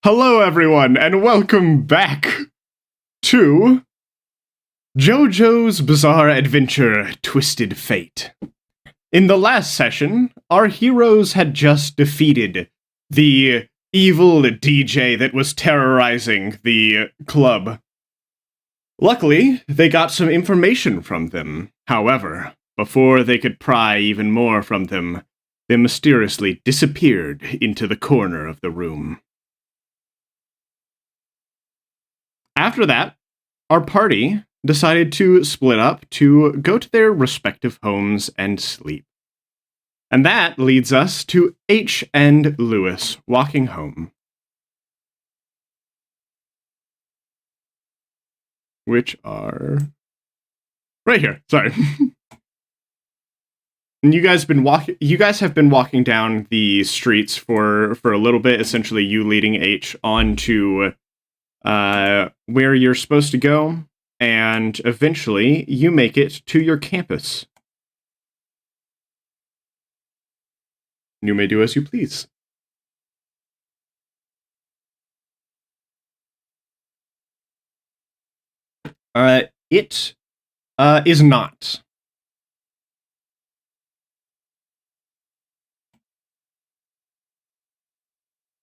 Hello, everyone, and welcome back to JoJo's Bizarre Adventure Twisted Fate. In the last session, our heroes had just defeated the evil DJ that was terrorizing the club. Luckily, they got some information from them. However, before they could pry even more from them, they mysteriously disappeared into the corner of the room. After that, our party decided to split up to go to their respective homes and sleep. And that leads us to H and Lewis walking home. Which are right here. Sorry. And you guys have been walking down the streets for a little bit, essentially you leading H onto where you're supposed to go, and eventually you make it to your campus. You may do as you please. It is not.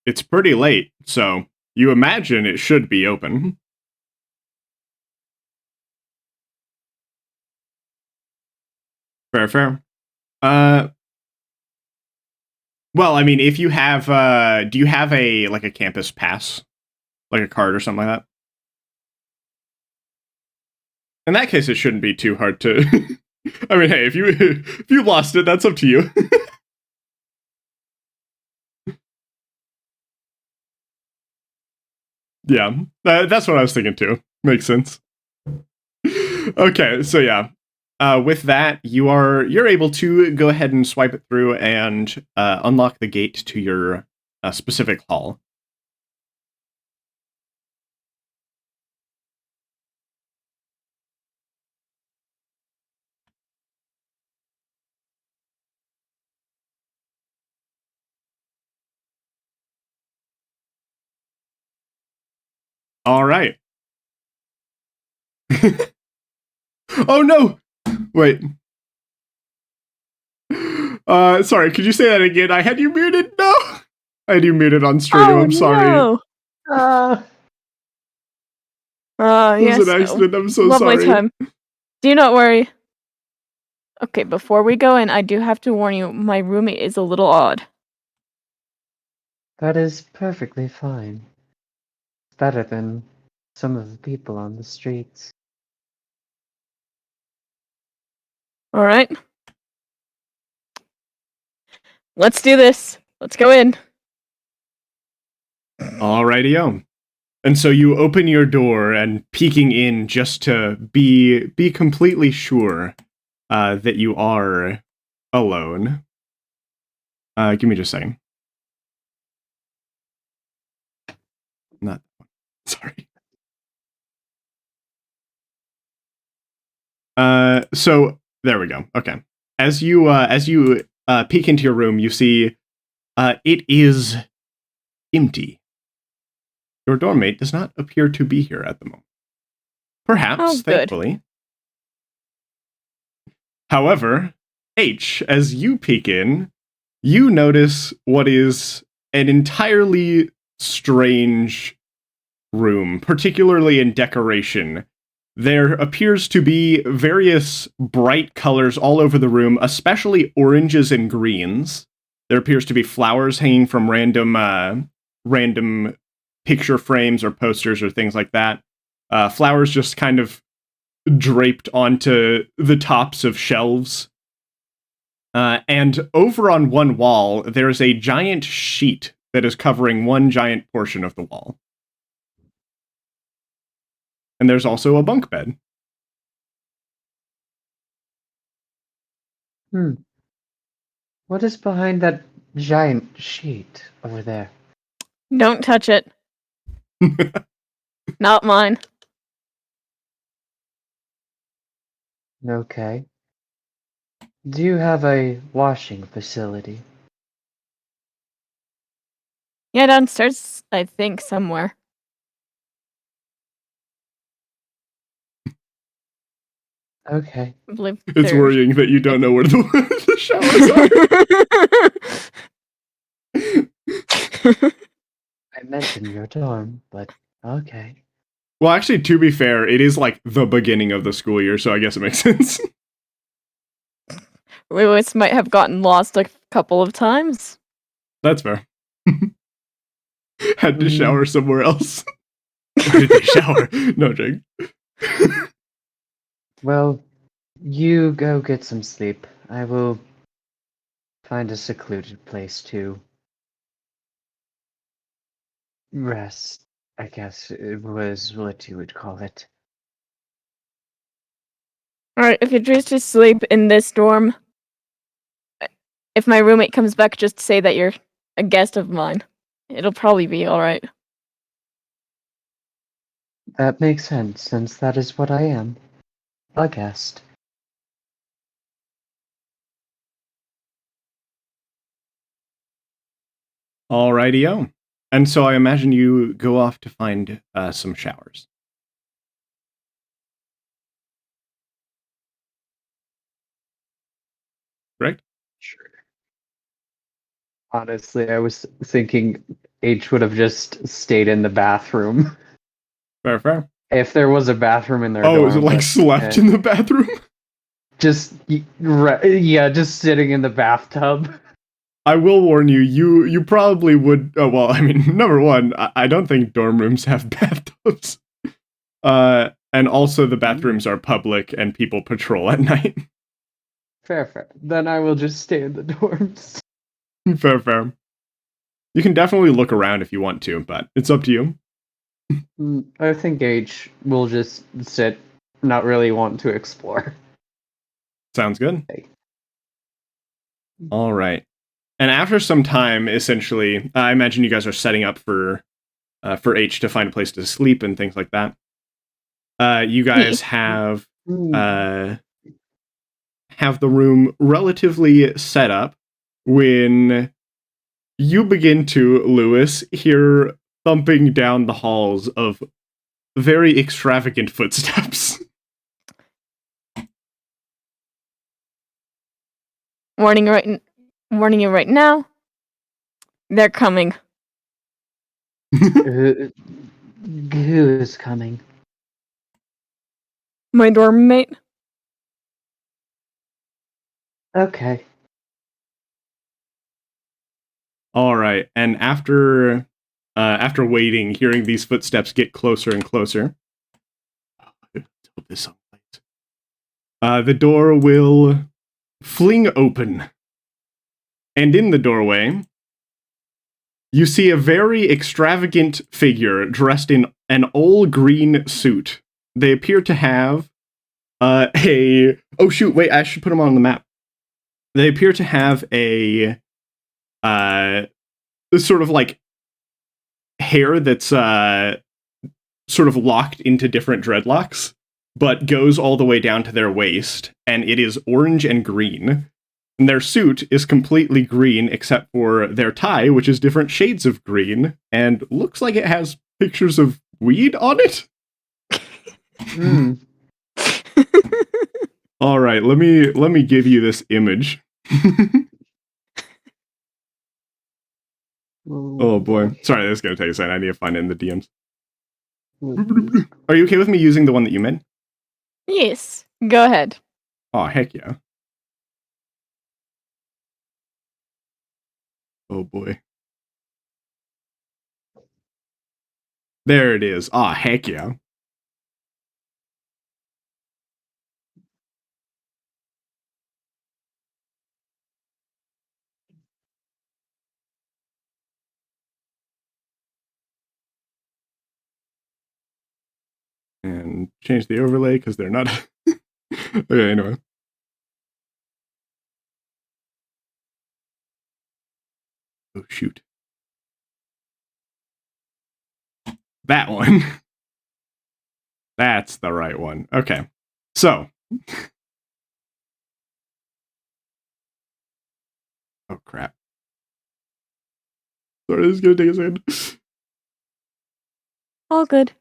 It's pretty late, so you imagine it should be open. Fair. Well, I mean, if you have, do you have a campus pass? Like a card or something like that? In that case, it shouldn't be too hard to... I mean, hey, if you lost it, that's up to you. Yeah, that's what I was thinking too. Makes sense. Okay, so yeah. With that, you're able to go ahead and swipe it through and unlock the gate to your specific hall. All right. Oh no! Wait. Sorry, could you say that again? I had you muted? No! I had you muted on stream, I'm sorry. No. It was yes. an accident, I'm so Lovely sorry. time. Do not worry. Okay, before we go in, I do have to warn you, my roommate is a little odd. That is perfectly fine. It's better than some of the people on the streets. Alright. Let's do this. Let's go in. Alrighty-o. And so you open your door and peeking in just to be completely sure that you are alone. Give me just a second. Not sorry. So there we go. Okay. As you peek into your room, you see it is empty. Your doormate does not appear to be here at the moment. Perhaps, thankfully. However, H, as you peek in, you notice what is an entirely strange room, particularly in decoration. There appears to be various bright colors all over the room, especially oranges and greens. There appears to be flowers hanging from random picture frames or posters or things like that. Flowers just kind of draped onto the tops of shelves. And over on one wall, there's a giant sheet that is covering one giant portion of the wall. And there's also a bunk bed. What is behind that giant sheet over there? Don't touch it. Not mine. Okay. Do you have a washing facility? Yeah, downstairs, I think, somewhere. Okay. I believe It's there- worrying that you don't know where the, the showers are. I mentioned your dorm, but okay. Well, actually, to be fair, it is like the beginning of the school year, so I guess it makes sense. Lewis might have gotten lost a couple of times. That's fair. Had to Mm. shower somewhere else. Where did they shower? No, Jake. Well, you go get some sleep. I will find a secluded place to rest, I guess it was what you would call it. Alright, if you choose to sleep in this dorm, if my roommate comes back, just say that you're a guest of mine. It'll probably be alright. That makes sense, since that is what I am. A guest. Alrighty-o. And so I imagine you go off to find some showers. Correct? Sure. Honestly, I was thinking H would have just stayed in the bathroom. Fair, fair. If there was a bathroom in their Oh, dorm. is it like but, slept in the bathroom? Just, yeah, just sitting in the bathtub. I will warn you, you probably would. Oh, well, I mean, number one, I don't think dorm rooms have bathtubs. And also the bathrooms are public and people patrol at night. Fair. Then I will just stay in the dorms. Fair, fair. You can definitely look around if you want to, but it's up to you. I think H will just sit, not really want to explore. Sounds good. Okay. All right. And after some time, essentially, I imagine you guys are setting up for H to find a place to sleep and things like that. You guys have the room relatively set up when you begin to, Lewis, hear thumping down the halls of very extravagant footsteps. Warning you right now. They're coming. Who is coming? My dorm mate. Okay. All right, and after waiting, hearing these footsteps get closer and closer, let's hope this song plays. The door will fling open, and in the doorway, you see a very extravagant figure dressed in an all green suit. They appear to have a. Oh shoot! Wait, I should put them on the map. They appear to have a sort of like hair that's sort of locked into different dreadlocks, but goes all the way down to their waist, and it is orange and green. And their suit is completely green except for their tie, which is different shades of green, and looks like it has pictures of weed on it. All right, let me give you this image. Oh boy. Sorry, this is going to take a second. I need to find it in the DMs. Are you okay with me using the one that you made? Yes. Go ahead. Oh, heck yeah. Oh boy. There it is. Ah, heck yeah. And change the overlay because they're not. Okay, anyway. Oh, shoot. That one. That's the right one. Okay. So. Oh, crap. Sorry, this is gonna take a second. All good.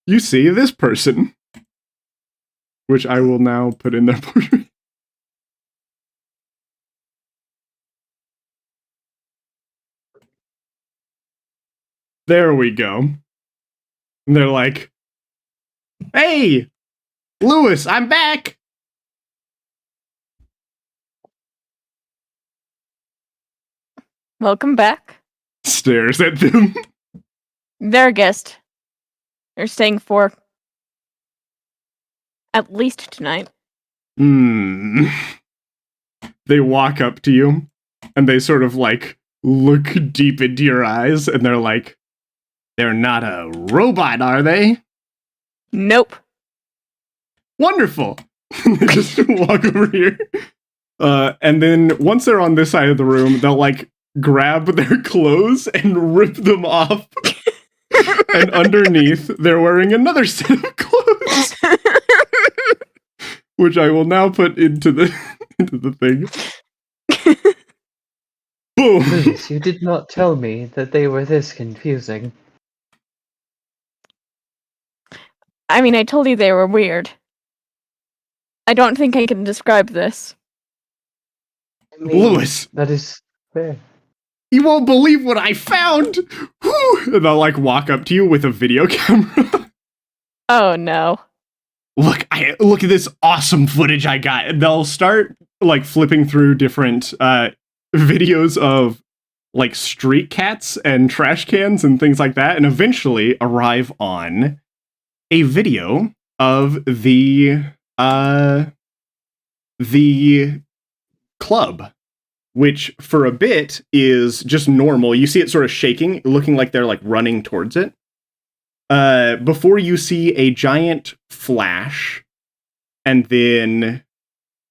You see this person, which I will now put in their portrait. There we go. And they're like, "Hey, Lewis, I'm back." Welcome back. Stares at them. They're a guest. They're staying for at least tonight. Hmm. They walk up to you and they sort of like look deep into your eyes and they're like, "They're not a robot, are they?" Nope. Wonderful. They just walk over here. And then once they're on this side of the room, they'll like grab their clothes and rip them off. And underneath, they're wearing another set of clothes, which I will now put into the thing. Boom. Please, you did not tell me that they were this confusing. I mean, I told you they were weird. I don't think I can describe this. I mean, Lewis, that is fair. you won't believe what I found. Whew. And they'll like walk up to you with a video camera. Oh no. Look at this awesome footage I got. And they'll start like flipping through different videos of like street cats and trash cans and things like that, and eventually arrive on a video of the club, which for a bit is just normal. You see it sort of shaking, looking like they're like running towards it. Before you see a giant flash, and then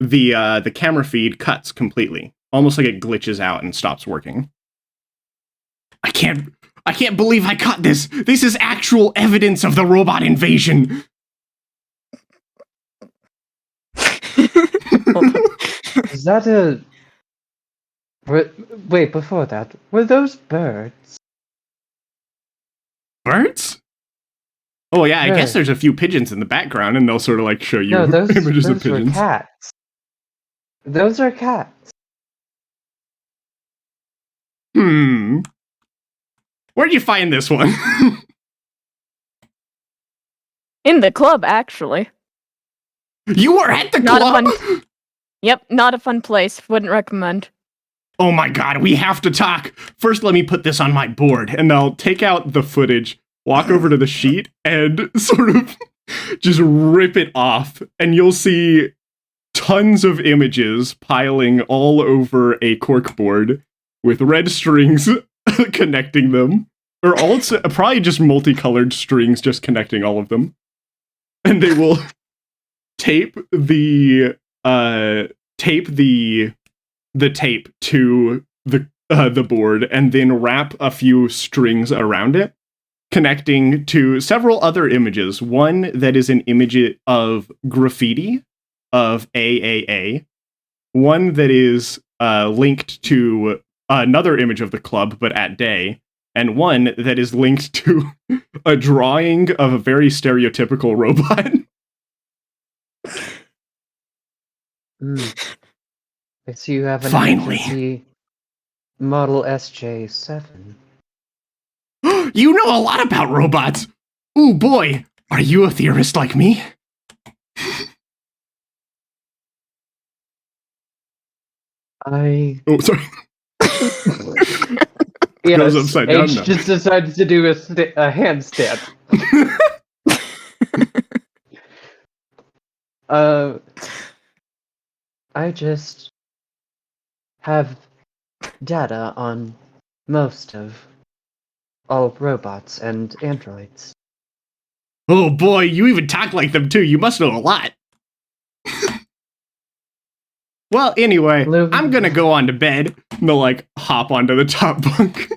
the camera feed cuts completely, almost like it glitches out and stops working. I can't believe I caught this. This is actual evidence of the robot invasion. Is that a... Wait, before that, were those birds? Birds? Oh yeah, I guess Birds. there's a few pigeons in the background, and they'll sort of like show you No, those images of were pigeons. cats. Those are cats. Where'd you find this one? In the club, actually. You were at the Not club? a fun. Yep, not a fun place. Wouldn't recommend. Oh my god, we have to talk. First, let me put this on my board, and they'll take out the footage, walk over to the sheet, and sort of just rip it off. And you'll see tons of images piling all over a corkboard with red strings connecting them. Or also, probably just multicolored strings just connecting all of them. And they will tape the tape to the board and then wrap a few strings around it, connecting to several other images. One that is an image of graffiti of AAA. One that is linked to another image of the club, but at day. And one that is linked to a drawing of a very stereotypical robot. I see you have an Finally. emergency Model SJ7. You know a lot about robots. Ooh boy, are you a theorist like me? Oh, sorry. Yes, Goes upside down H now. just decided to do a handstand. I just have data on most of all robots and androids. Oh boy, you even talk like them too. You must know a lot. Well, anyway, Hello. I'm gonna go on to bed. And they'll like hop onto the top bunk.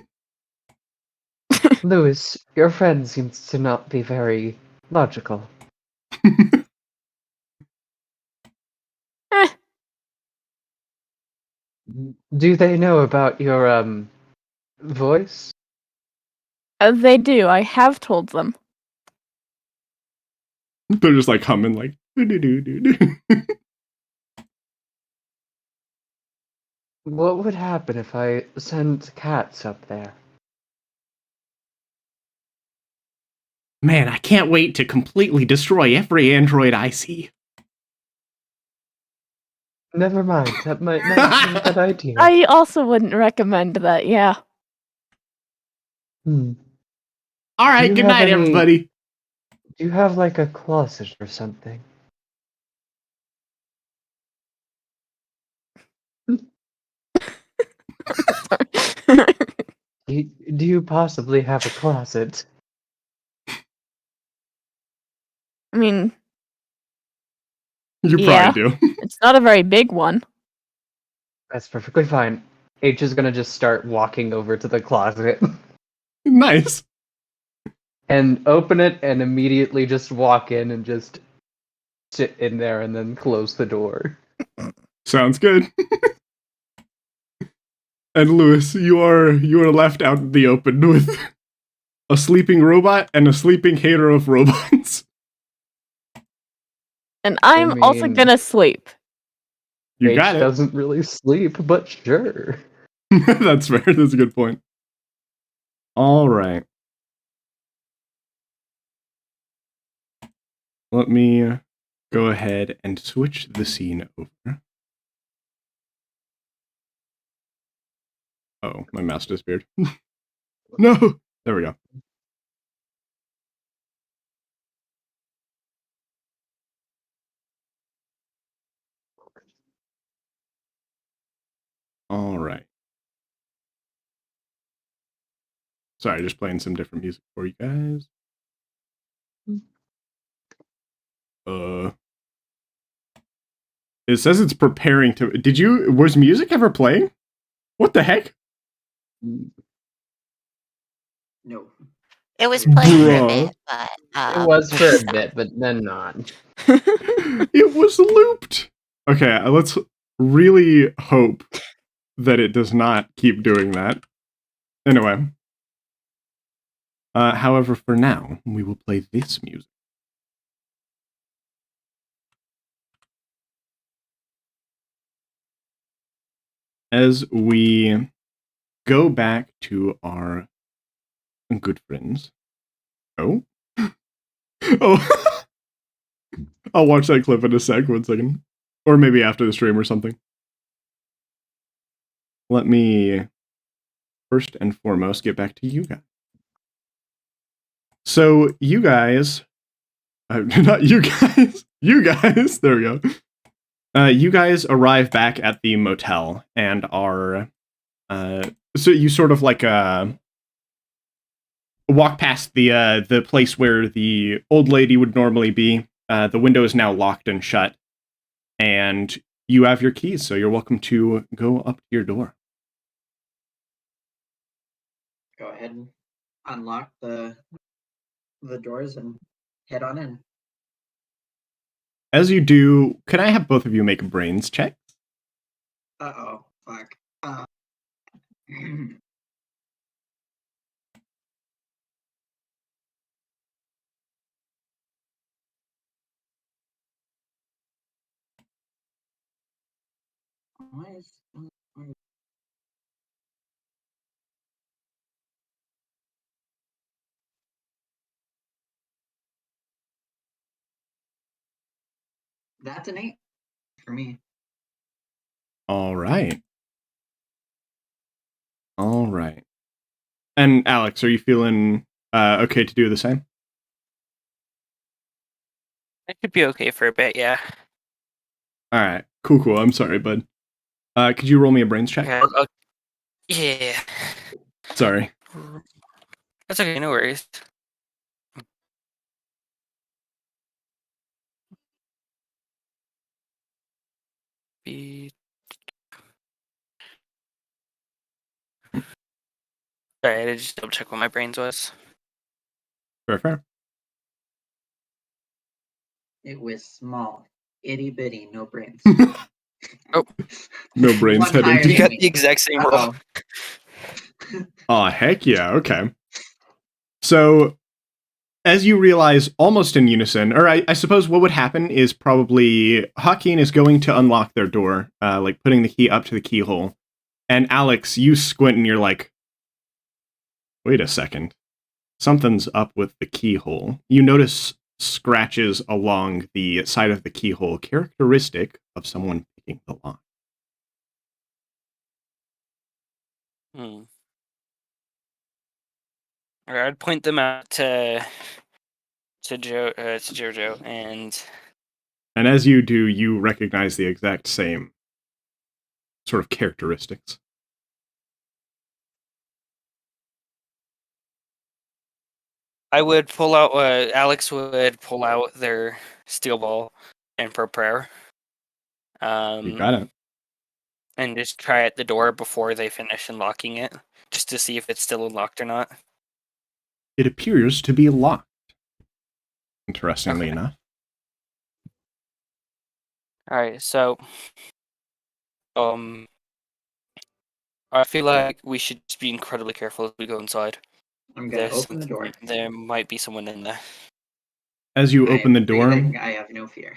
Louis, your friend seems to not be very logical. Eh, Do they know about your voice? they do. I have told them. They're just like humming, like do. What would happen if I sent cats up there? Man, I can't wait to completely destroy every android I see. Never mind, that might not be a good idea. I also wouldn't recommend that, yeah. Hmm. All right, you good have night, any- everybody. Do you have like a closet or something? Sorry. Do you possibly have a closet? I mean, You yeah. probably do. It's not a very big one. That's perfectly fine. H is gonna just start walking over to the closet Nice. and open it and immediately just walk in and just sit in there and then close the door. Sounds good. And Lewis, you are left out in the open with a sleeping robot and a sleeping hater of robots. And I'm also mean- gonna sleep. You H got it. doesn't really sleep, but sure. That's fair. That's a good point. All right. Let me go ahead and switch the scene over. Oh, my mouse disappeared. No! There we go. All right. Sorry, just playing some different music for you guys. It says it's preparing to. Was music ever playing? What the heck? No. It was playing for a Bruh. bit, but It was for a stopped. bit, but then not. It was looped. Okay, let's really hope that it does not keep doing that. Anyway. However, for now, we will play this music. As we go back to our good friends. Oh? Oh. I'll watch that clip in a sec, 1 second. Or maybe after the stream or something. Let me first and foremost get back to you guys. So, you guys... not you guys. You guys! There we go. You guys arrive back at the motel and are... so you sort of like... walk past the place where the old lady would normally be. The window is now locked and shut. And you have your keys, so you're welcome to go up to your door. Go ahead and unlock the doors and head on in. As you do, can I have both of you make brains checks? Uh-oh. Fuck. Why is- That's an 8 for me. All right. All right. And Alex, are you feeling okay to do the same? It could be okay for a bit, yeah. All right. Cool. I'm sorry, bud. Could you roll me a brains check? Yeah. Sorry. That's okay, no worries. Sorry, I had to just double check what my brains was. Fair. It was small, itty bitty, no brains. Oh. No brains One head higher into- You than got me. the exact same roll. Uh-oh. Oh, heck yeah, okay. So, as you realize, almost in unison, or I suppose what would happen is probably Hakeem is going to unlock their door, like putting the key up to the keyhole. And Alex, you squint and you're like, wait a second. Something's up with the keyhole. You notice scratches along the side of the keyhole, characteristic of someone picking the lock. Hmm. Alright, I'd point them out to JoJo, and And as you do, you recognize the exact same sort of characteristics. I would pull out. Alex would pull out their steel ball and prepare. You got it. And just try at the door before they finish unlocking it, just to see if it's still unlocked or not. It appears to be locked, interestingly Okay. enough. All right, so I feel like we should just be incredibly careful as we go inside. I'm gonna open the door. There might be someone in there. As you I open the am door, breathing, I have no fear.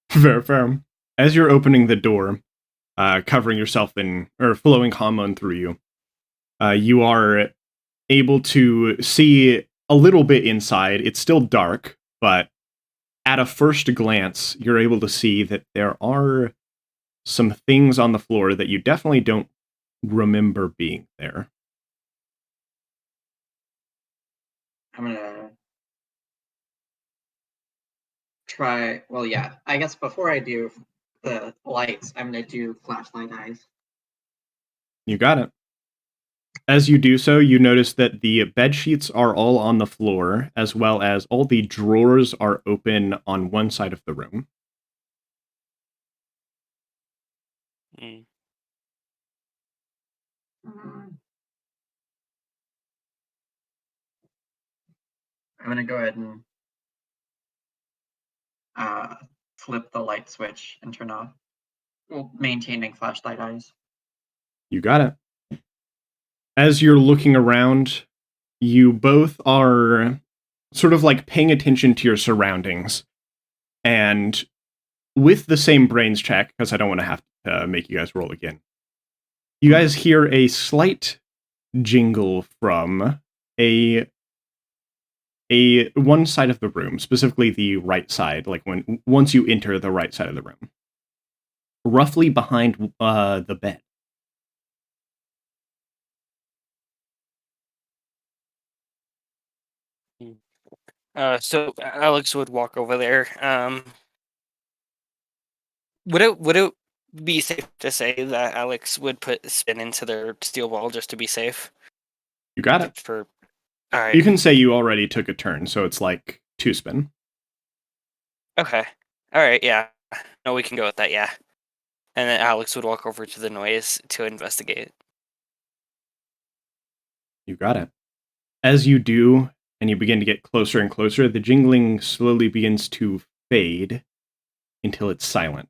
fair. As you're opening the door, covering yourself in, or flowing hormone through you, you are able to see a little bit inside. It's still dark, but at a first glance, you're able to see that there are some things on the floor that you definitely don't remember being there. I'm gonna try. Well, yeah. I guess before I do the lights, I'm gonna do flashlight eyes. You got it. As you do so, you notice that the bed sheets are all on the floor, as well as all the drawers are open on one side of the room. Mm. I'm gonna go ahead and flip the light switch and turn off. Well, maintaining flashlight eyes. You got it. As you're looking around, you both are sort of like paying attention to your surroundings. And with the same brains check, because I don't want to have to make you guys roll again, you guys hear a slight jingle from a one side of the room, specifically the right side, like once you enter the right side of the room, roughly behind the bed. So Alex would walk over there. Would it be safe to say that Alex would put spin into their steel ball just to be safe? You got it. All right. You can say you already took a turn, so it's like 2 spin. Okay. All right. Yeah. No, we can go with that. Yeah. And then Alex would walk over to the noise to investigate. You got it. As you do, and you begin to get closer and closer, the jingling slowly begins to fade until it's silent.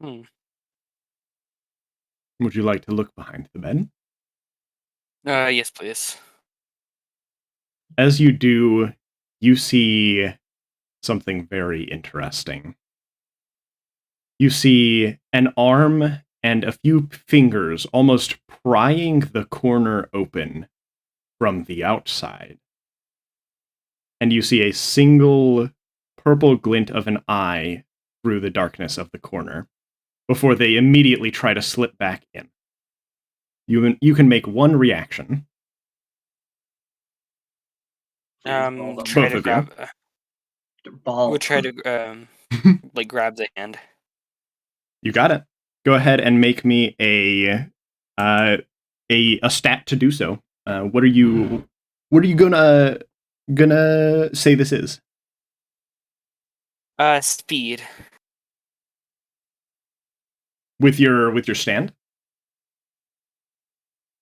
Would you like to look behind the bed? Yes, please. As you do, you see something very interesting. You see an arm and a few fingers almost prying the corner open from the outside. And you see a single purple glint of an eye through the darkness of the corner before they immediately try to slip back in. You can make one reaction. Try Both to of you. grab. Ball. We'll try to like grab the hand. You got it. Go ahead and make me a stat to do so. What are you gonna say this is? Speed. With your stand?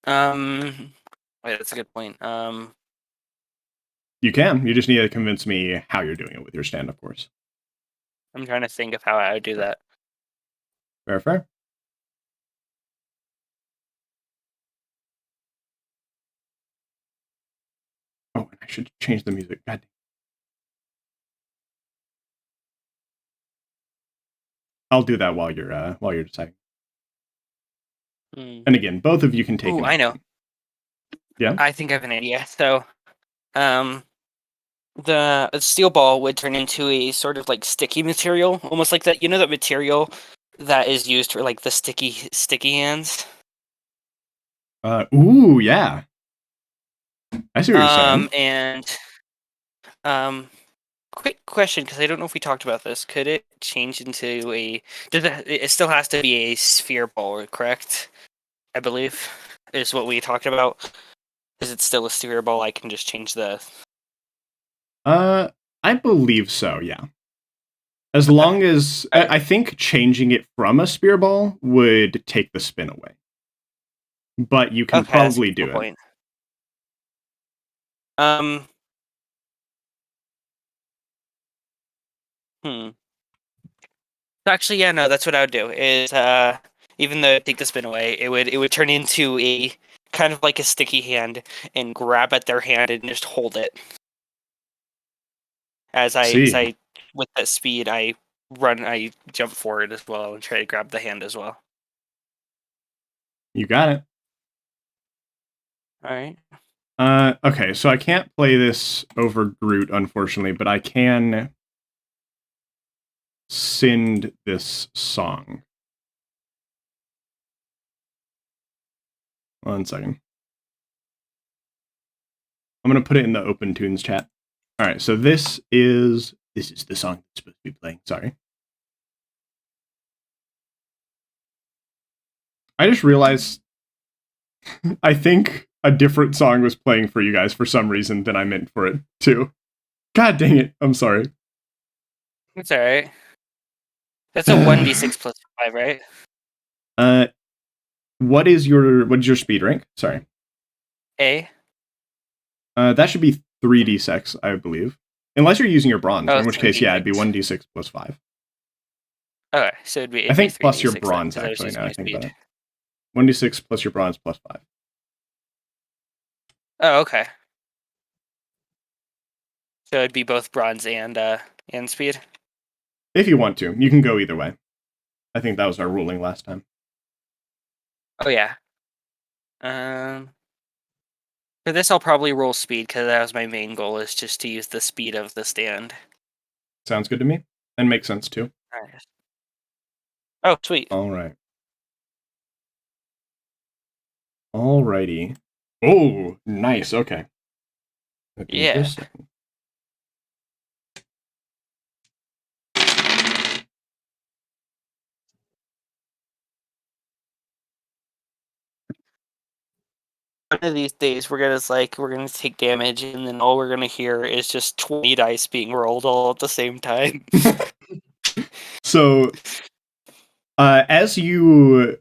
Wait, that's a good point. You can. You just need to convince me how you're doing it with your stand, of course. I'm trying to think of how I would do that. Fair. Oh, and I should change the music. God. I'll do that while you're deciding. And again, both of you can take. Ooh, I know. Yeah. I think I have an idea. So, the steel ball would turn into a sort of like sticky material, almost like that. You know that material that is used for like the sticky hands. Ooh, yeah. I see what you're saying. And quick question, because I don't know if we talked about this. Could it change into a? It still has to be a sphere ball, correct? I believe is what we talked about. Is it still a sphere ball? I can just change the. I believe so. Yeah. As long as I think changing it from a spear ball would take the spin away, but you can probably do it. Point. Actually, yeah, no, that's what I would do. Is even though take the spin away, it would turn into a kind of like a sticky hand and grab at their hand and just hold it. As I with that speed, I jump forward as well and try to grab the hand as well. You got it. All right. Okay, so I can't play this over Groot, unfortunately, but I can send this song. 1 second. I'm gonna put it in the Open Tunes chat. All right, so this is the song that's supposed to be playing. Sorry. I just realized I think a different song was playing for you guys for some reason than I meant for it to. God dang it. I'm sorry. It's all right. That's a 1d6 plus 5, right? What is your speed rank? Sorry. A. That should be 3d6, I believe. Unless you're using your bronze, in which 3d6. case, yeah, it'd be 1d6 plus 5. Okay, so it'd be. I think plus 3d6 your then, bronze, 'cause I was actually, using now my I think speed. about it. 1d6 plus your bronze plus 5. Oh, okay. So it'd be both bronze and speed. If you want to, you can go either way. I think that was our ruling last time. Oh yeah. For this, I'll probably roll speed because that was my main goal. Is just to use the speed of the stand. Sounds good to me, and makes sense too. Nice. Oh, sweet. All right. Alrighty. Oh, nice. Okay. Yeah. One of these days, we're gonna take damage, and then all we're gonna hear is just 20 dice being rolled all at the same time. So, as you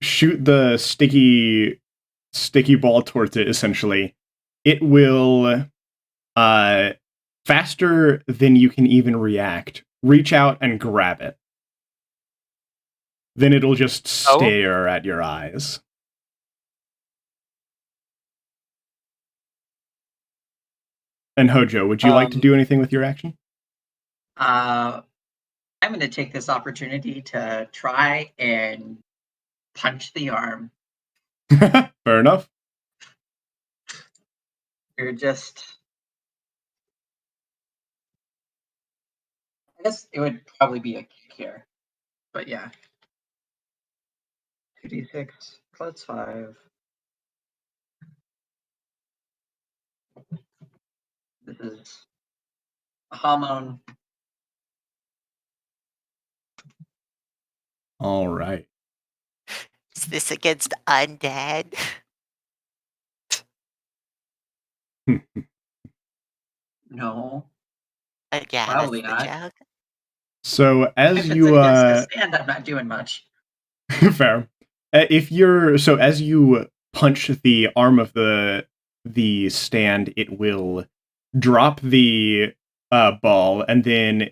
shoot the sticky ball towards it, essentially, it will, faster than you can even react, reach out and grab it. Then it'll just stare at your eyes. And Hojo, would you like to do anything with your action? I'm going to take this opportunity to try and punch the arm. Fair enough. You're just... I guess it would probably be a kick here. But yeah. 2d6 plus 5. This is a hormone. All right. Is this against undead? No. Yeah, Probably that's the not. joke. So as If you it's against the stand, I'm not doing much. fair. As you punch the arm of the stand, it will drop the ball and then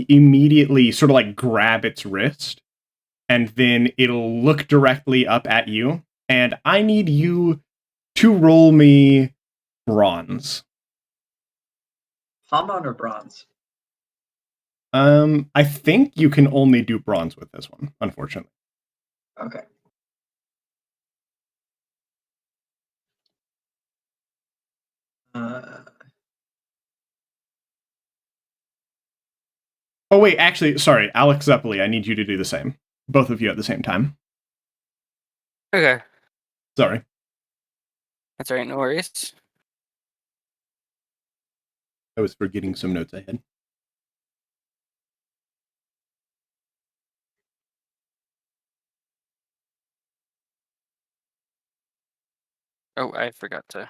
immediately sort of like grab its wrist, and then it'll look directly up at you. And I need you to roll me bronze. Hamon or bronze? I think you can only do bronze with this one, unfortunately. Okay. Oh wait, actually, sorry, Alex Zeppeli, I need you to do the same. Both of you at the same time. Okay. Sorry. That's all right. No worries. I was forgetting some notes I had. Oh, I forgot to.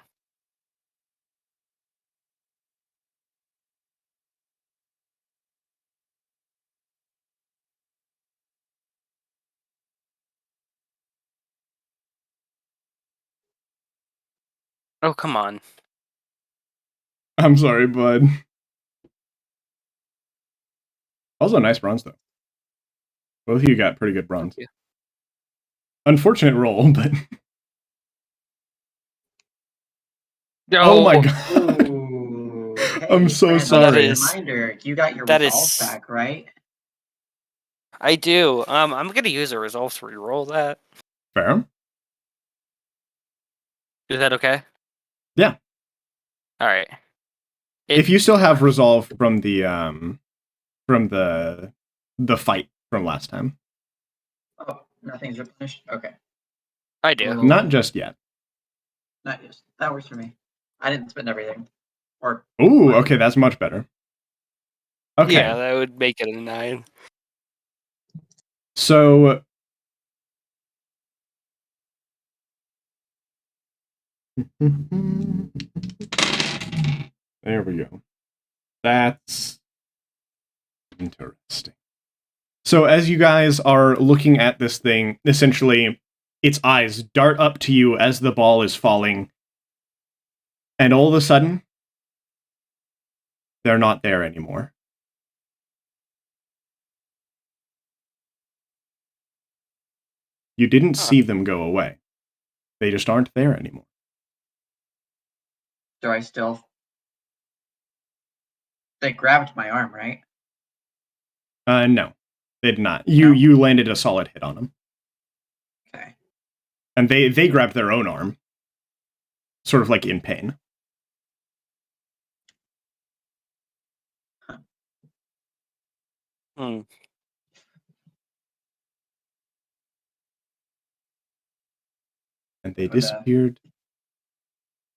Oh, come on. I'm sorry, bud. Also, nice bronze, though. Both of you got pretty good bronze. Yeah. Unfortunate roll, but... Oh, Oh my god. Ooh, I'm so Brandon, sorry. as a reminder, you got your That resolve is- back, right? I do. I'm gonna use a resolve to reroll that. Fair. Is that okay? Yeah. All right. If you still have resolve from the fight from last time. Oh, nothing's replenished? Okay. I do. Not just yet. Not just. That works for me. I didn't spend everything. Or Ooh, okay, that's much better. Okay. Yeah, that would make it a 9. So there we go. That's interesting. So as you guys are looking at this thing, essentially its eyes dart up to you as the ball is falling, and all of a sudden they're not there anymore. You didn't see them go away. They just aren't there anymore. do I still? They grabbed my arm, right? No, they did not. No? You landed a solid hit on them. Okay. And they grabbed their own arm, sort of like in pain. Hmm. And they But, disappeared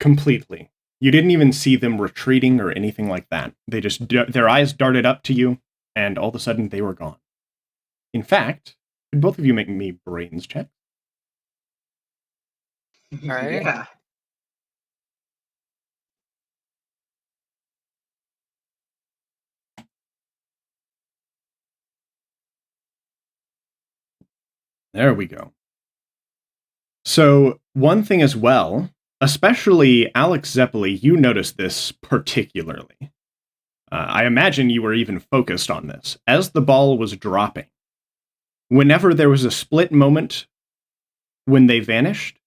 completely. You didn't even see them retreating or anything like that. They just their eyes darted up to you, and all of a sudden they were gone. In fact, could both of you make me brains check? Alright. Yeah. There we go. So, one thing as well, especially Alex Zeppeli, you noticed this particularly. I imagine you were even focused on this. As the ball was dropping, whenever there was a split moment when they vanished,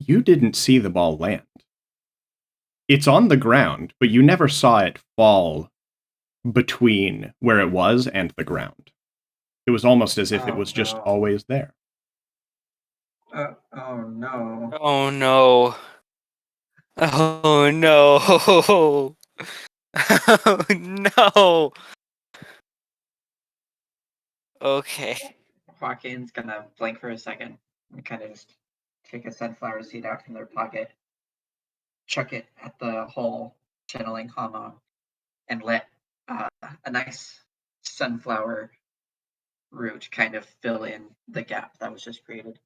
you didn't see the ball land. It's on the ground, but you never saw it fall between where it was and the ground. It was almost as if it was just no. always there. Oh no. Oh no. Oh no. Oh no. Okay. Joaquin's gonna blink for a second and kind of just take a sunflower seed out from their pocket, chuck it at the hole channeling Hamon, and let a nice sunflower root kind of fill in the gap that was just created.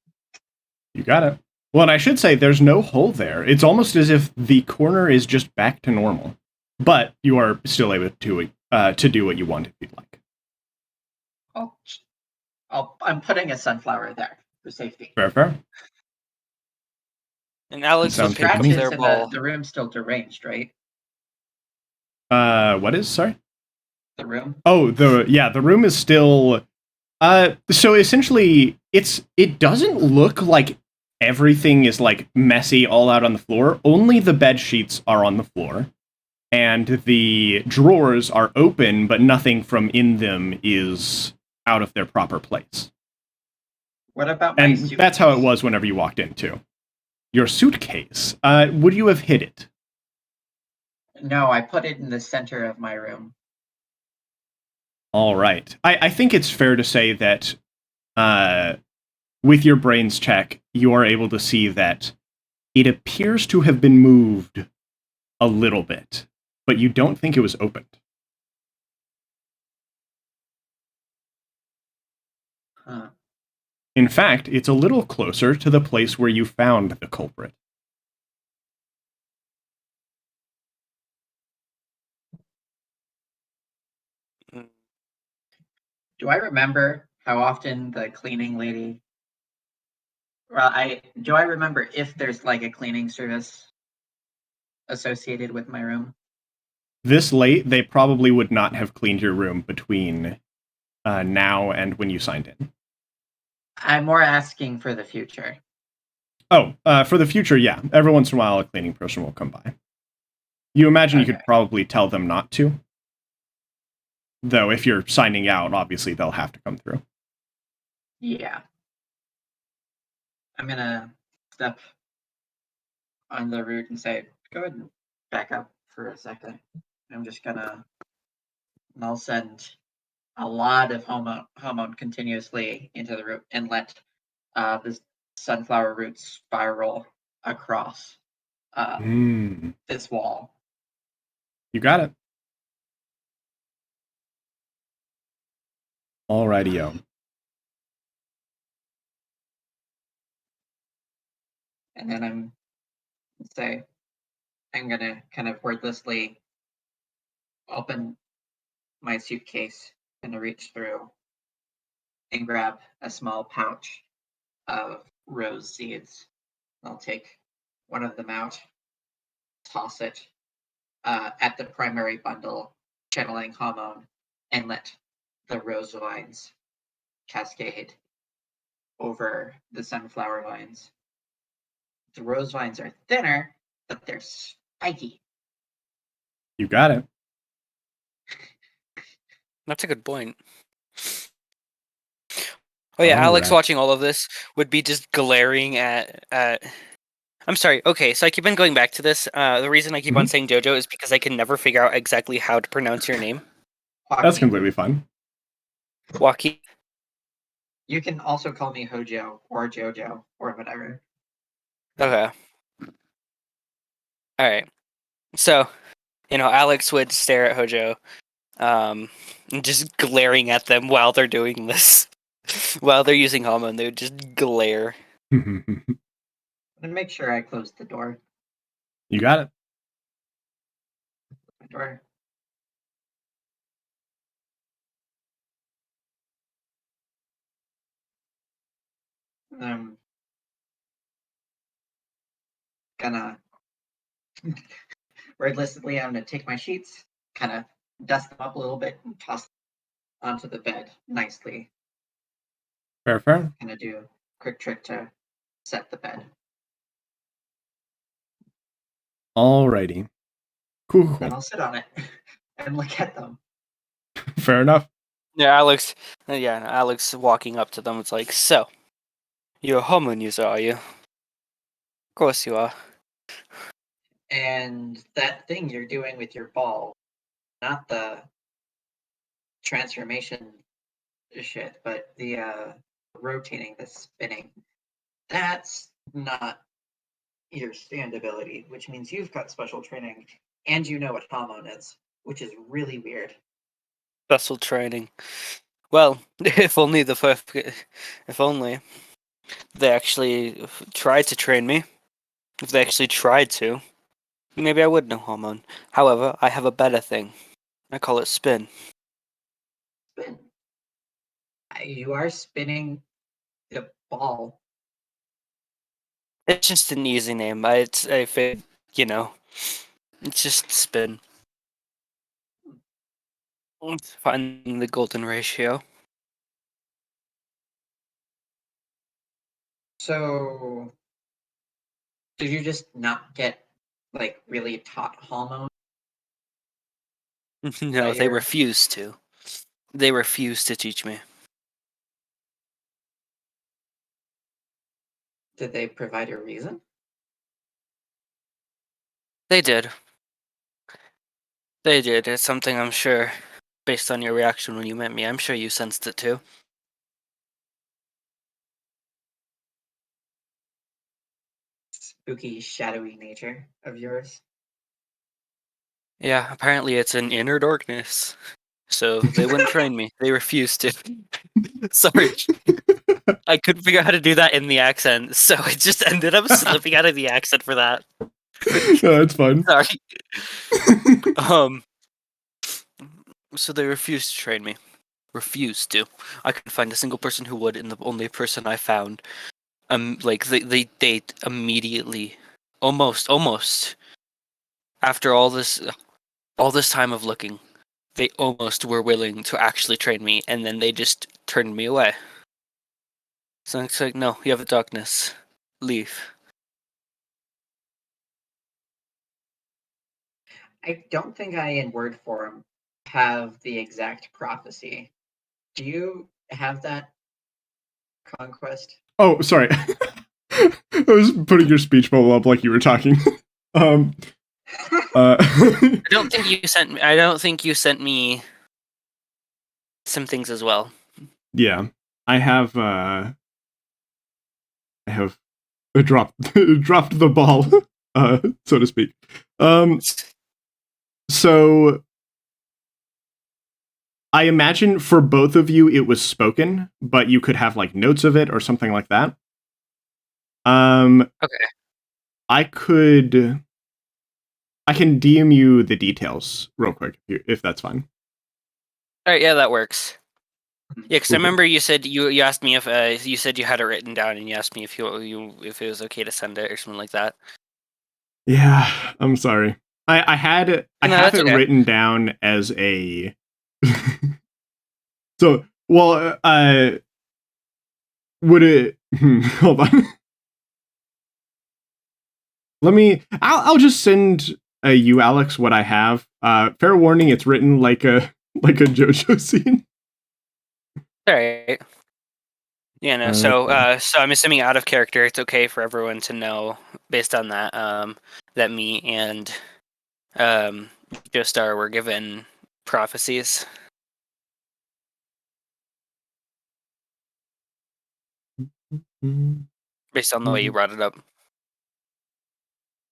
You got it. Well, and I should say there's no hole there. It's almost as if the corner is just back to normal. But you are still able to do what you want if you'd like. I'm putting a sunflower there for safety. Fair, fair. And Alex will Sounds pick good to up me. their Scratches ball. and the room's still deranged, right? What is? Sorry? The room? Oh, the room is still so essentially it doesn't look like everything is like messy all out on the floor. Only the bed sheets are on the floor. And the drawers are open, but nothing from in them is out of their proper place. What about my And suitcase? that's how it was whenever you walked in, too. Your suitcase, would you have hid it? No, I put it in the center of my room. All right. I think it's fair to say that with your brains check, you are able to see that it appears to have been moved a little bit, but you don't think it was opened. Huh. In fact, it's a little closer to the place where you found the culprit. Do I remember how often the cleaning lady? Well, I remember if there's like a cleaning service associated with my room. This late, they probably would not have cleaned your room between now and when you signed in. I'm more asking for the future. Oh, for the future, yeah. Every once in a while, a cleaning person will come by. You imagine you could Okay. probably tell them not to. Though, if you're signing out, obviously they'll have to come through. Yeah. I'm gonna step on the route and say, go ahead and back up for a second. I'm just gonna, and I'll send a lot of hormone continuously into the root and let this sunflower roots spiral across this wall. You got it. Alrighty-o. And then I'm gonna kind of wordlessly open my suitcase, gonna reach through and grab a small pouch of rose seeds. I'll take one of them out, toss it at the primary bundle, channeling hormone, and let the rose vines cascade over the sunflower vines. The rose vines are thinner, but they're spiky. You got it. That's a good point. Oh yeah, Alex Alright. watching all of this would be just glaring at. I'm sorry. Okay, so I keep on going back to this. The reason I keep on saying JoJo is because I can never figure out exactly how to pronounce your name. That's Joaquin. completely fine. Joaquin. You can also call me Hojo or JoJo or whatever. Okay. All right. So, Alex would stare at Hojo, and just glaring at them while they're doing this. While they're using hormone, they would just glare. I'm gonna make sure I close the door. You got it. My door. Gonna wordlessly, I'm gonna take my sheets, kind of dust them up a little bit, and toss them onto the bed nicely. Fair, fair. Gonna do a quick trick to set the bed. Alrighty. Cool. Then I'll sit on it and look at them. Fair enough. Yeah, Alex walking up to them. It's like, so, you're a hormone user, are you? Of course you are. And that thing you're doing with your ball, not the transformation shit, but the rotating, the spinning, that's not your stand ability, which means you've got special training and you know what hormone is, which is really weird. Vessel training. Well, if only they actually tried to train me. If they actually tried to, maybe I would know hormone. However, I have a better thing. I call it spin. Spin. You are spinning the ball. It's just an easy name. I figured, it's just spin. It's finding the golden ratio. So, did you just not get like really taught hormones? No, That they you're- refused to. They refused to teach me. Did they provide a reason? They did. They did. It's something I'm sure, based on your reaction when you met me, I'm sure you sensed it too. Spooky, shadowy nature of yours. Yeah, apparently it's an inner darkness. So they wouldn't train me. They refused to. Sorry. I couldn't figure out how to do that in the accent, so I just ended up slipping out of the accent for that. No, that's fine. Sorry. So they refused to train me. Refused to. I couldn't find a single person who would, and the only person I found, like they immediately, almost after all this time of looking, they almost were willing to actually train me, and then they just turned me away. So it's like, no, you have a darkness. Leave. I don't think I, in word form, have the exact prophecy. Do you have that, Conquest? Oh, sorry. I was putting your speech bubble up like you were talking. I don't think you sent me. I don't think you sent me some things as well. yeah, I have dropped the ball, so to speak. So I imagine for both of you it was spoken, but you could have like notes of it or something like that. Okay. I can DM you the details real quick if that's fine. All right. Yeah, that works. Yeah, because I Cool. remember you said you asked me if you said you had it written down, and you asked me if if it was okay to send it or something like that. Yeah, I'm sorry. I have it okay. written down as a so well would it hold on. I'll just send you, Alex, what I have. Fair warning, it's written like a JoJo scene. All right. Yeah. No. So I'm assuming out of character, it's okay for everyone to know based on that that me and Joestar were given prophecies. Based on the way you brought it up.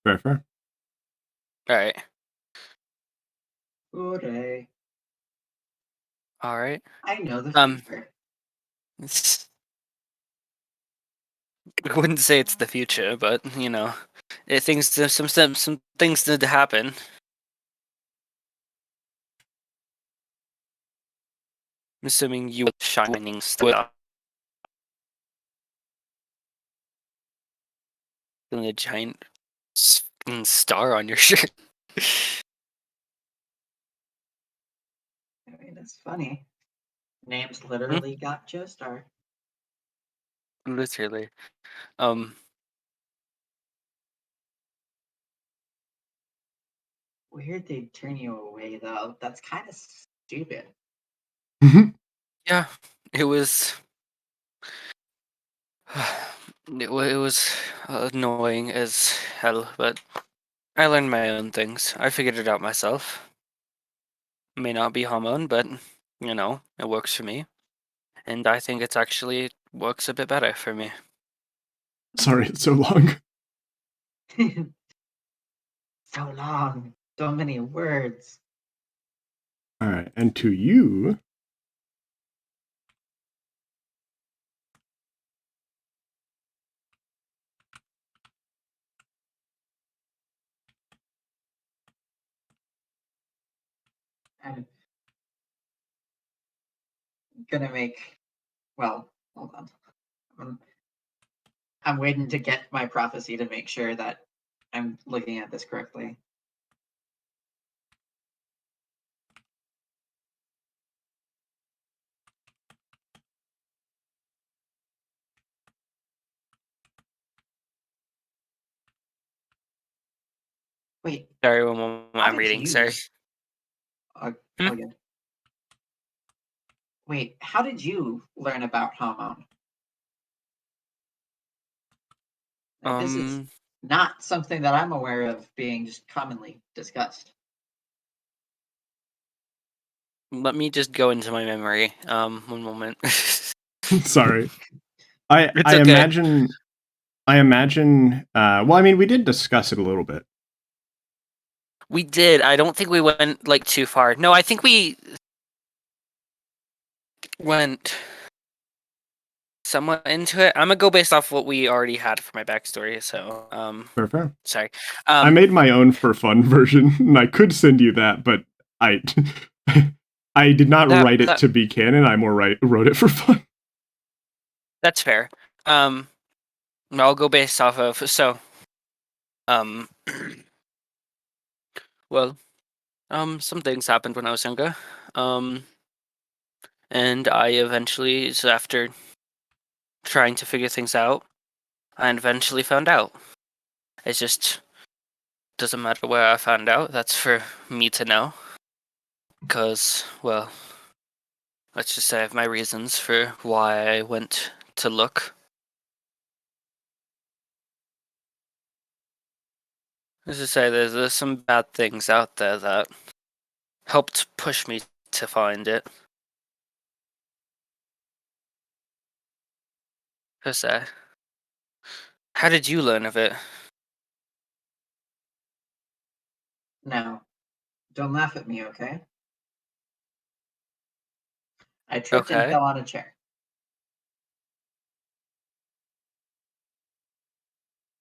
Fair. All right. Hooray. All right. I know the future. I wouldn't say it's the future, but some things need to happen. I'm assuming you shining star and a giant star on your shirt. I mean, that's funny. Name's literally got Joestar. Literally. Weird they turn you away, though. That's kind of stupid. Yeah, it was. It was annoying as hell, but I learned my own things. I figured it out myself. May not be hormone, but it works for me, and I think it's actually works a bit better for me. Sorry, it's so long. So long. So many words. All right, and to you, I'm gonna make. Well, hold on. I'm waiting to get my prophecy to make sure that I'm looking at this correctly. Wait, Sorry, one moment. how I'm did reading. you- Sorry. Hmm? okay. Wait, how did you learn about hormone? This is not something that I'm aware of being just commonly discussed. Let me just go into my memory. One moment. Sorry. I It's I okay. imagine well, I mean we did discuss it a little bit. We did. I don't think we went like too far. No, I think we went somewhat into it. I'm gonna go based off what we already had for my backstory. So, Fair. sorry. I made my own for fun version, and I could send you that, but I I did not write it to be canon. I more wrote it for fun. That's fair. I'll go based off of um, well, some things happened when I was younger. And I eventually, so after trying to figure things out, I eventually found out. It just doesn't matter where I found out. That's for me to know. Because, well, let's just say I have my reasons for why I went to look. Let's just say there's some bad things out there that helped push me to find it. Cause, how did you learn of it? Now, don't laugh at me, okay? I tripped and Okay. fell on a chair.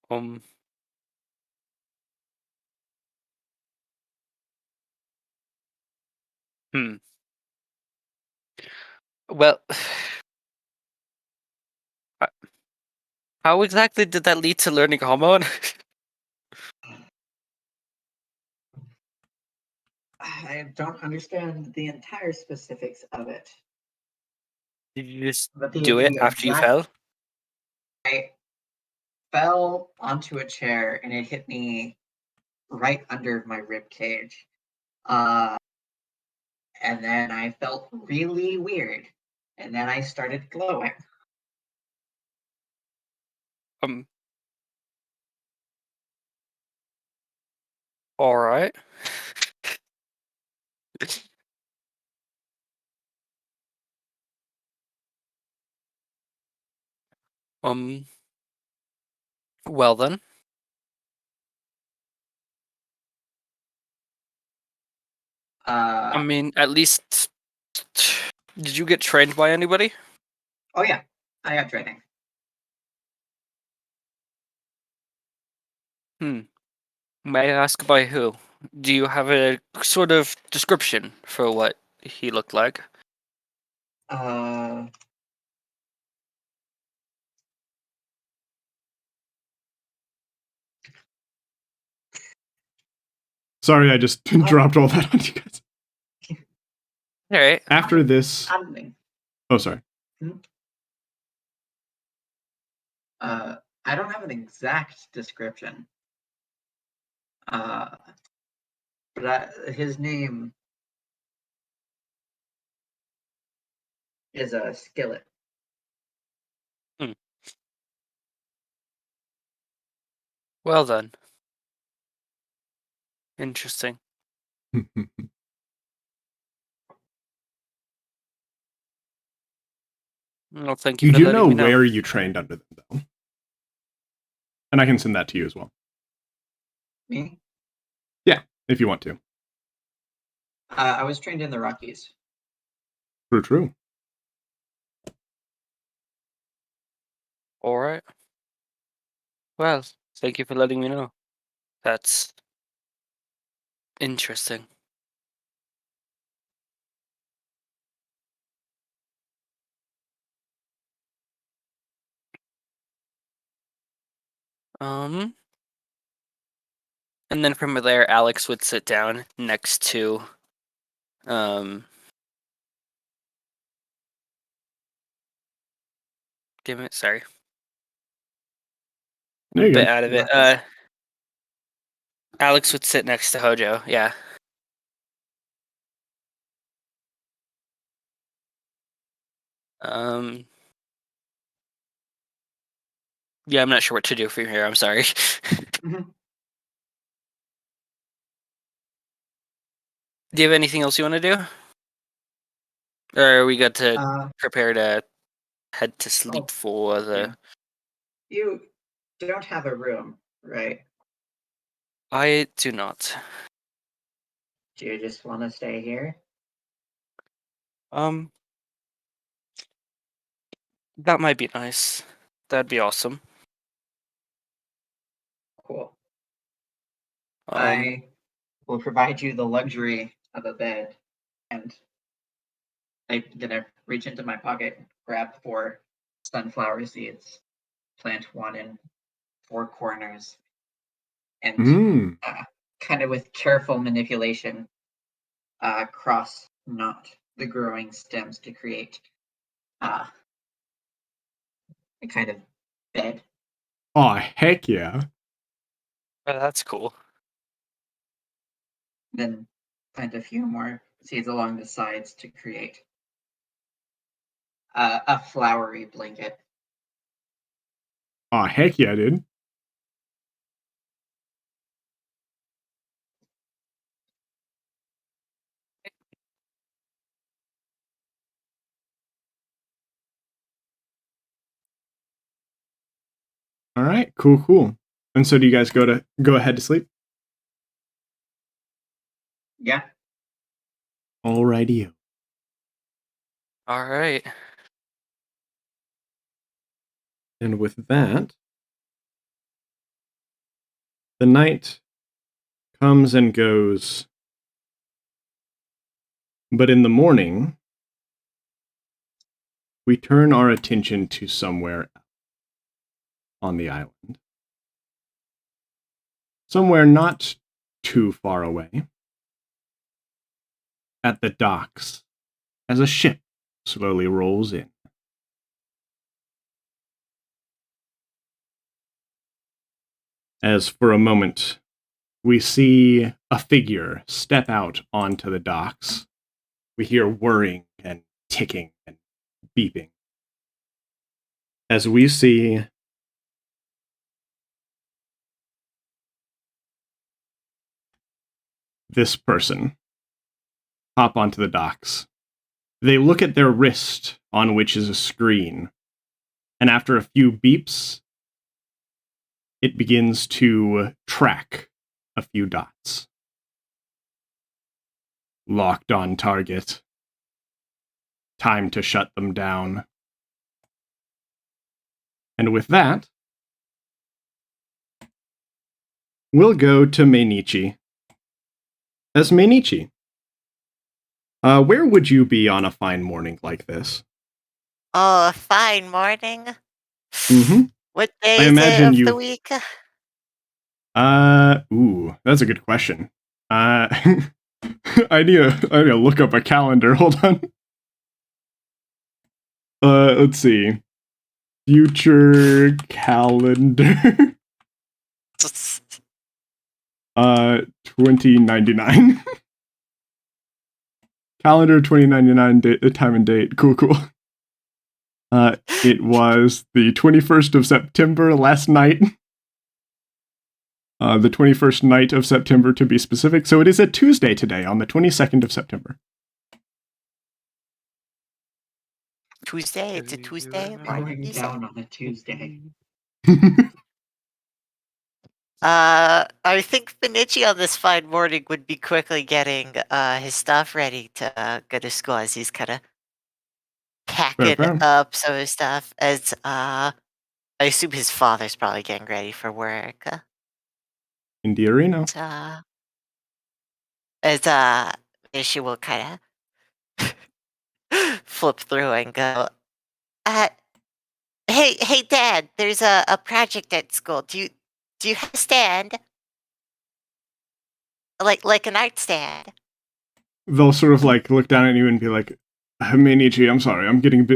Um. Hmm. Well, how exactly did that lead to learning hormone? I don't understand the entire specifics of it. Did you just But do it after you fell? I fell onto a chair and it hit me right under my rib cage. And then I felt really weird. And then I started glowing. Um. All right. Um. Well then. I Uh, mean, at least. Did you get trained by anybody? oh yeah, I got training. Hmm. May I ask by who? Do you have a sort of description for what he looked like? Uh, Sorry, I just dropped all that on you guys. All right. After this, Something. oh sorry. I don't have an exact description. But his name is a skillet. Hmm. Well then. Interesting. Well, thank you You for do know letting me know. where you trained under them, though, and I can send that to you as well. Me? Yeah, if you want to. I was trained in the Rockies. True. All right. Well, thank you for letting me know. That's interesting. And then from there, Alex would sit down next to, damn it, sorry. There you Bit go. out of it. Alex would sit next to Hojo, yeah. Yeah, I'm not sure what to do from here, I'm sorry. Mhm. Do you have anything else you want to do? Or are we good to Uh, prepare to head to sleep Oh, for the... yeah. You don't have a room, right? I do not. Do you just want to stay here? That might be nice. That'd be awesome. Cool. Um, I will provide you the luxury of a bed, and I'm gonna reach into my pocket, grab 4 sunflower seeds, plant one in 4 corners, and Mm. kind of with careful manipulation, cross knot the growing stems to create a kind of bed. Oh, heck yeah. oh, that's cool. Then plant a few more seeds along the sides to create a flowery blanket. Oh, heck yeah, dude. All right, cool. And so do you guys go ahead to sleep? Yeah. Alrighty. All right. And with that, the night comes and goes. But in the morning, we turn our attention to somewhere on the island. Somewhere not too far away. At the docks, as a ship slowly rolls in. As for a moment, we see a figure step out onto the docks. We hear whirring and ticking and beeping. As we see this person hop onto the docks. They look at their wrist, on which is a screen, and after a few beeps, it begins to track a few dots. Locked on target. Time to shut them down. And with that, we'll go to Meinichi. As Meinichi, where would you be on a fine morning like this? Oh, a fine morning. Mm-hmm. What day I is it imagine of you. the week? That's a good question. I need to look up a calendar. Hold on. Let's see. Future calendar. 2099. Calendar 2099 time and date. Cool. It was the 21st of September last night. The 21st night of September to be specific. So it is a Tuesday today on the 22nd of September. Tuesday? It's a Tuesday morning, Going you say? down on a Tuesday. I think Benici on this fine morning would be quickly getting his stuff ready to go to school as he's kind of packing Fair. up some of his stuff. As I assume his father's probably getting ready for work. Indiarino. As Benici will kind of flip through and go, hey, Dad, there's a project at school. Do Do you have a stand? Like a nightstand? They'll sort of like look down at you and be like, Meinichi, I'm sorry, I'm getting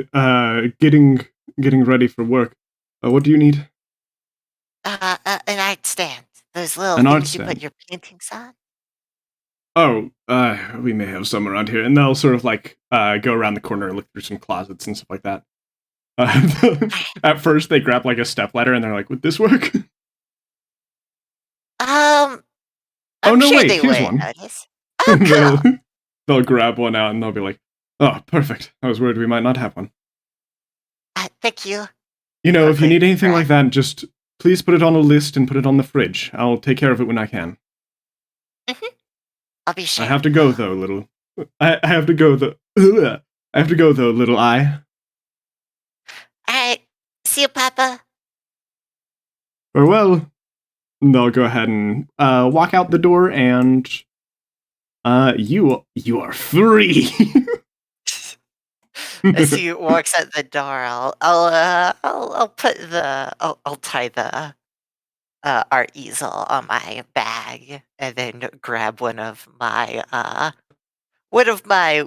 ready for work. What do you need? A nightstand. Those little An art things you put stand. your paintings on. Oh, we may have some around here. And they'll sort of like go around the corner and look through some closets and stuff like that. At first, they grab like a stepladder and they're like, would this work? I'm Oh, no, sure wait, they here's wouldn't one. notice. Oh, cool. they'll grab one out and they'll be like, oh, perfect. I was worried we might not have one. Thank you. You know, if you Okay, need anything right. like that, just please put it on a list and put it on the fridge. I'll take care of it when I can. I'll be sure. I have to go though, little. I have to go though. I have to go though, little eye. Alright. See you, Papa. Farewell. And they'll go ahead and walk out the door, and you are free. As he walks out the door, I'll tie the art easel on my bag, and then grab one of my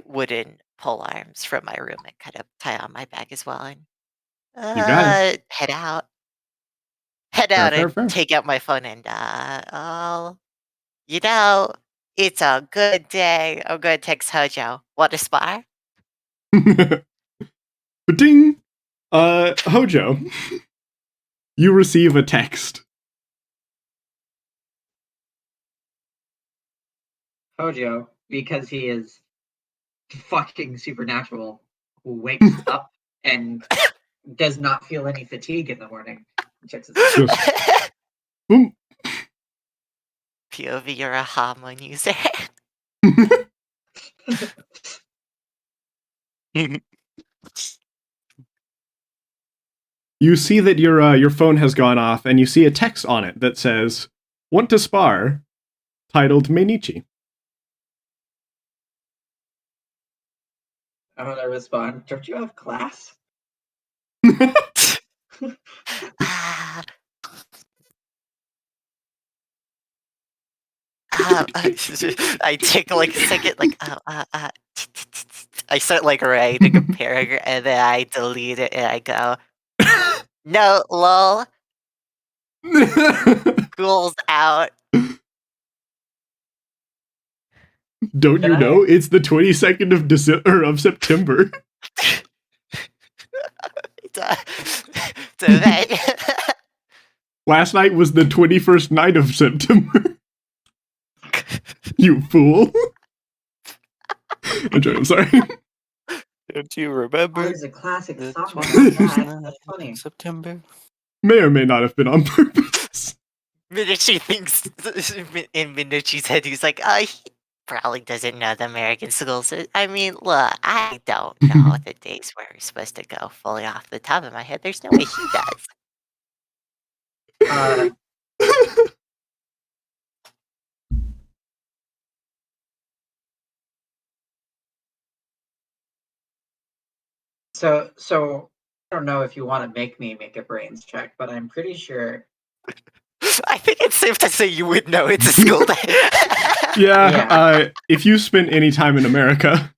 wooden pole arms from my room and kind of tie on my bag as well, and got head out. Fair. And take out my phone and it's a good day. I'm gonna text Hojo. Want to spar? Ding! Hojo, you receive a text. Hojo, because he is fucking supernatural, wakes up and does not feel any fatigue in the morning. Checks his Just, boom. POV, you're a hormone user. You see that your phone has gone off, and you see a text on it that says, "Want to spar?" titled Meinichi. I'm gonna respond, don't you have class? Ah. I take like a second, like I start like writing a paragraph, and then I delete it, and I go, "No, lol, school's out." Don't Can you I- know it's the 22nd of December of September? So that Last night was the 21st night of September. You fool. I'm sorry. Don't you Oh, remember there's a classic the song about 21st that. night That's of funny. September? May or may not have been on purpose. Minucci thinks in Minucci's head, he's like, he probably doesn't know the American schools. I mean, look, I don't know the days where we're supposed to go fully off the top of my head. There's no way he does. So I don't know if you want to make me make a brains check, but I'm pretty sure. I think it's safe to say you would know it's a school day. Yeah. If you spent any time in America,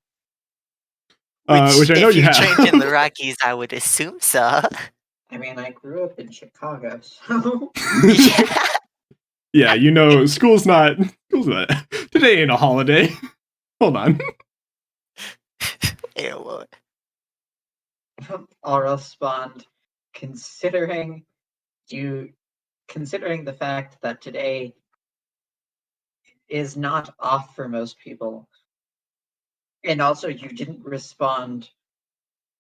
which I know if you you have. trained in the Rockies, I would assume so. I mean, I grew up in Chicago, so. Yeah. Yeah, you know, school's not. Today ain't a holiday. Hold on. Ew. I'll respond, considering the fact that today is not off for most people, and also you didn't respond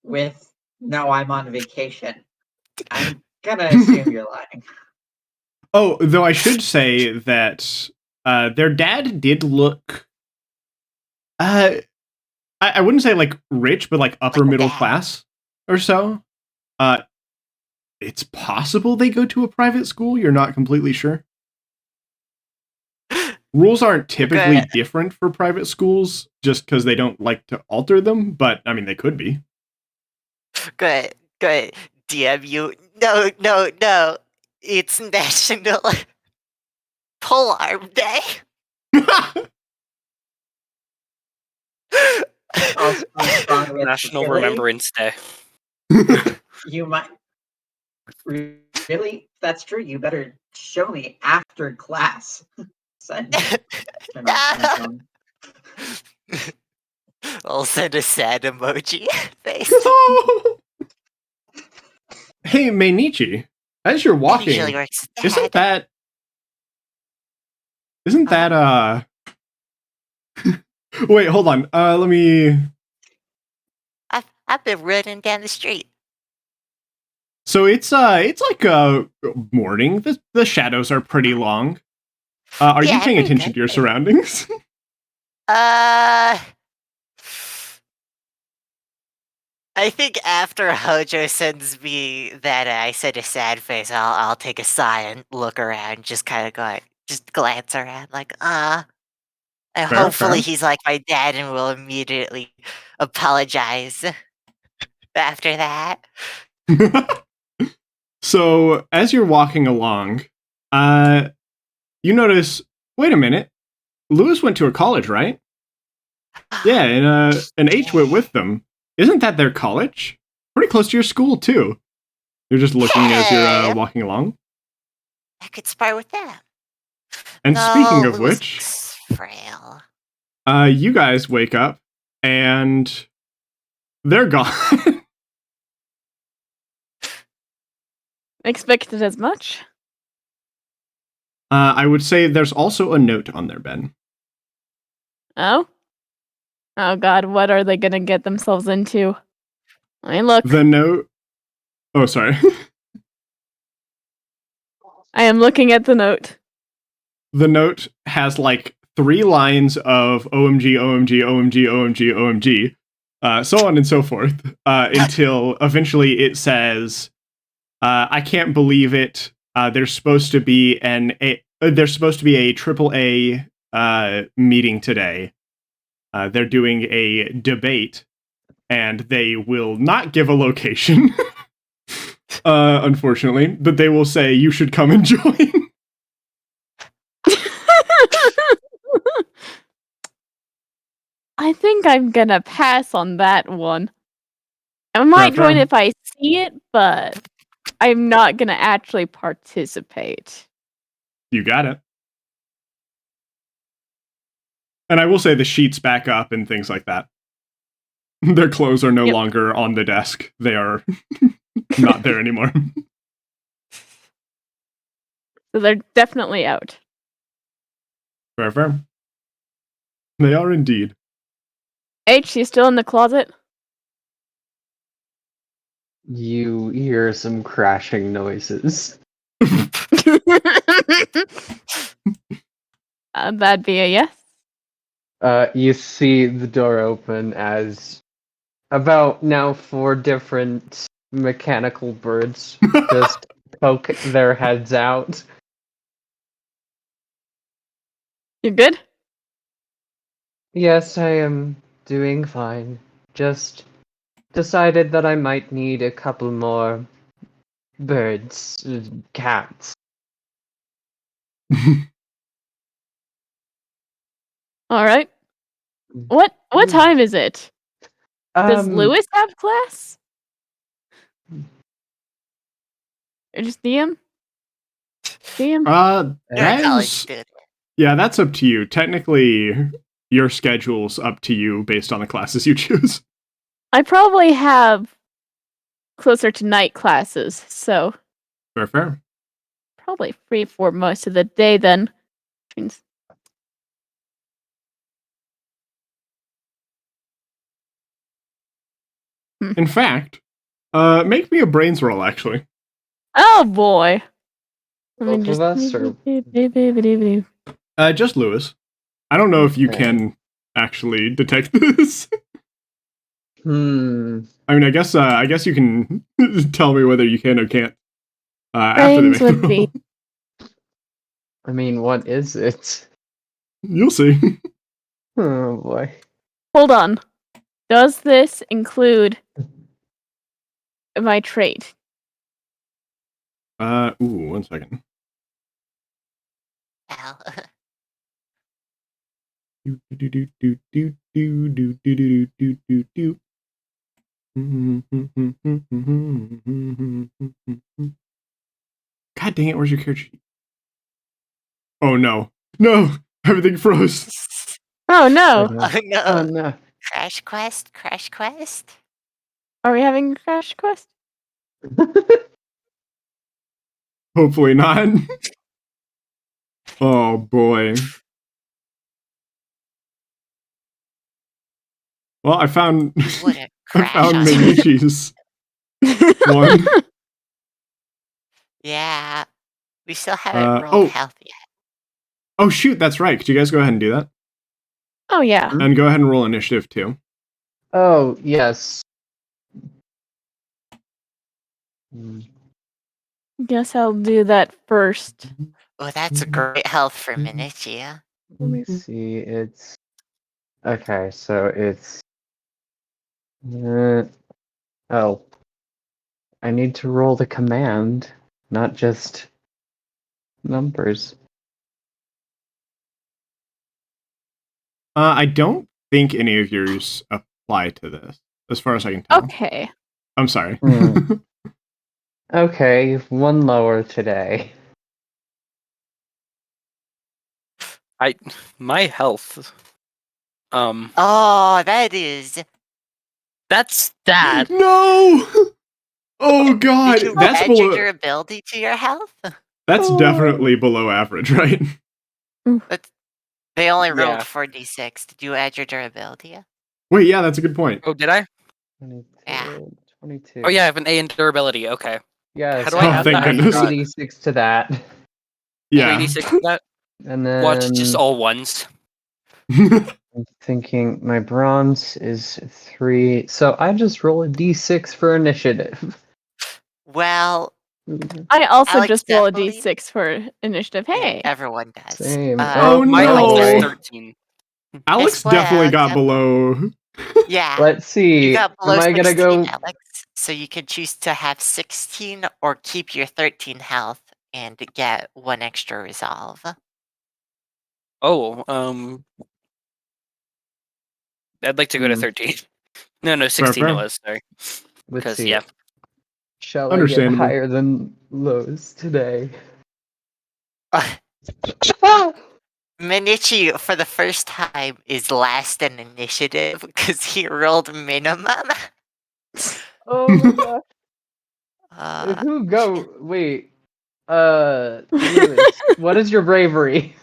with "No, I'm on vacation." I'm gonna assume you're lying. Oh, though I should say that their dad did look. I wouldn't say like rich, but like upper Like a middle dad. class or so. It's possible they go to a private school. You're not completely sure. Rules aren't typically Okay. different for private schools just because they don't like to alter them, but I mean, they could be. Good. DM you. No. It's national. Polearm Day. Also, strong with National really? Remembrance Day. You might really? If that's true, you better show me after class. Send. Turn on my phone. I'll send a sad emoji face. Hey, Meinichi, as you're It walking, usually works. isn't Dad. that Wait, hold on. Let me. I've been running down the street. So it's like morning. The shadows are pretty long. Are you Yeah, paying every attention day. to your surroundings? I think after Hojo sends me that I send a sad face, I'll take a sigh and look around, just kind of go, just glance around, like, and Fair, hopefully fair. he's like my dad and will immediately apologize after that. So as you're walking along, you notice. Wait a minute. Lewis went to a college, right? Yeah, and H went with them. Isn't that their college? Pretty close to your school too. You're just looking as you're Hey! walking along. I could spar with them. And No, speaking of Louis which, looks frail. you guys wake up and they're gone. Expected as much. I would say there's also a note on their bed. Oh? Oh god, what are they gonna get themselves into? Let me look. The note. Oh, sorry. I am looking at the note. The note has like 3 lines of OMG, OMG, OMG, OMG, OMG, so on and so forth, until eventually it says, "I can't believe it. There's supposed to be there's supposed to be a AAA meeting today. They're doing a debate, and they will not give a location, unfortunately, but they will say you should come and join." I think I'm gonna pass on that one. I might join Fair. if I see it, but I'm not gonna actually participate. You got it. And I will say the sheets back up and things like that. Their clothes are no Yep. longer on the desk. They are not there anymore. So they're definitely out. Fair. They are indeed. H, you still in the closet? You hear some crashing noises. That'd be a yes. You see the door open as about now 4 different mechanical birds just poke their heads out. You good? Yes, I am doing fine. Just decided that I might need a couple more birds, cats. Alright. What time is it? Does Lewis have class? Or just DM? DM? You're a college That's student. yeah, that's up to you. Technically, your schedule's up to you based on the classes you choose. I probably have closer to night classes, so Fair. probably free for most of the day then. Means- In fact, make me a brains roll, actually. Oh boy. Both of us, or- Just Lewis. I don't know if you Okay. can actually detect this. I mean, I guess you can tell me whether you can or can't. After they Brains make the would be- roll. I mean, what is it? You'll see. Oh boy. Hold on. Does this include my trait? One second. hell. God dang it, where's your character sheet? Oh no. No! Everything froze. Oh no! Okay. Oh no. Oh no. Crash quest? Crash quest? Are we having a crash quest? Hopefully not. Oh boy. Well, I found Would a I crash found on Minici's one. Yeah. We still haven't rolled oh. health yet. Oh shoot, that's right. Could you guys go ahead and do that? Oh yeah. And go ahead and roll initiative too. Oh yes. Guess I'll do that first. Oh, that's a great health for Minichi. Let me see. It's okay. So it's oh. I need to roll the command, not just numbers. I don't think any of yours apply to this, as far as I can tell. Okay. I'm sorry. Hmm. Okay, one lower today. My health. Oh, that is. That's that. No! Oh god, Did you that's add your below. durability to your health? That's Oh. definitely below average, right? They only Yeah. rolled 4d6. Did you add your durability? Wait, yeah, that's a good point. Oh, did I? 22. Yeah. 22. Oh yeah, I have an A in durability. Okay. Yeah, How do so I Oh, add thank that? goodness. 3d6 to that. Yeah. 3d6 for that. And then Watch just all ones. I'm thinking my bronze is 3. So I just roll a d6 for initiative. Well, I also Alex just roll a definitely- d6 for initiative. yeah, Hey. everyone does. Same. Oh, My no. health is boy. 13. Alex Guess definitely what? got below. Yeah. Let's see. You got below Am I 16, gonna go? Alex. So you can choose to have 16 or keep your 13 health and get one extra resolve. Oh, I'd like to go to Hmm. 13. No, 16 fair. it was. Sorry. Let's Because see. yeah. Shall I get Understandable. higher than lows today? Minichi, for the first time, is last in initiative because he rolled minimum. Oh my gosh. Uh, Who go? Wait. Lewis, what is your bravery?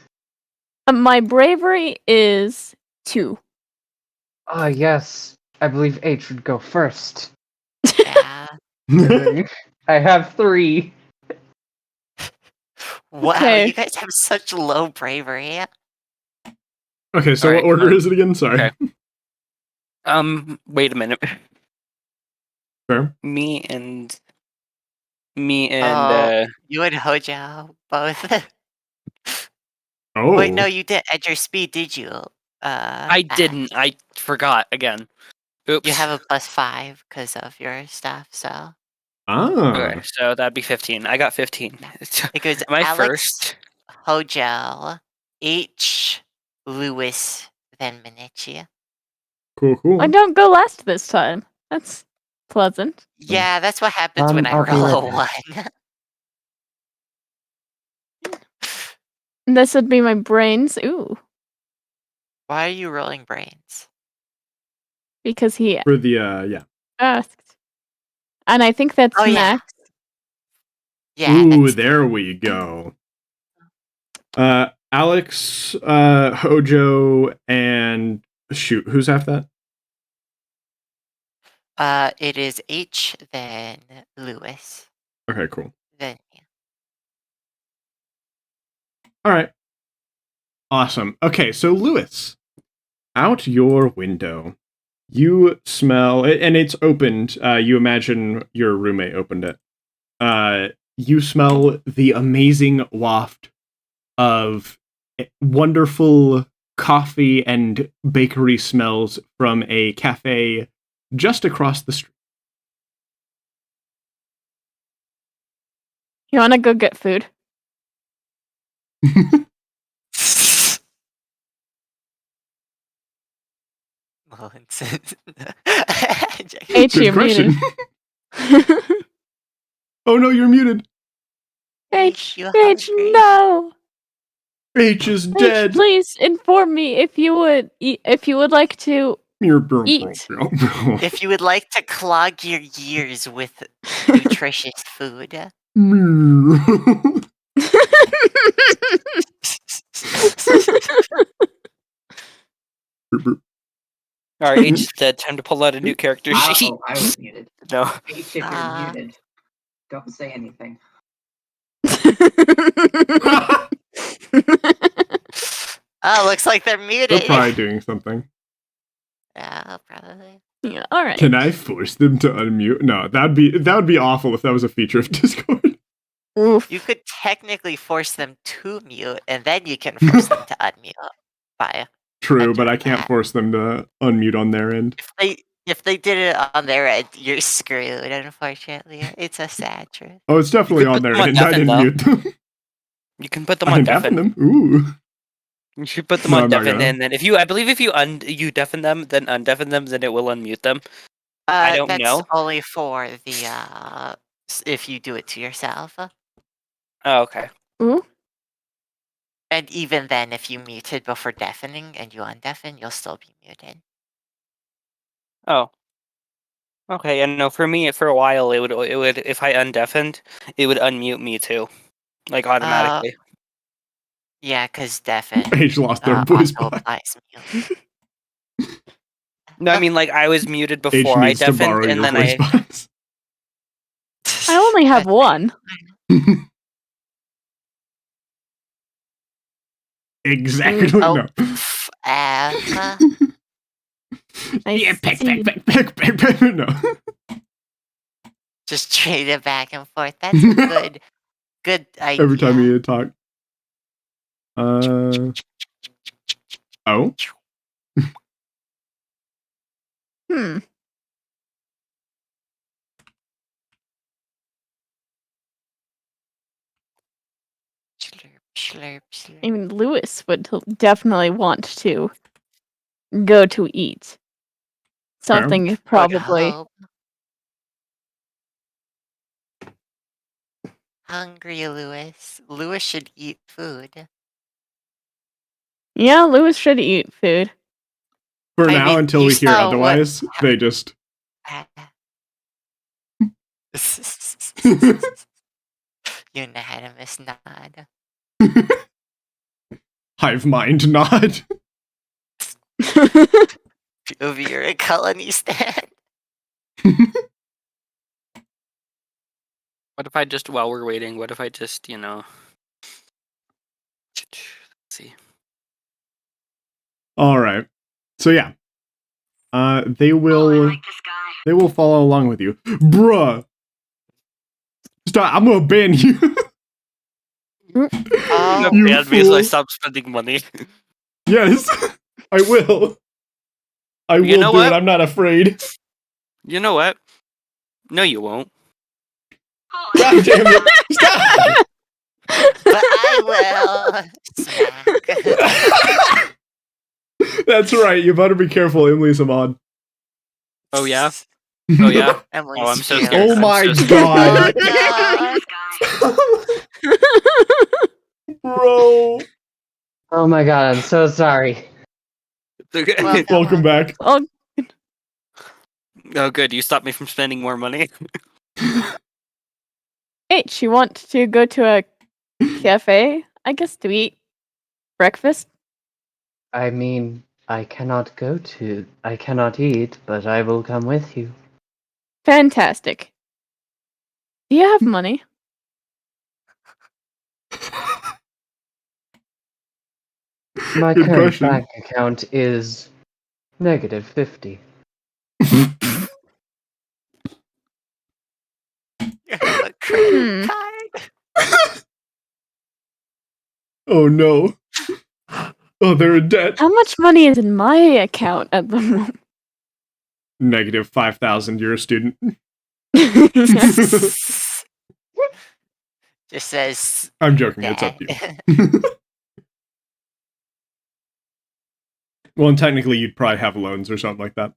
My bravery is 2. Ah, yes. I believe H would go first. yeah. I have 3. Wow, Okay. you guys have such low bravery. Okay, so Alright, what order is it again? Sorry. Okay. Wait a minute. Fair. Me and You and Hojo both. Oh. Wait, no, you didn't add your speed, did you? I didn't. I forgot again. Oops. You have a +5 because of your stuff, so. Ah. Okay, so that'd be 15. I got 15. It goes Am I Alex, first? Hojo, H, Lewis, then Minichi. Cool. I don't go last this time. That's pleasant. Yeah, that's what happens when I I'll be roll a right 1. This would be my brains. Ooh. Why are you rolling brains? Because he For the yeah. asked. And I think that's Oh, yeah. max. Yeah, Ooh, that's there we go. Alex, Hojo, and shoot, who's after that? it is H, then Lewis, Okay, cool. then All right. Awesome. Okay, so Lewis, out your window, you smell, and it's opened. You imagine your roommate opened it. You smell the amazing waft of wonderful coffee and bakery smells from a cafe just across the street. You want to go get food? H, Good you're question. muted. Oh no, you're muted. H, You H, hungry? no! H is H, dead. please inform me if you would like to eat. If you would like to clog your ears with nutritious food. Alright, H is dead. Time to pull out a new character sheet. Oh, I was muted. No. H, if you're muted, don't say anything. Oh, looks like they're muted. They're probably doing something. Yeah, probably. Yeah, all right. Can I force them to unmute? No, that would be awful if that was a feature of Discord. Oof. You could technically force them to mute, and then you can force them to unmute. By True, but I doing can't that. force them to unmute on their end. If they did it on their end, you're screwed. Unfortunately, it's a sad truth. Oh, it's definitely could on put their them on end. I deafen, didn't though. mute them. You can put them I on can deafen. deafen them. Ooh. You should put them No, on I'm not deafen, gonna. and then I believe if you deafen them, then undeafen them, then it will unmute them. I don't That's know. only for the if you do it to yourself. Oh, okay. Ooh. And even then, if you muted before deafening and you undeafen, you'll still be muted. Oh. Okay, and no, for me, for a while, it would if I undeafened, it would unmute me too, like automatically. Yeah, because deafen H lost their voice also box. applies mute. No, I mean like I was muted H before I needs to deafened, borrow and your then voice box. I only have one. Exactly. Oh, No. I Yeah, peck, see. peck, peck, peck, peck, peck. No. just trade it back and forth. That's a good idea. Every time you talk. Oh. Hmm. Slurp, slurp, slurp. I mean, Lewis would definitely want to go to eat. Something Would probably. hope. Hungry Lewis. Lewis should eat food. Yeah, Lewis should eat food. For I now, mean, until you we hear saw what- otherwise, they just. Unanimous nod. Hive mind nod. POV, you're a colony stand. What if I just, while we're waiting, what if I just, let's see. All right. So yeah. They will follow along with you. Bruh. Stop, I'm gonna ban you. Oh, You Yeah, because I fool. stopped spending money. Yes. I will. I will know do what? it. I'm not afraid. You know what? No, you won't. God damn it. Stop. but I will. Smack. That's right. You better be careful. Emily's a mod. Oh yeah. Oh yeah. Emily's Oh, I'm so feeling- scared. Oh I'm my so scared. god. Oh, no. Bro. Oh my god, I'm so sorry. Welcome back. Oh, Oh, good. You stopped me from spending more money. H, you want to go to a cafe, I guess, to eat breakfast? I mean, I cannot eat, but I will come with you. Fantastic. Do you have money? My Good current question. bank account is -50. You have a credit Hmm. card. Oh no. Oh, they're in debt. How much money is in my account at the moment? Negative 5,000. You're a student. Just says. I'm joking. It's up to you. Well, and technically, you'd probably have loans or something like that.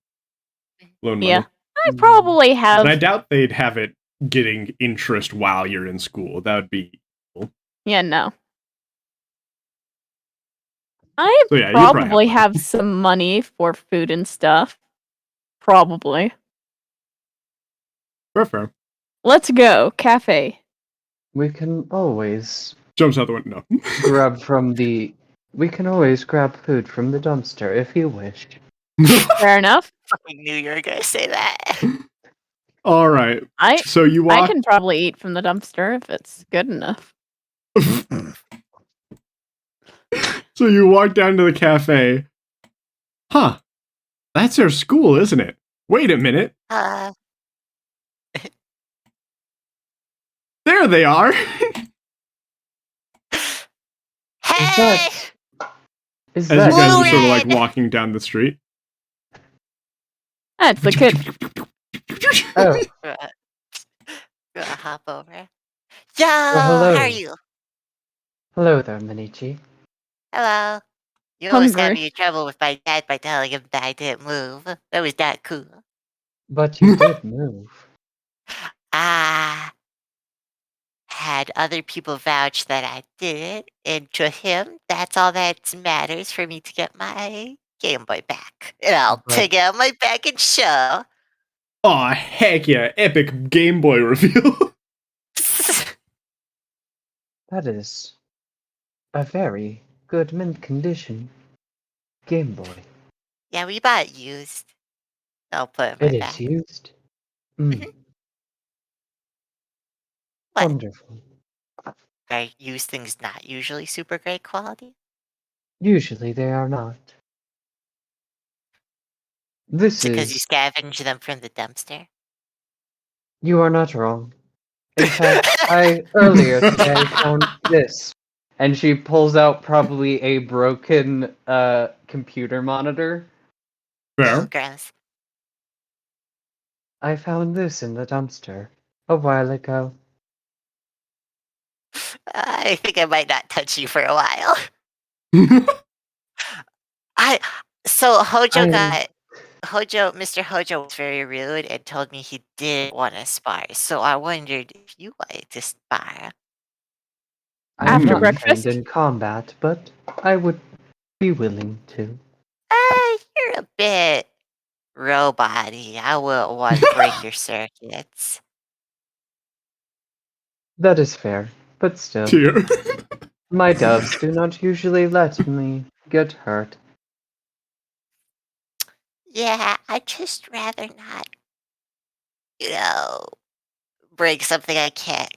Loan money. Yeah. I probably have. And I doubt they'd have it getting interest while you're in school. That would be. Yeah, no. I So, yeah, you'd probably probably have have some money for food and stuff. Probably. Fair. Let's go. Cafe. We can always Jumps out the window. No. grab from the. We can always grab food from the dumpster if you wish. Fair enough. Fucking knew you were gonna say that. All right. I So you walk. I can probably eat from the dumpster if it's good enough. So you walk down to the cafe. Huh. That's their school, isn't it? Wait a minute. There they are. Hey! Is As that you guys are Blue sort of like red. walking down the street. That's the kid. Oh, Gonna hop over. Yo, hello. how are you? hello there, Minichi. Hello. You almost got Hungry. me in trouble with my dad by telling him that I didn't move. That was not cool. But you did move. I had other people vouch that I did, and to him, that's all that matters for me to get my Game Boy back. And I'll But- take out my back and show. Aw, heck yeah. Epic Game Boy reveal. That is a very good mint condition Game Boy. Yeah, we bought it used. I'll put it in It my is back. used. Mm, What? wonderful. Are used things not usually super great quality? Usually they are not. This Is it because you is. scavenge them from the dumpster? You are not wrong. In fact, earlier today I found this. And she pulls out probably a broken computer monitor. Oh, Fair. gross. I found this in the dumpster a while ago. I think I might not touch you for a while. Mr. Hojo was very rude and told me he didn't want to spar. So I wondered if you wanted to spar. I'm After not breakfast? trained in combat, but I would be willing to. You're a bit robot-y. I wouldn't want to break your circuits. That is fair, but still, Tear. my doves do not usually let me get hurt. Yeah, I'd just rather not, break something I can't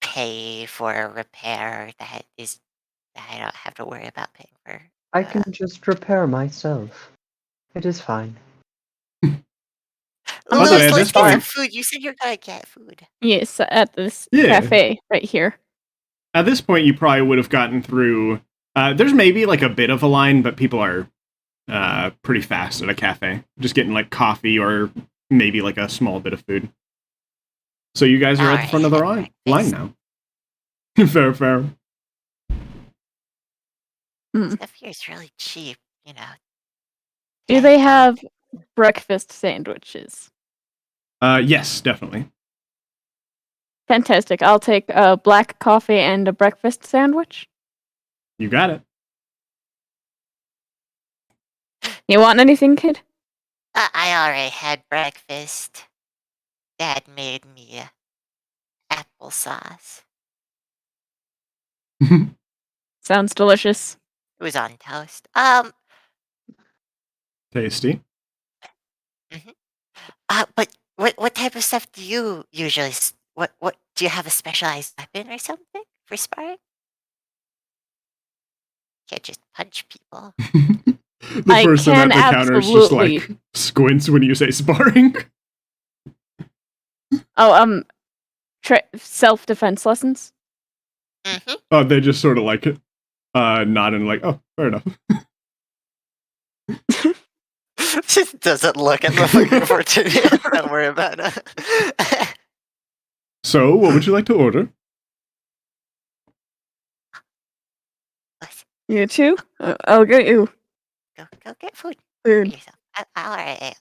pay for a repair that I don't have to worry about paying for. I can just repair myself. It is fine. By the way, at Let's this get some point- food. You said you're gonna get food. Yes, at this Yeah. cafe right here. At this point, you probably would have gotten through. There's maybe like a bit of a line, but people are pretty fast at a cafe. Just getting like coffee or maybe like a small bit of food. So you guys are at the front of the line now. Fair. Stuff here is really cheap, Do they have breakfast sandwiches? Yes, definitely. Fantastic. I'll take a black coffee and a breakfast sandwich. You got it. You want anything, kid? I already had breakfast. Dad made me applesauce. Sounds delicious. It was on toast. Tasty. But what type of stuff do you usually? What do you have a specialized weapon or something for sparring? Can't just punch people. The I person at can the counter is just like absolutely- squints when you say sparring. Oh, self-defense lessons? Mm-hmm. Oh, they just sort of like it. Nodding like, oh, fair enough. Just doesn't look at the fucking opportunity. Don't worry about it. So, what would you like to order? You too? I'll get you. Go get food for Food. yourself. I'll order it.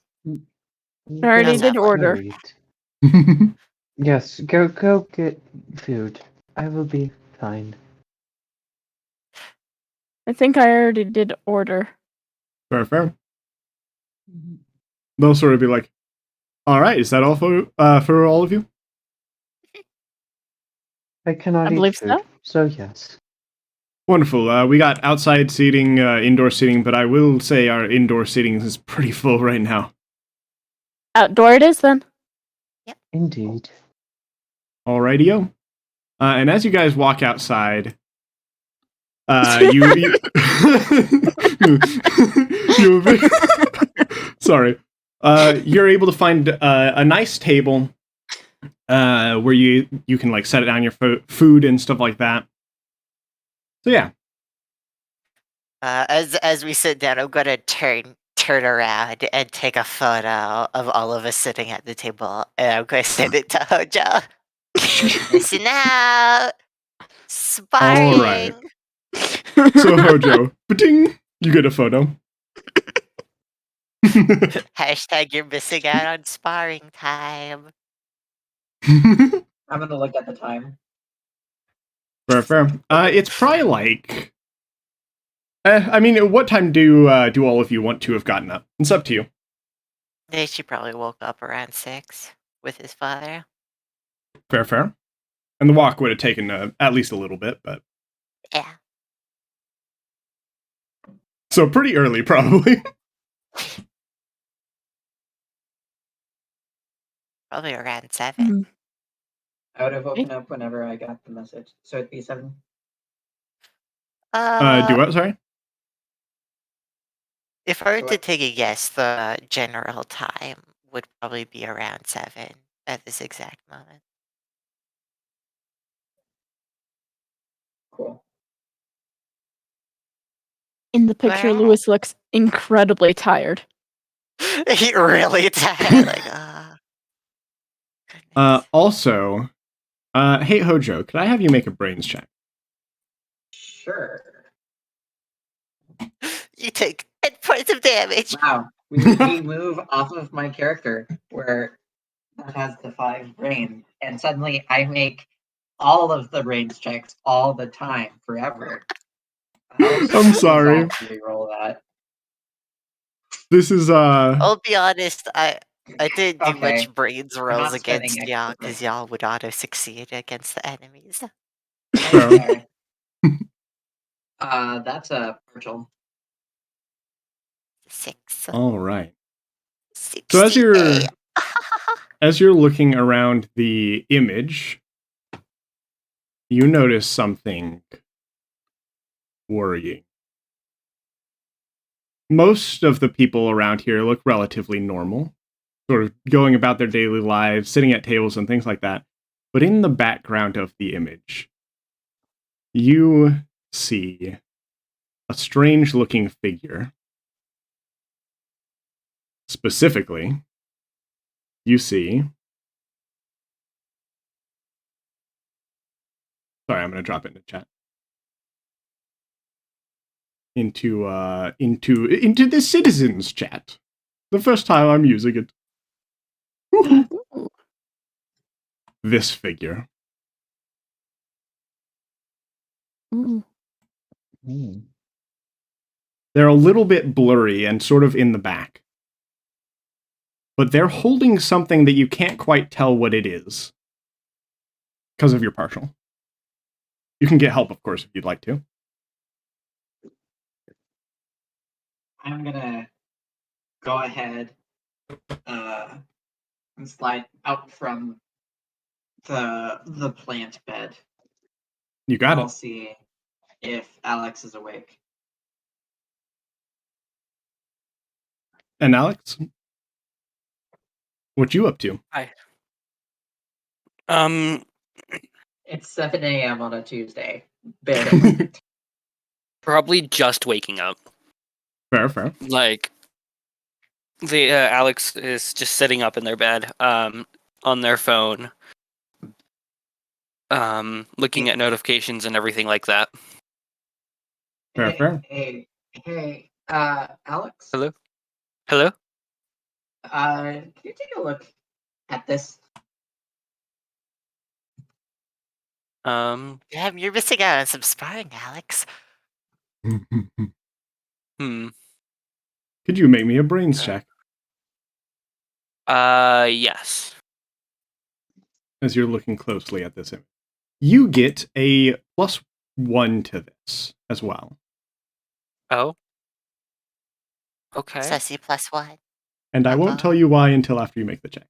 I already That's did not order. Great. Yes, go get food. I will be fine. I think I already did order. Fair. They'll sort of be like, all right, is that all for all of you? I cannot I eat believe food, so yes. Wonderful. We got outside seating, indoor seating, but I will say our indoor seating is pretty full right now. Outdoor it is then. Indeed. Alrighty-o. And as you guys walk outside, you sorry. You're able to find a nice table where you can like set it down your food and stuff like that. So yeah. As we sit down, I'm gonna turn around and take a photo of all of us sitting at the table, and I'm gonna send it to Hojo. Listen out, sparring. All right. So Hojo, ba-ding, you get a photo. Hashtag you're missing out on sparring time. I'm gonna look at the time. Fair. It's probably like. I mean, what time do all of you want to have gotten up? It's up to you. She probably woke up around 6 with his father. Fair. And the walk would have taken at least a little bit, but Yeah. so pretty early, probably. Probably around 7. I would have woken up whenever I got the message, so it'd be 7. Do what? Sorry. If I were to What? take a guess, the general time would probably be around 7 at this exact moment. Cool. In the picture, Wow. Lewis looks incredibly tired. He really tired. Like, goodness. Also, hey Hojo, could I have you make a brains check? Sure. You take 10 points of damage. Wow. We move off of my character where it has the 5 brain, and suddenly I make all of the brains checks all the time, forever. I'm sorry. Reroll that. This is I'll be honest, I didn't do Okay. much brains not rolls spending against extra y'all because brains. y'all would auto succeed against the enemies. Okay. That's a partial. 6. all right. 68. So as you're looking around the image, you notice something worrying. Most of the people around here look relatively normal, sort of going about their daily lives, sitting at tables and things like that. But in the background of the image, you see a strange-looking figure. Specifically, you see... Sorry, I'm going to drop it in the chat. Into the citizens chat. The first time I'm using it. Woo-hoo. This figure. Ooh. They're a little bit blurry and sort of in the back. But they're holding something that you can't quite tell what it is. Because of your partial. You can get help, of course, if you'd like to. I'm gonna go ahead and slide out from the plant bed. You got I'll it. see if Alex is awake. And Alex? What you up to? Hi. It's 7 a.m. on a Tuesday. Barely. Probably just waking up. Fair. Like, the Alex is just sitting up in their bed, on their phone, looking at notifications and everything like that. Fair. Hey, Alex. Hello? Hello? Can you take a look at this? Um, Damn, you're missing out on some sparring, Alex. hmm. Could you make me a brains check Yes. as you're looking closely at this image? You get a +1 to this as well. Oh. Okay. Sussy +1. And I won't Uh-oh. tell you why until after you make the check.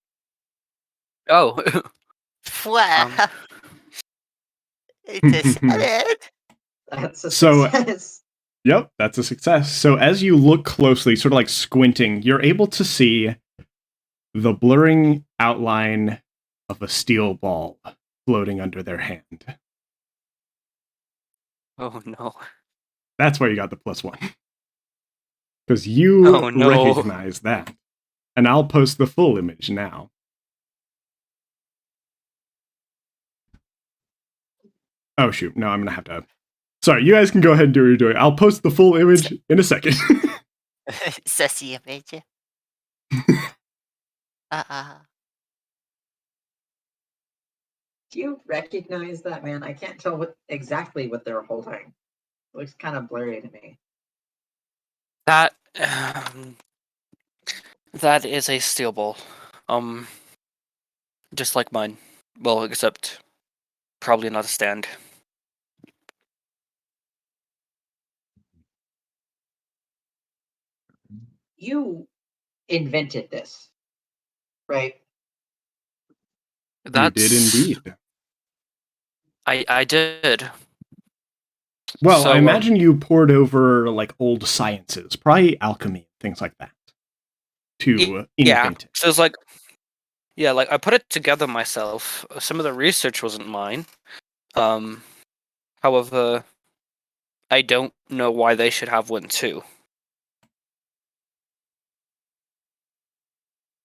Oh. Wow. It's a 7. That's a So- success. Yep, that's a success. So as you look closely, sort of like squinting, you're able to see the blurring outline of a steel ball floating under their hand. Oh no. That's why you got the +1. Because you Oh, no. recognize that. And I'll post the full image now. Oh shoot, no, I'm gonna have to... Sorry, you guys can go ahead and do what you're doing. I'll post the full image in a second. Sussy image. Do you recognize that man? I can't tell exactly what they're holding. It looks kind of blurry to me. That that is a steel ball. Just like mine. Well, except probably not a stand. You invented this, right? You did indeed. I did. Well, So, I imagine you poured over like old sciences, probably alchemy, things like that, to yeah. invent it. So it's like, yeah, like I put it together myself. Some of the research wasn't mine. However, I don't know why they should have one too.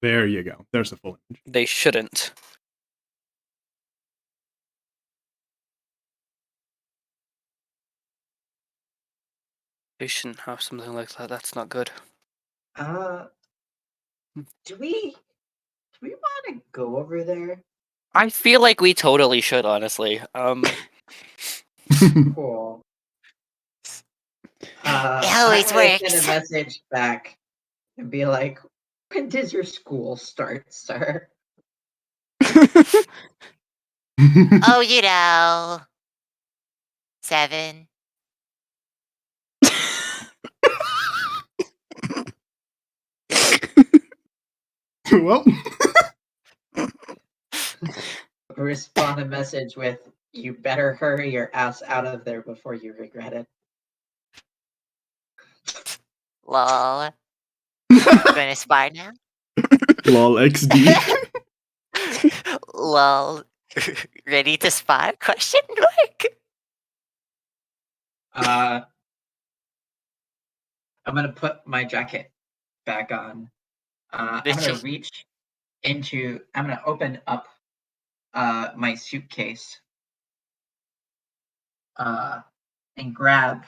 There you go. There's the full image. They shouldn't. They shouldn't have something like that. That's not good. Do we want to go over there? I feel like we totally should, honestly. Cool. It always I'm gonna works. send a message back and be like, "When does your school start, sir?" Oh, 7. Well, Respond a message with, "You better hurry your ass out of there before you regret it." Lol. Gonna spar now? lol XD. Lol. Ready to spar? Question mark. I'm gonna put my jacket back on. I'm Did gonna she- reach into. I'm gonna open up my suitcase and grab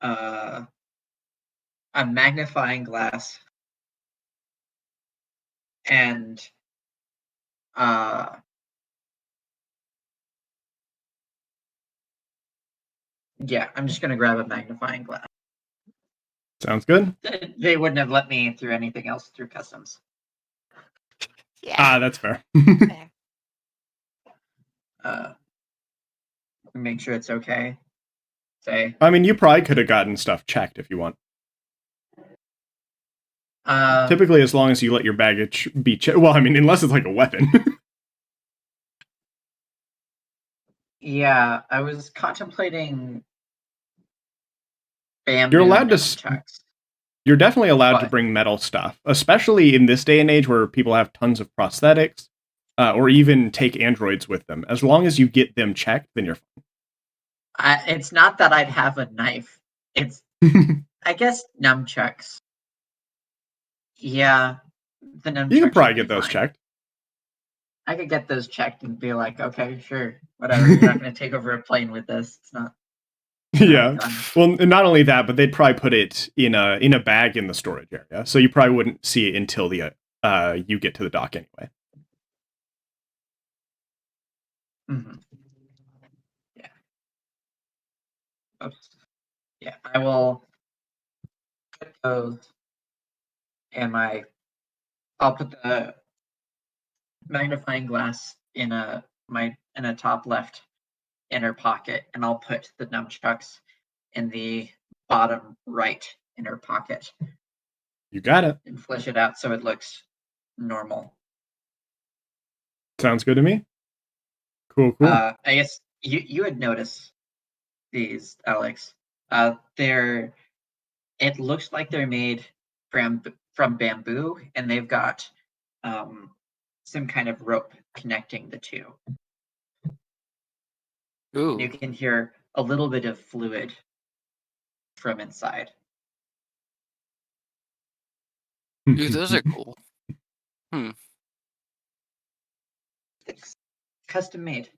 a magnifying glass and yeah, I'm just gonna grab a magnifying glass. Sounds good. They wouldn't have let me through anything else through customs. Yeah. That's fair. Fair. Make sure it's okay. Say. I mean, you probably could have gotten stuff checked if you want. Typically, as long as you let your baggage be checked. Well, I mean, unless it's like a weapon. Yeah, I was contemplating. You're allowed to checks. You're definitely allowed to But- bring metal stuff, especially in this day and age where people have tons of prosthetics, or even take androids with them. As long as you get them checked, then you're It's not that I'd have a knife. It's, fine. I guess, nunchucks. Yeah, the nunchucks. You can probably would be get those fine. checked. I could get those checked and be like, okay, sure, whatever. You're not going to take over a plane with this. It's not. Yeah. Gun. Well, not only that, but they'd probably put it in a bag in the storage area, so you probably wouldn't see it until the you get to the dock anyway. Mhm. Yeah. Oops. Yeah, I will put those in my. I'll put the magnifying glass in a top left inner pocket, and I'll put the nunchucks in the bottom right inner pocket You got it. and flesh it out so it looks normal. Sounds good to me. Cool. I guess you had noticed these, Alex. They're it looks like they're made from bamboo, and they've got some kind of rope connecting the two. And you Ooh. can hear a little bit of fluid from inside. Ooh, those are cool. It's custom made.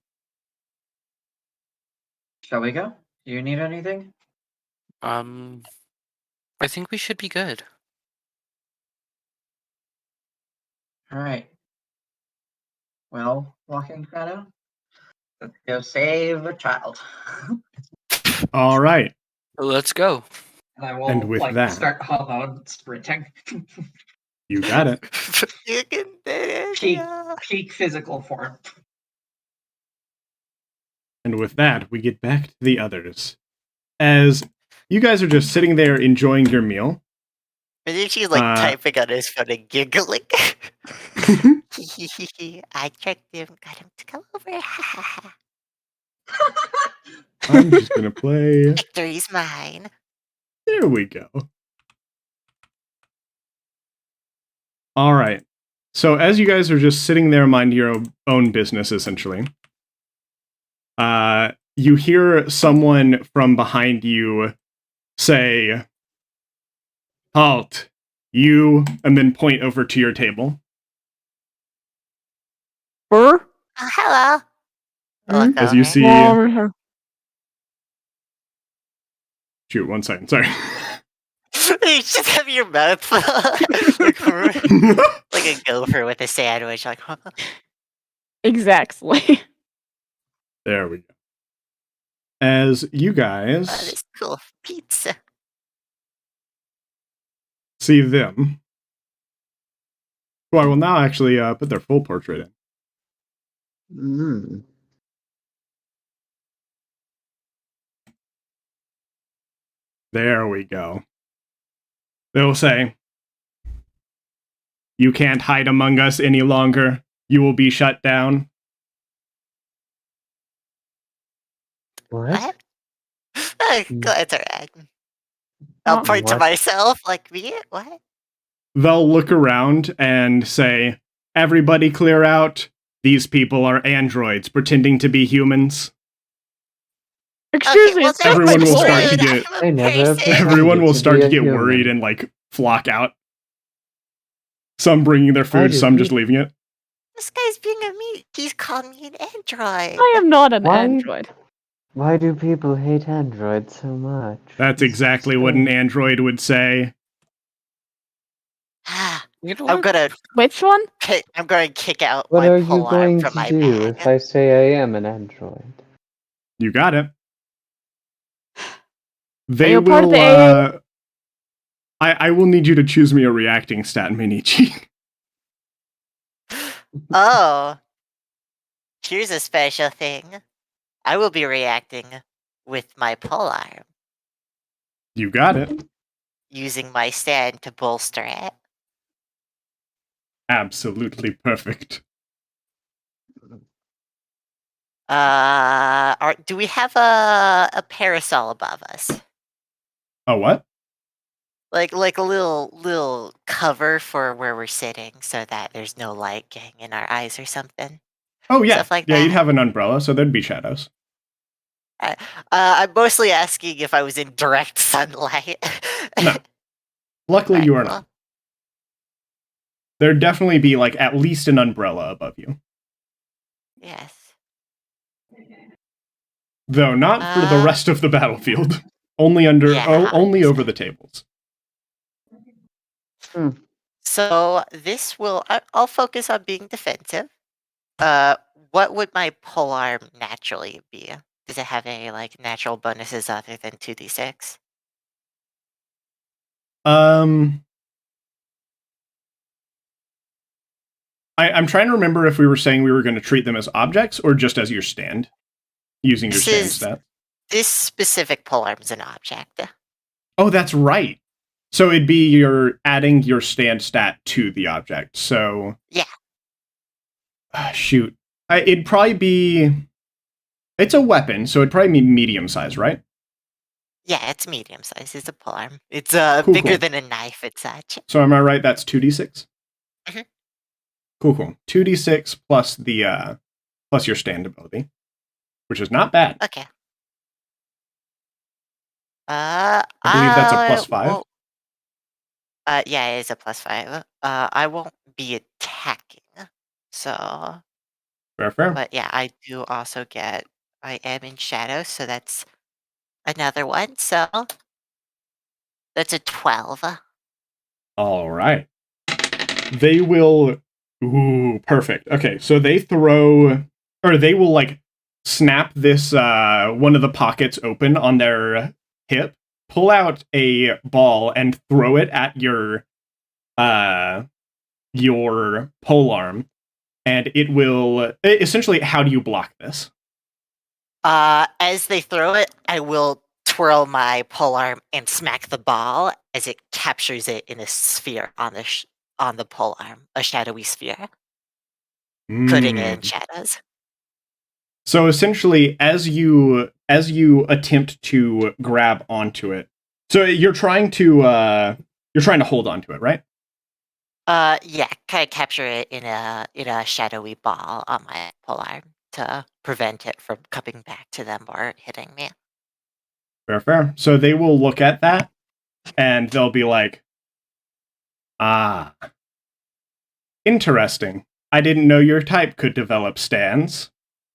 Shall we go? Do you need anything? I think we should be good. All right. Well, Walking Shadow, let's go save a child. All right. Let's go. And I will And with that- start alone sprinting. You got it. You can do it. peak, Yeah. peak physical form. And with that, we get back to the others. As you guys are just sitting there enjoying your meal. She's like typing on his phone and giggling. I tricked him, got him to come over. I'm just gonna play. Victory's mine. There we go. All right. So as you guys are just sitting there minding your own business, essentially, you hear someone from behind you say, "Halt, you," and then point over to your table. Brr? Oh, hello. Hmm? Look As you over. see, Well, shoot, 1 second, sorry. You just have your mouth full. Like a gopher with a sandwich. Like, exactly. There we go. As you oh, guys this cool pizza. see them, well, I will now actually put their full portrait in. Mm. There we go. They'll say, "You can't hide among us any longer. You will be shut down." What? It's alright. I'll Oh. point to What? myself, like, me? What? They'll look around and say, "Everybody clear out. These people are androids pretending to be humans." Excuse me, well, it's then not Everyone my will what's start to rude? get- I'm a I never have person. to- Everyone will to start be to a get human. worried and like flock out. Some bringing their Why food, do some just we- leaving it. This guy's being a me. He's called me an android. I am not an Why? android. Why do people hate androids so much? That's It's exactly what an strange. android would say. You know I'm what? gonna Which one? kick out What my are you pole arm going from to my do bag. if I say I am an android? You got it. They you part of will. the AA? I will need you to choose me a reacting stat, Minichi. Oh, here's a special thing. I will be reacting with my pole arm, You got it. using my stand to bolster it. Absolutely perfect. Do we have a parasol above us? Oh, what? Like a little cover for where we're sitting, so that there's no light getting in our eyes or something. Oh, yeah. Stuff like Yeah, you'd that. have an umbrella, so there'd be shadows. I'm mostly asking if I was in direct sunlight. No. Luckily, you are Cool. not. There'd definitely be, like, at least an umbrella above you. Yes. Though not for the Uh, rest of the battlefield. Only Yeah, only over the tables. So this will. I'll focus on being defensive. What would my polearm naturally be? Does it have any like natural bonuses other than 2d6? I'm trying to remember if we were saying we were going to treat them as objects or just as your stand, using your stand stat. This specific polearm is an object. Oh, that's right. So it'd be you're adding your stand stat to the object. So Yeah. Shoot, it'd probably be. It's a weapon, so it'd probably be medium size, right? Yeah, it's medium size. It's a polearm. It's Cool, bigger cool. than a knife and such. So am I right? That's 2d6. Mhm. Cool. 2d6 plus the plus your stand ability, which is not bad. Okay. I believe that's a plus 5. Well, yeah, it is a plus 5. I won't be attacking, so. Fair. But yeah, I do also get. I am in shadow, so that's another one. So that's a 12. All right. They will. Ooh, perfect. Okay, so they throw, or they will like snap this one of the pockets open on their hip, pull out a ball, and throw it at your polearm, and it will essentially. How do you block this? As they throw it, I will twirl my polearm and smack the ball as it captures it in a sphere on the polearm, a shadowy sphere, putting it in shadows. So essentially, as you attempt to grab onto it, so you're trying to hold onto it, right? Yeah, kind of capture it in a shadowy ball on my polearm to prevent it from coming back to them or hitting me. Fair. So they will look at that and they'll be like, "Ah, interesting. I didn't know your type could develop stands."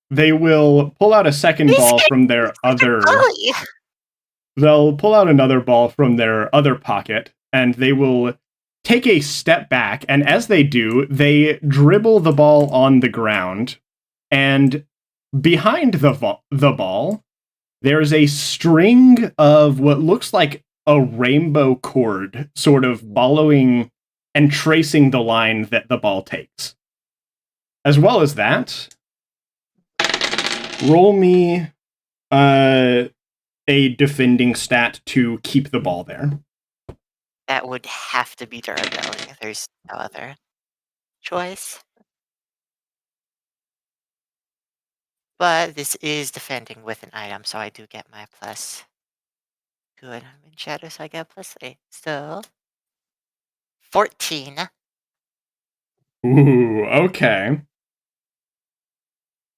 They will pull out a second ball from their other. They'll pull out another ball from their other pocket, and they will take a step back. And as they do, they dribble the ball on the ground, and behind the ball, there's a string of what looks like a rainbow cord, sort of following and tracing the line that the ball takes. As well as that, roll me a defending stat to keep the ball there. That would have to be durability. There's no other choice. But this is defending with an item, so I do get my plus 2, and I'm in shadow, so I get plus 8. So 14. Ooh, okay.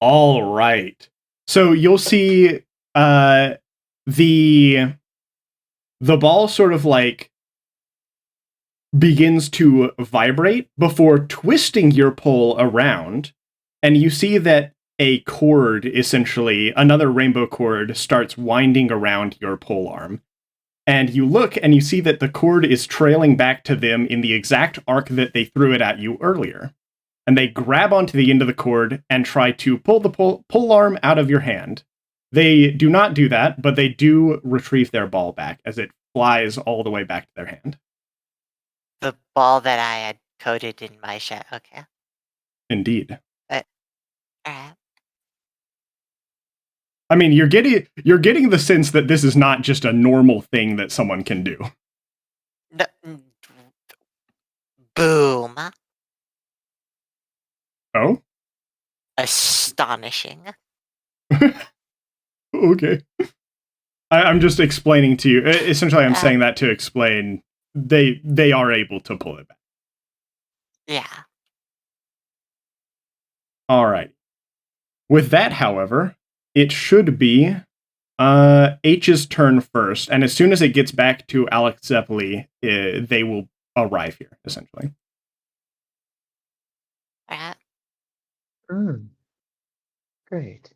All right. So you'll see the ball sort of like begins to vibrate before twisting your pole around, and you see that a cord, essentially another rainbow cord, starts winding around your pole arm. And you look and you see that the cord is trailing back to them in the exact arc that they threw it at you earlier. And they grab onto the end of the cord and try to pull the pole arm out of your hand. They do not do that, but they do retrieve their ball back as it flies all the way back to their hand. The ball that I had coded in my shadow. Okay. Indeed. Alright. I mean, you're getting the sense that this is not just a normal thing that someone can do. No, boom. Oh? Astonishing. Okay. I'm just explaining to you. Essentially, I'm saying that to explain they are able to pull it back. Yeah. All right. With that, however, it should be H's turn first, and as soon as it gets back to Alex Zeppeli, they will arrive here, essentially. Alright. Great.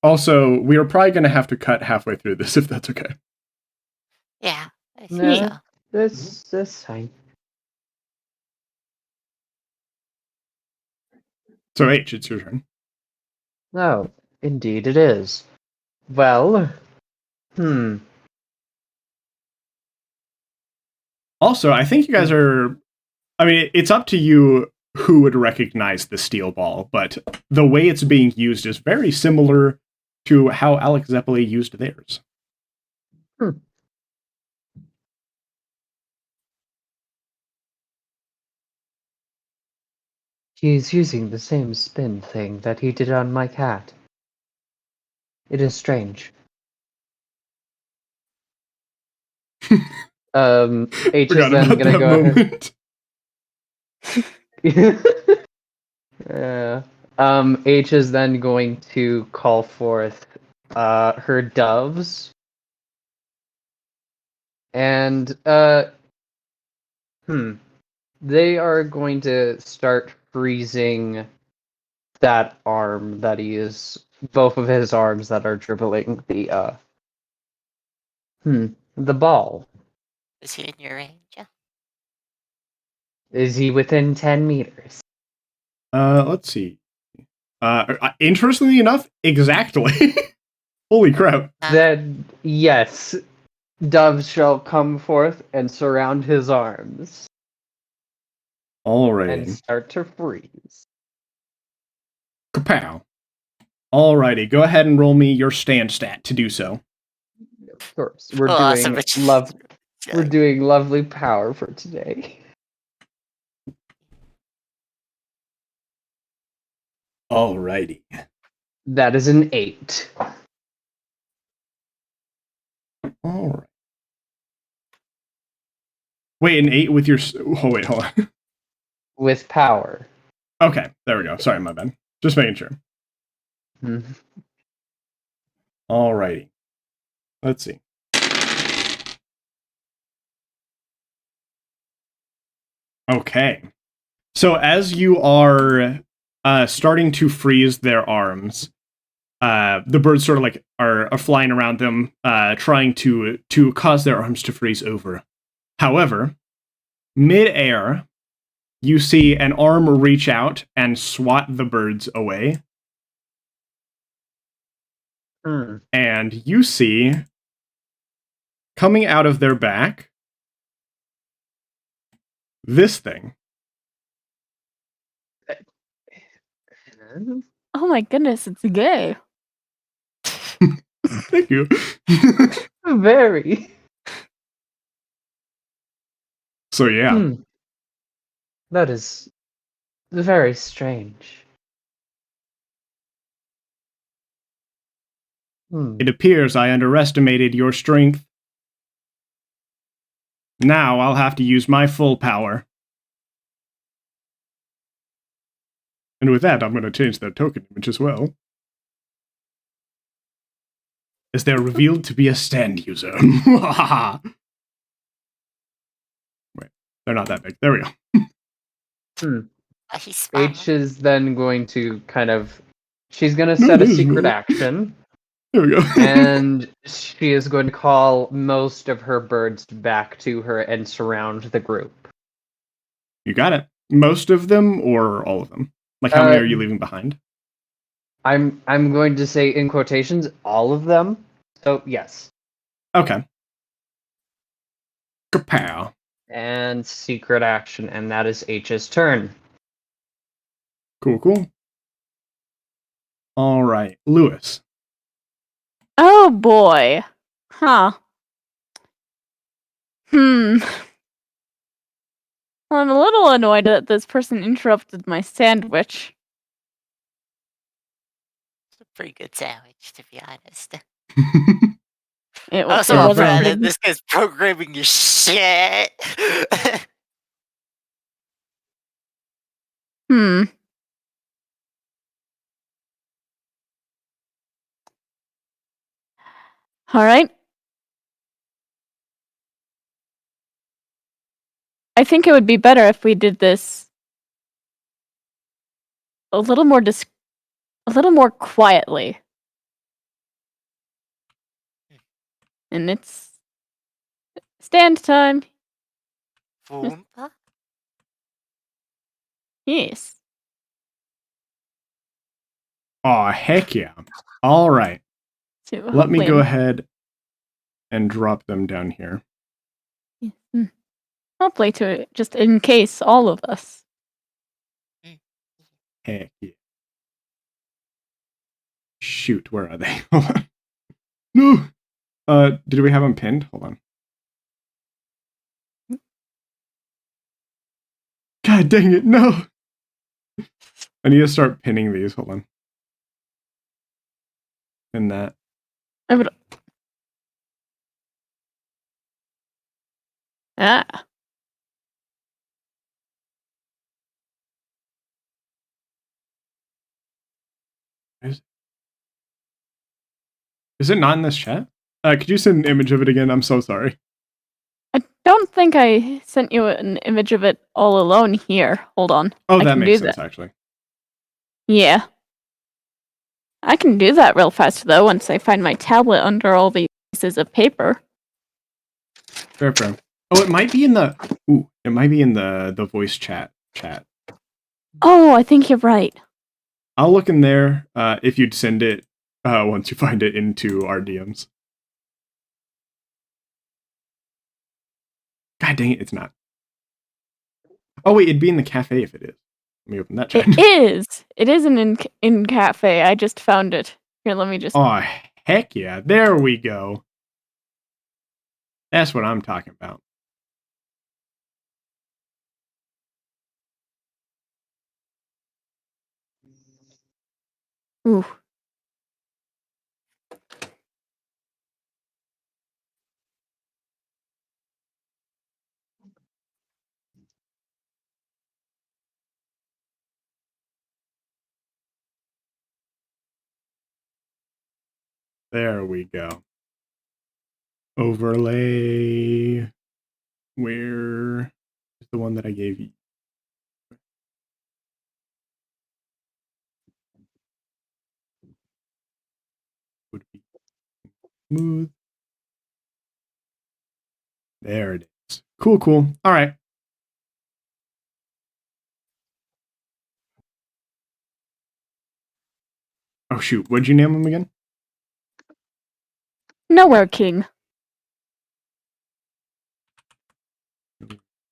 Also, we are probably going to have to cut halfway through this if that's okay. Yeah. I think No, so. that's fine. So H, it's your turn. Oh, indeed it is. Well, Also, I think you guys are. I mean, it's up to you who would recognize the steel ball, but the way it's being used is very similar to how Alex Zeppeli used theirs. He's using the same spin thing that he did on my cat. It is strange. H is Forgot then about gonna that go ahead. moment. Yeah. H is then going to call forth her doves. And they are going to start freezing that arm that he is, both of his arms that are dribbling the ball. Is he in your range? Yeah. Is he within 10 meters? Let's see. Interestingly enough, exactly. Holy crap. Then, yes, doves shall come forth and surround his arms and Alrighty. start to freeze. Kapow. Alrighty, go ahead and roll me your stand stat to do so. Of course, we're Oh, awesome, doing but We're doing lovely power for today. Alrighty. That is an 8. Alright. Wait, an 8 with your... Oh, wait, hold on. With power. Okay, there we go. Sorry, my bad. Just making sure. Mhm. Alrighty. Let's see. Okay. So as you are starting to freeze their arms, the birds sort of like are flying around them, trying to cause their arms to freeze over. However, mid-air, you see an arm reach out and swat the birds away. And you see, coming out of their back, this thing. Oh my goodness, it's gay. Thank you. Very. So yeah. That is very strange. It appears I underestimated your strength. Now I'll have to use my full power. And with that, I'm going to change their token image as well. As they're revealed to be a stand user. Wait, they're not that big. There we go. H is then going to kind of... She's going to set a secret action. There we go. And she is going to call most of her birds back to her and surround the group. You got it. Most of them or all of them? Like how many are you leaving behind? I'm going to say in quotations all of them. So yes. Okay. Kapow. And secret action, and that is H's turn. Cool. All right, Lewis. Oh boy. Huh. Well, I'm a little annoyed that this person interrupted my sandwich. It's a pretty good sandwich, to be honest. It Also, wasn't Brad, good. this guy's programming your shit. All right. I think it would be better if we did this a little more quietly. And it's stand time. Foompa? Yes. Aw, heck yeah. All right. So Let me hopefully go I'm- ahead and drop them down here. Hopefully to just in case all of us. Heck yeah. Shoot, where are they? Hold on. No! Did we have them pinned? Hold on. God dang it, no! I need to start pinning these. Hold on. Pin that. I would. Ah. Is it not in this chat? Could you send an image of it again? I'm so sorry. I don't think I sent you an image of it all alone here. Hold on. Oh, I that can makes do sense, that. actually. Yeah. I can do that real fast though once I find my tablet under all these pieces of paper. Fair. Oh, it might be in the... Ooh, it might be in the voice chat. Oh, I think you're right. I'll look in there if you'd send it once you find it into our DMs. God dang it, it's not. Oh wait, it'd be in the cafe if it is. Let me open that chat. It is. It is an in cafe. I just found it. Here, let me just. Oh, heck yeah. There we go. That's what I'm talking about. Ooh. There we go. Overlay. Where is the one that I gave you? Would be smooth. There it is. Cool. All right. Oh shoot, what'd you name him again? Nowhere King.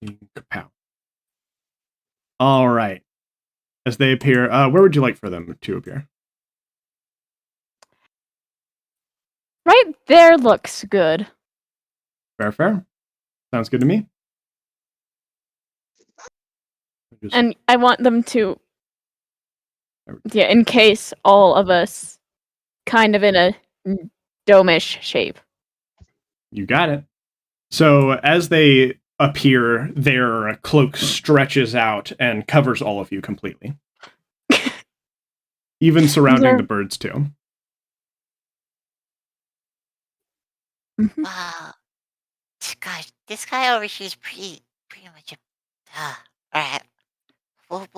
Kapow. All right. As they appear, where would you like for them to appear? Right there looks good. Fair. Sounds good to me. And I want them to, yeah, encase all of us kind of in a dome-ish shape. You got it. So as they appear, their cloak stretches out and covers all of you completely. Even surrounding the birds too. Wow. This guy over here is pretty much a. Alright. Whoop.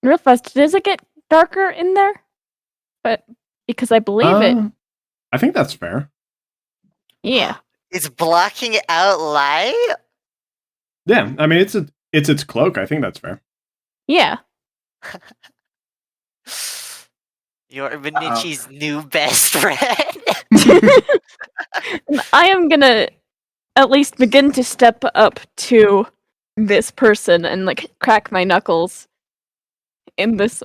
Real fast, does it get darker in there? But because I believe it. I think that's fair. Yeah. It's blocking out light? Yeah, I mean it's its cloak. I think that's fair. Yeah. You're Minichi's new best friend. I am gonna at least begin to step up to this person and like crack my knuckles in this.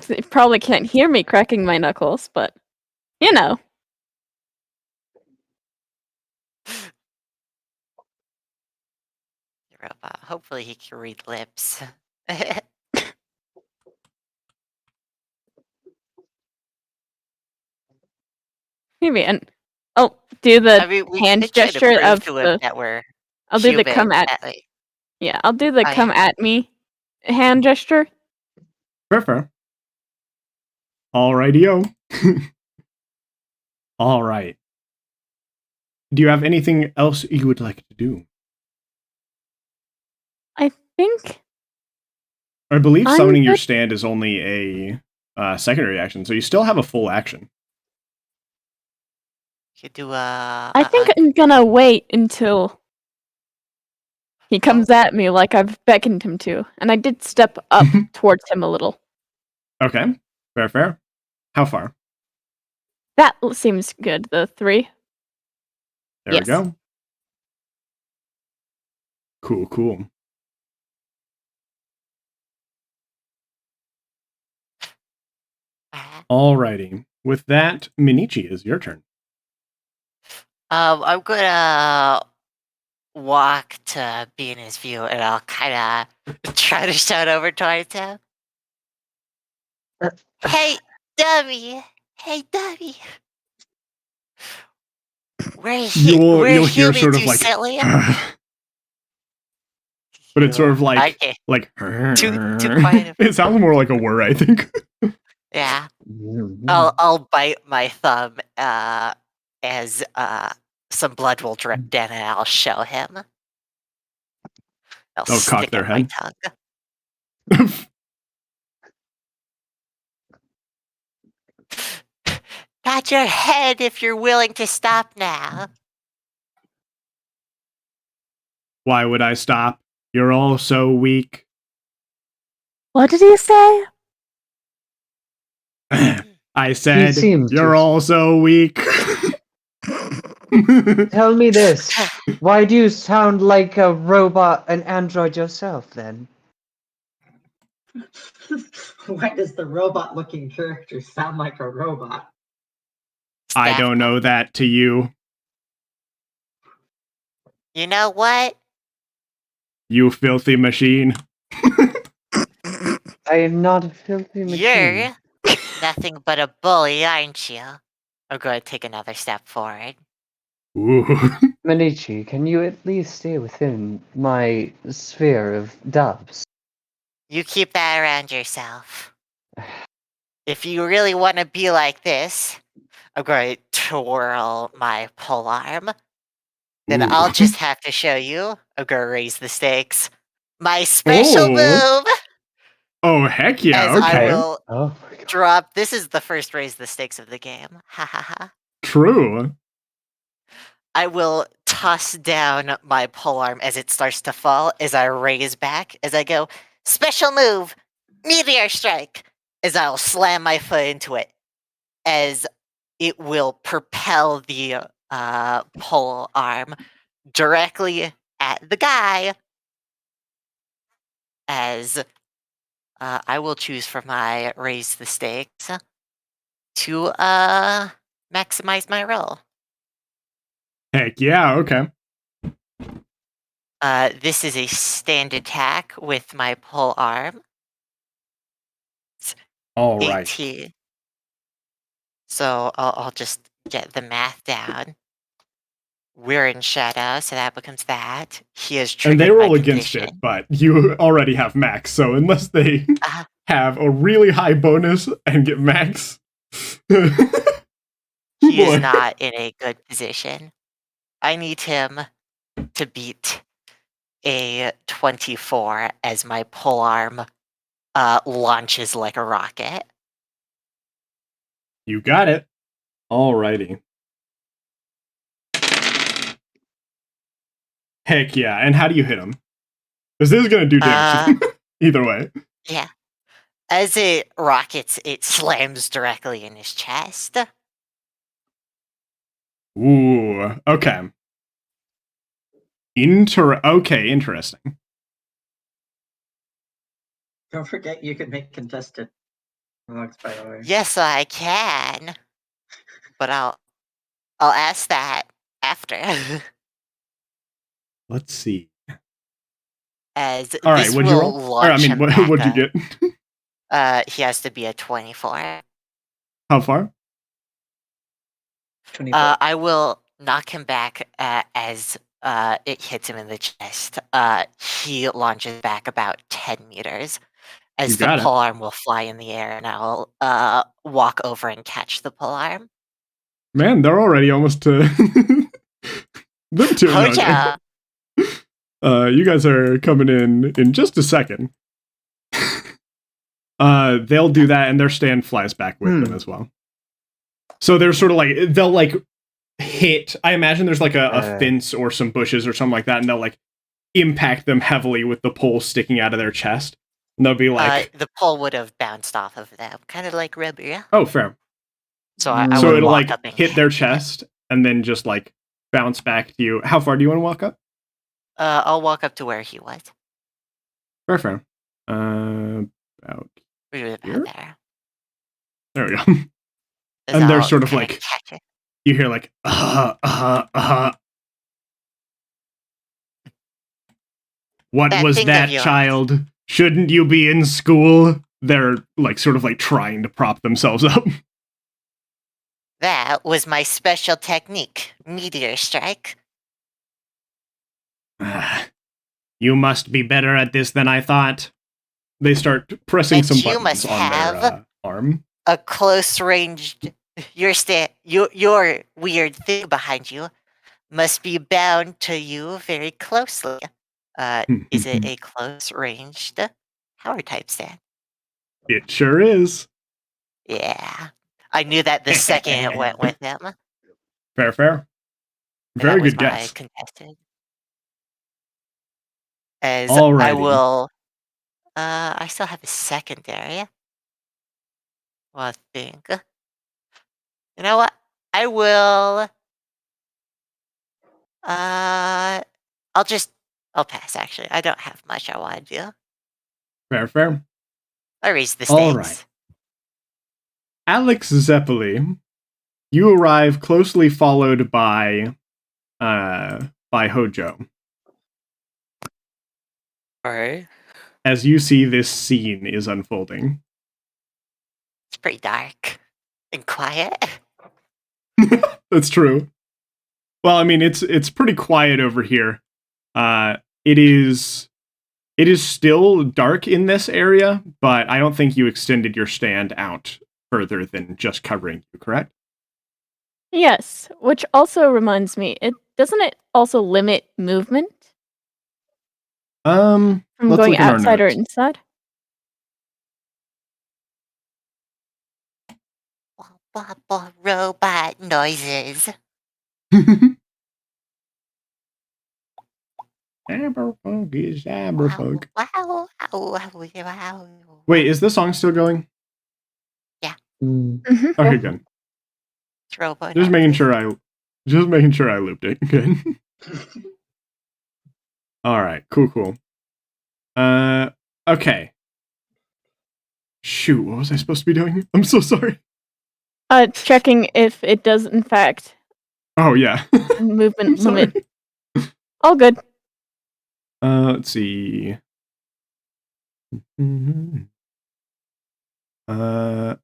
You probably can't hear me cracking my knuckles, but you know. Robot. Hopefully he can read lips. Maybe, and I'll do the I mean, we hand could try to gesture prove of to him the. that we're I'll do the human, come at. like- Yeah, I'll do the Oh, come yeah. at me hand gesture. Fair. Alrighty-o. All right. Do you have anything else you would like to do? I think I believe I'm summoning your good. stand is only a secondary action, so you still have a full action. You do I think I'm gonna wait until he comes at me like I've beckoned him to. And I did step up towards him a little. Okay, fair. How far? That seems good, the 3. There Yes. we go. Cool. Alrighty. With that, Minichi, is your turn. I'm gonna walk to be in his view, and I'll kind of try to shout over towards him. Hey, dummy! Hey, dummy! You'll hear humans, sort of you like, silly. but it's sort of like, Okay. like. Too quiet. It sounds more like a whir, I think. Yeah. I'll bite my thumb as some blood will drip down, and I'll show him. I'll They'll cock stick their out my head. tongue. Got your head if you're willing to stop now. Why would I stop? You're all so weak. What did he say? I said, seems you're to- all so weak. Tell me this. Why do you sound like a robot, an android yourself, then? Why does the robot-looking character sound like a robot? I don't know that to you. You know what? You filthy machine. I am not a filthy machine. You're nothing but a bully, aren't you? I'm going to take another step forward. Ooh. Manichi, can you at least stay within my sphere of doves? You keep that around yourself. If you really want to be like this, I'm going to twirl my polearm. Then Ooh. I'll just have to show you. I'm going to raise the stakes. My special Oh. move! Oh, heck yeah, As I okay. will Oh my god. drop. This is the first raise the stakes of the game. Ha ha ha. True. I will toss down my polearm as it starts to fall, as I raise back, as I go, special move, meteor strike, as I'll slam my foot into it, as it will propel the pole arm directly at the guy, as I will choose for my raise the stakes to maximize my roll. Heck yeah, okay. This is a stand attack with my pole arm. All right. 18. So I'll just get the math down. We're in shadow, so that becomes that. He is And triggered they by roll against it, condition. but you already have max, so unless they Uh, have a really high bonus and get max. he boy. is not in a good position. I need him to beat a 24 as my polearm launches like a rocket. You got it. Alrighty. Heck yeah. And how do you hit him? Because this is going to do damage either way. Yeah. As it rockets, it slams directly in his chest. Ooh, okay. Okay, interesting. Don't forget you can make contested remarks, by the way. Yes, I can. But I'll ask that after. Let's see. As All right, this what'd you will roll? Or, I launch mean, him what'd you back get? up. He has to be a 24. How far? 24. I will knock him back as it hits him in the chest. He launches back about 10 meters. As You the got it. polearm will fly in the air, and I'll walk over and catch the polearm. Man, they're already almost to... Them two. Oh no, yeah! you guys are coming in just a second. They'll do that, and their stand flies back with them as well. So they're sort of like, they'll like hit, I imagine there's like a fence or some bushes or something like that, and they'll like impact them heavily with the pole sticking out of their chest. And they'll be like... the pole would have bounced off of them, kind of like rubber, yeah? Oh, fair. So I So would it'll walk like up and hit their catch it. chest, and then just like bounce back to you. How far do you want to walk up? I'll walk up to where he was. Fair. About We were about here? there. There we go. 'Cause And they're I'll sort of kinda like, catch it. you hear like, What That was thing of that, yours. child? Shouldn't you be in school? They're like sort of like trying to prop themselves up. That was my special technique, meteor strike. You must be better at this than I thought. They start pressing And some you buttons must on have their arm. A close ranged, your weird thing behind you must be bound to you very closely. Is it a close ranged power type stand? It sure is. Yeah. I knew that the second it went with them. Fair. That Very was good my guess. contested. As I Alrighty. will I still have a secondary. Well, I think. You know what? I will I'll pass actually. I don't have much I want to do. Fair. I'll raise the All stakes. right. Alex Zeppeli, you arrive closely followed by Hojo. Alright. As you see this scene is unfolding. It's pretty dark and quiet. That's true. Well, I mean, it's pretty quiet over here. It is still dark in this area, but I don't think you extended your stand out further than just covering you, correct? Yes, which also reminds me, doesn't it also limit movement from let's going look at our outside or notes. inside? Robot noises. Cyberpunk is cyberpunk. Wow. Wait, is the song still going? Mhm. Okay, good. It's robot Just making noises. sure I looped it. Good. All right, cool. Okay. Shoot, what was I supposed to be doing? I'm so sorry. Checking if it does in fact Oh yeah. movement Sorry. limit. All good. Let's see.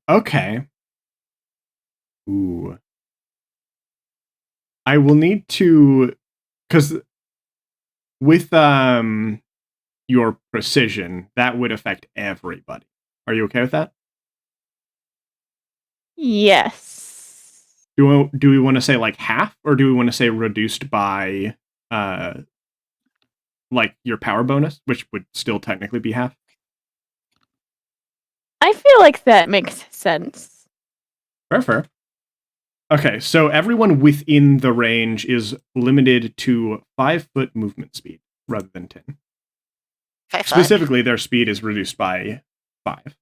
Okay. Ooh. I will need to, because with your precision, that would affect everybody. Are you okay with that? Yes. Do we want to say like half, or do we want to say reduced by like your power bonus, which would still technically be half? I feel like that makes sense. Fair. Okay, so everyone within the range is limited to 5 foot movement speed rather than 10. 5 foot. Specifically, their speed is reduced by 5.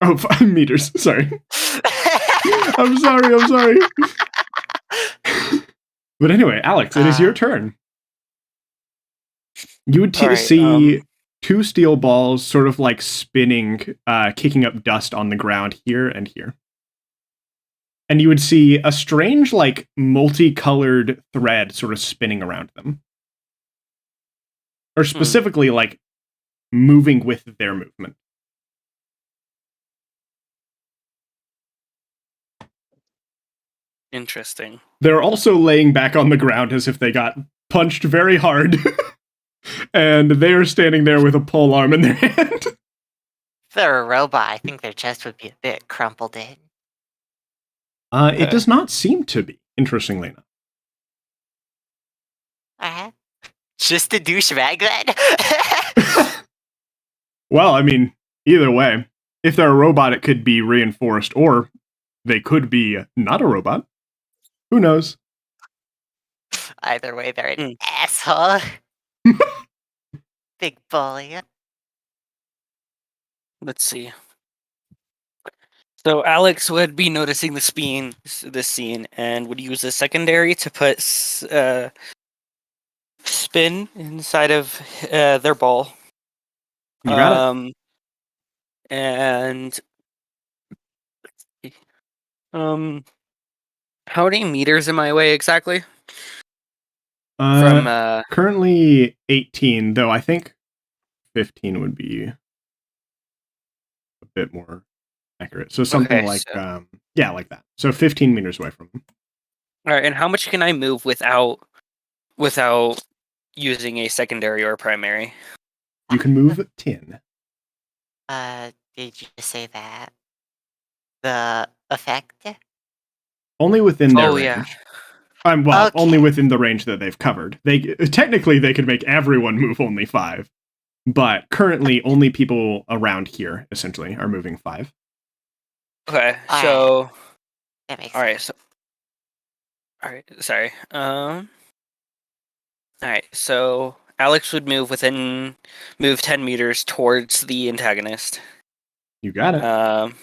Oh, 5 meters. Sorry. I'm sorry. But anyway, Alex, it is your turn. You would Alright, see 2 steel balls sort of like spinning, kicking up dust on the ground here and here. And you would see a strange, like, multicolored thread sort of spinning around them. Or specifically, like, moving with their movement. Interesting. They're also laying back on the ground as if they got punched very hard. And they are standing there with a pole arm in their hand. If they're a robot, I think their chest would be a bit crumpled in. It does not seem to be, interestingly enough. Just a douchebag then. Well, I mean, either way, if they're a robot, it could be reinforced, or they could be not a robot. Who knows? Either way, they're an Mm. asshole. Big bully. Let's see. So Alex would be noticing this scene, and would use the secondary to put spin inside of their ball. You got it. And how many meters am I away exactly? From Currently 18, though I think 15 would be a bit more accurate. So something Okay, like, so- like that. So 15 meters away from them. all right, and how much can I move without using a secondary or a primary? You can move 10. Did you just say that? The effect? Only within their Oh, range. yeah. Only Okay. within the range that they've covered. Technically they could make everyone move only 5, but currently only people around here essentially are moving 5. Okay, Alright. so That makes all right, sense. sorry. All right, so Alex would move 10 meters towards the antagonist. You got it. Um,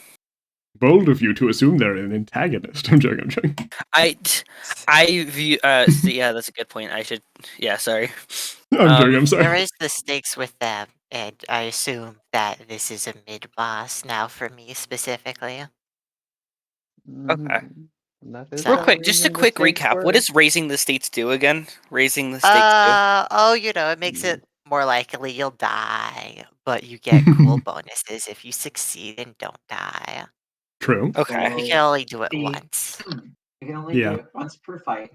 Bold of you to assume they're an antagonist. I'm joking. I view. Yeah, that's a good point. Sorry. I'm joking. I'm There sorry. is the stakes with them, and I assume that this is a mid boss now for me specifically. Okay. That is Real how quick, Just a raising the quick stakes recap. What work. does raising the states do again? Raising the stakes do? It makes it more likely you'll die, but you get cool bonuses if you succeed and don't die. True. Okay. You can only do it The- once. You can only Yeah. do it once per fight.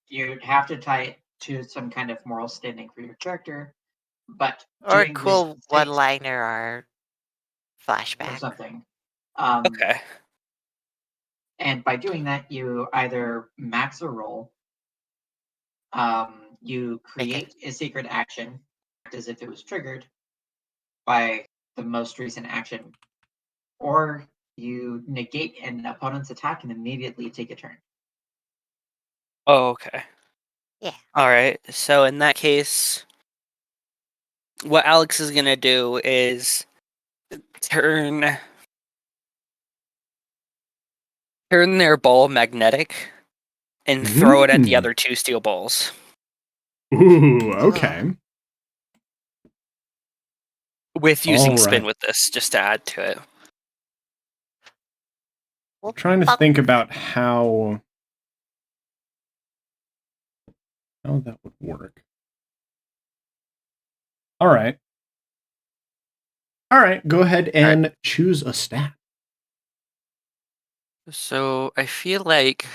You have to tie it to some kind of moral standing for your character, but Or a doing cool raised stakes one-liner or or flashback. something. Okay. And by doing that, you either max a roll, you create a secret action as if it was triggered by the most recent action, or you negate an opponent's attack and immediately take a turn. Oh, okay. Yeah. All right. So in that case, what Alex is gonna do is turn their ball magnetic and throw it at the other 2 steel balls Ooh, okay. with using spin Alright. with this, just to add to it. I'm trying to think about how that would work. Alright. Alright, go ahead and choose a stat. So I feel like,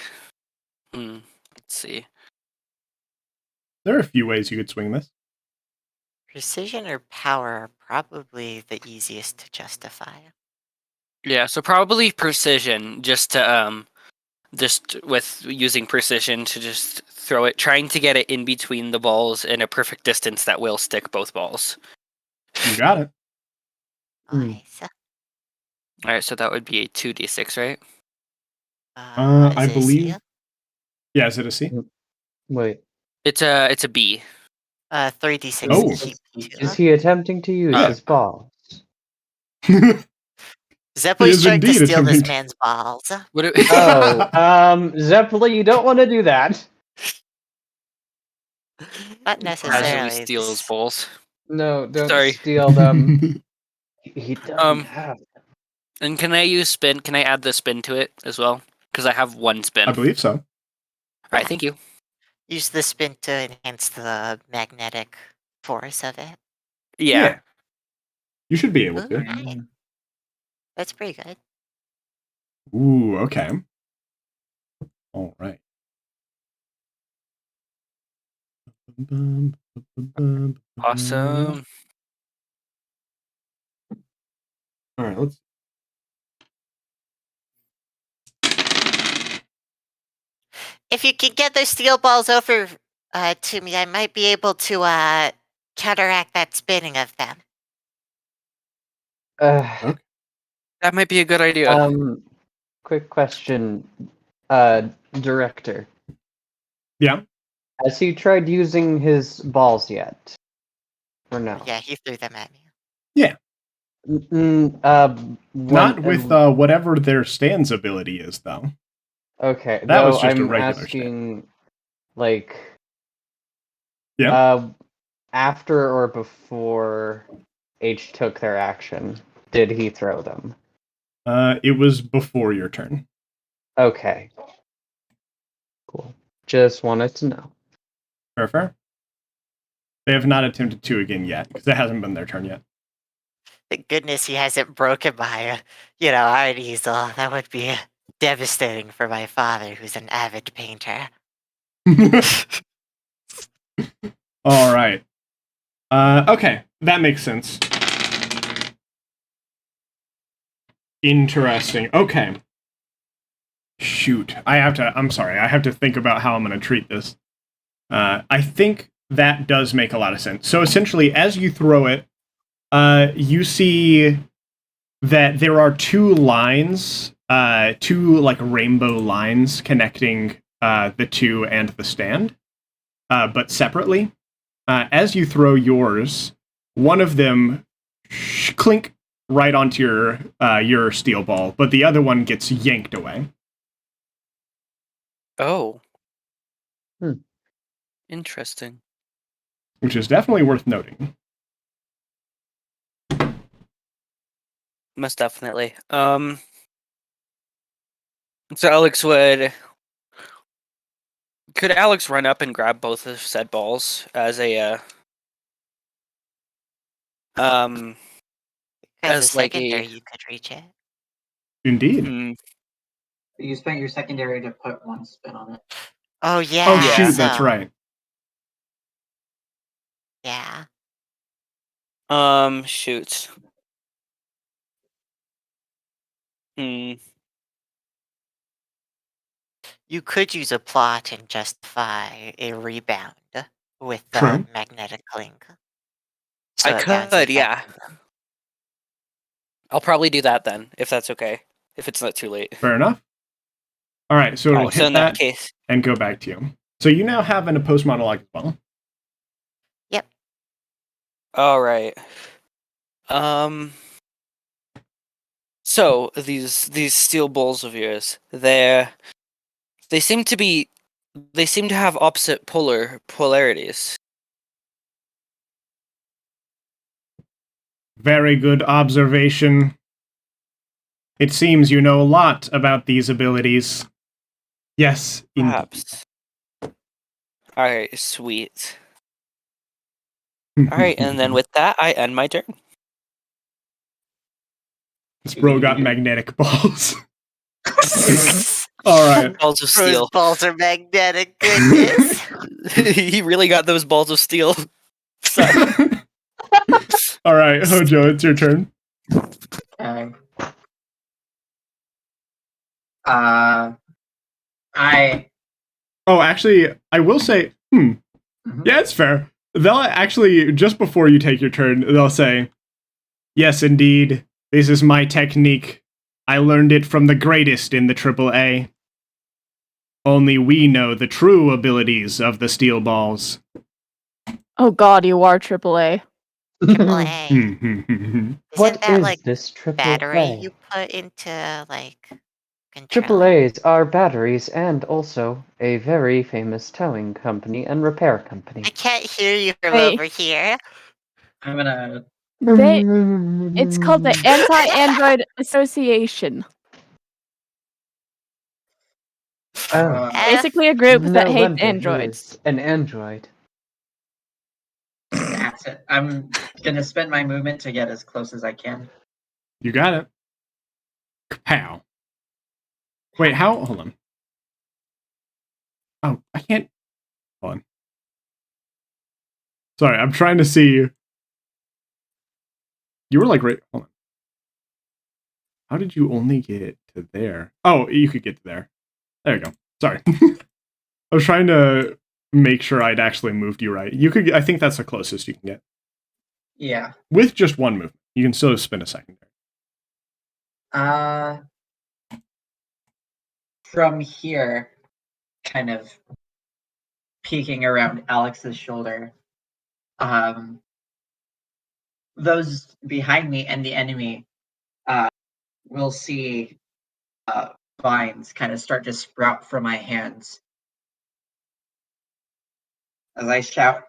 let's see. There are a few ways you could swing this. Precision or power are probably the easiest to justify. Yeah, so probably precision, just to just with using precision to just throw it, trying to get it in between the balls in a perfect distance that will stick both balls. You got it. Nice. All right, so that would be a 2d6, right? I Is it a believe. C? Yeah, is it a C? Wait, It's a B. 3d6 Oh. to keep is he attempting to use Oh. his balls? Zeppeli's is trying to indeed steal this attempting to- man's balls. What do Zeppeli, you don't want to do that. Not casually necessarily. steal his balls? No, don't Sorry. steal them. He doesn't have. And can I use spin? Can I add the spin to it as well? Because I have 1 spin. I believe so. All right, thank you. Use the spin to enhance the magnetic force of it. Yeah. You should be able to. Alright. That's pretty good. Ooh, okay. All right. Awesome. All right, let's. If you can get those steel balls over to me, I might be able to counteract that spinning of them. Uh, That might be a good idea. quick question, director. Yeah. Has he tried using his balls yet? Or no? Yeah, he threw them at me. Not with whatever their stands ability is, though. Okay, That was though just a I'm regular asking, like, Yeah. after or before H took their action, did he throw them? It was before your turn. Okay. Cool. Just wanted to know. Fair. They have not attempted to again yet, because it hasn't been their turn yet. Thank goodness he hasn't broken my, art easel. That would be devastating for my father, who's an avid painter. All right. Okay, that makes sense. Interesting. Okay. Shoot. I'm sorry. I have to think about how I'm going to treat this. I think that does make a lot of sense. So essentially, as you throw it, you see that there are two lines, two like rainbow lines connecting the two and the stand, but separately. As you throw yours, one of them clink right onto your steel ball, but the other one gets yanked away. Oh. Hmm. Interesting. Which is definitely worth noting. Most definitely. So Alex could Alex run up and grab both of said balls as a As a as like secondary, a you could reach it. Indeed. You spent your secondary to put one spin on it. Oh yeah. Oh shoot, so, that's right. Yeah. shoot. You could use a plot and justify a rebound with the True. magnetic link. I it bounces could, yeah. back. I'll probably do that then, if that's okay. If it's not too late. Fair enough. All right, so it'll Alright, so hit in that that case. and go back to you. So you now have a post monologue as well. Yep. Alright. So these steel balls of yours, they seem to have opposite polarities. Very good observation. It seems you know a lot about these abilities. Yes, indeed. Perhaps. Alright, sweet. Alright, and then with that, I end my turn. This bro got magnetic balls. All right. Balls of Those steel. balls are magnetic. Goodness. He really got those balls of steel. All right, Hojo, it's your turn. Okay. Oh, actually, I will say, Mhm. yeah, it's fair. They'll actually, just before you take your turn, they'll say, yes, indeed, this is my technique. I learned it from the greatest in the AAA. Only we know the true abilities of the steel balls. Oh god, you are AAA. Triple A. Isn't What that is like this triple battery A? you put into like Triple control? A's are batteries and also a very famous towing company and repair company. I can't hear you from Hey. over here. I'm gonna. It's called the Anti-Android Association. Oh, Basically a group that no hates wonder he androids. is an android. That's it. I'm gonna spend my movement to get as close as I can. You got it. Kapow. Wait, how? Hold on. Oh, I can't. Hold on. Sorry, I'm trying to see. You were like right. Hold on. How did you only get to there? Oh, you could get to there. There you go. Sorry. I was trying to make sure I'd actually moved you right. You could. I think that's the closest you can get Yeah. with just one movement. You can still spin a secondary. From here, kind of peeking around Alex's shoulder, those behind me and the enemy will see vines kind of start to sprout from my hands. As I shout,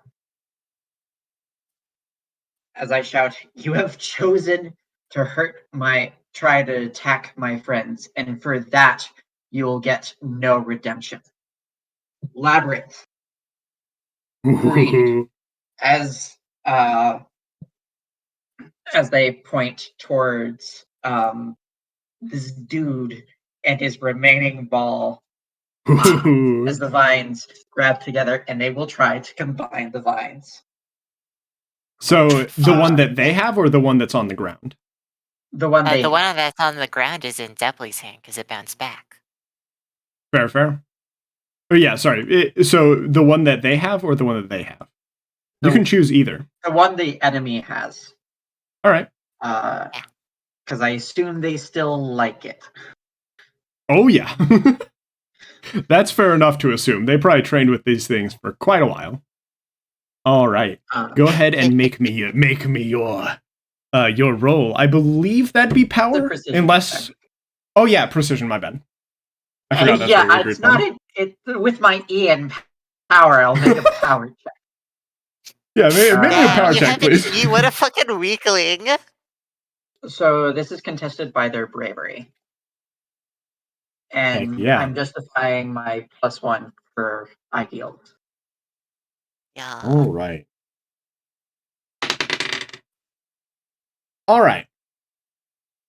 you have chosen to try to attack my friends, and for that, you will get no redemption. Labyrinth. Read. As they point towards this dude and his remaining ball, as the vines grab together, and they will try to combine the vines. So the one that they have, or the one that's on the ground? The one The one that's on the ground is in Depley's hand because it bounced back. Fair. Oh yeah, sorry. So the one that they have, or the one that they have? You can choose either. The one the enemy has. All right. Because I assume they still like it. Oh yeah. That's fair enough to assume. They probably trained with these things for quite a while. All right. Go ahead and make me your roll. I believe that'd be power, unless. Check. Oh yeah, precision. My bad. I forgot that's what we agreed it's not with my E and power. I'll make a power check. Yeah, make me a power check, please. What a fucking weakling. So this is contested by their bravery. And yeah. I'm justifying my +1 for ideal. Yeah. All right.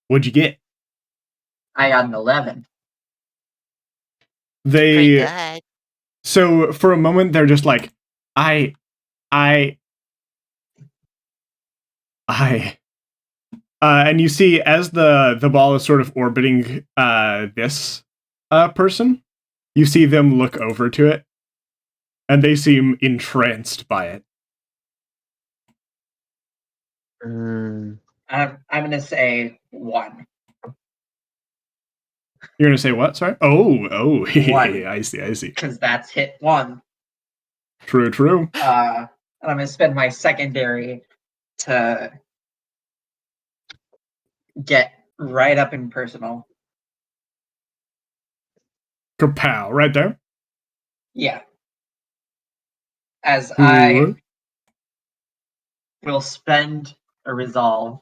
What'd you get? I got an 11. Pretty good. So for a moment they're just like, and you see as the ball is sort of orbiting this person, you see them look over to it, and they seem entranced by it. I'm gonna say 1. You're gonna say what? Sorry. Oh. 1. I see. Because that's hit 1. True. And I'm gonna spend my secondary to get right up and personal. Kapow! Right there. Yeah. As I will spend a resolve.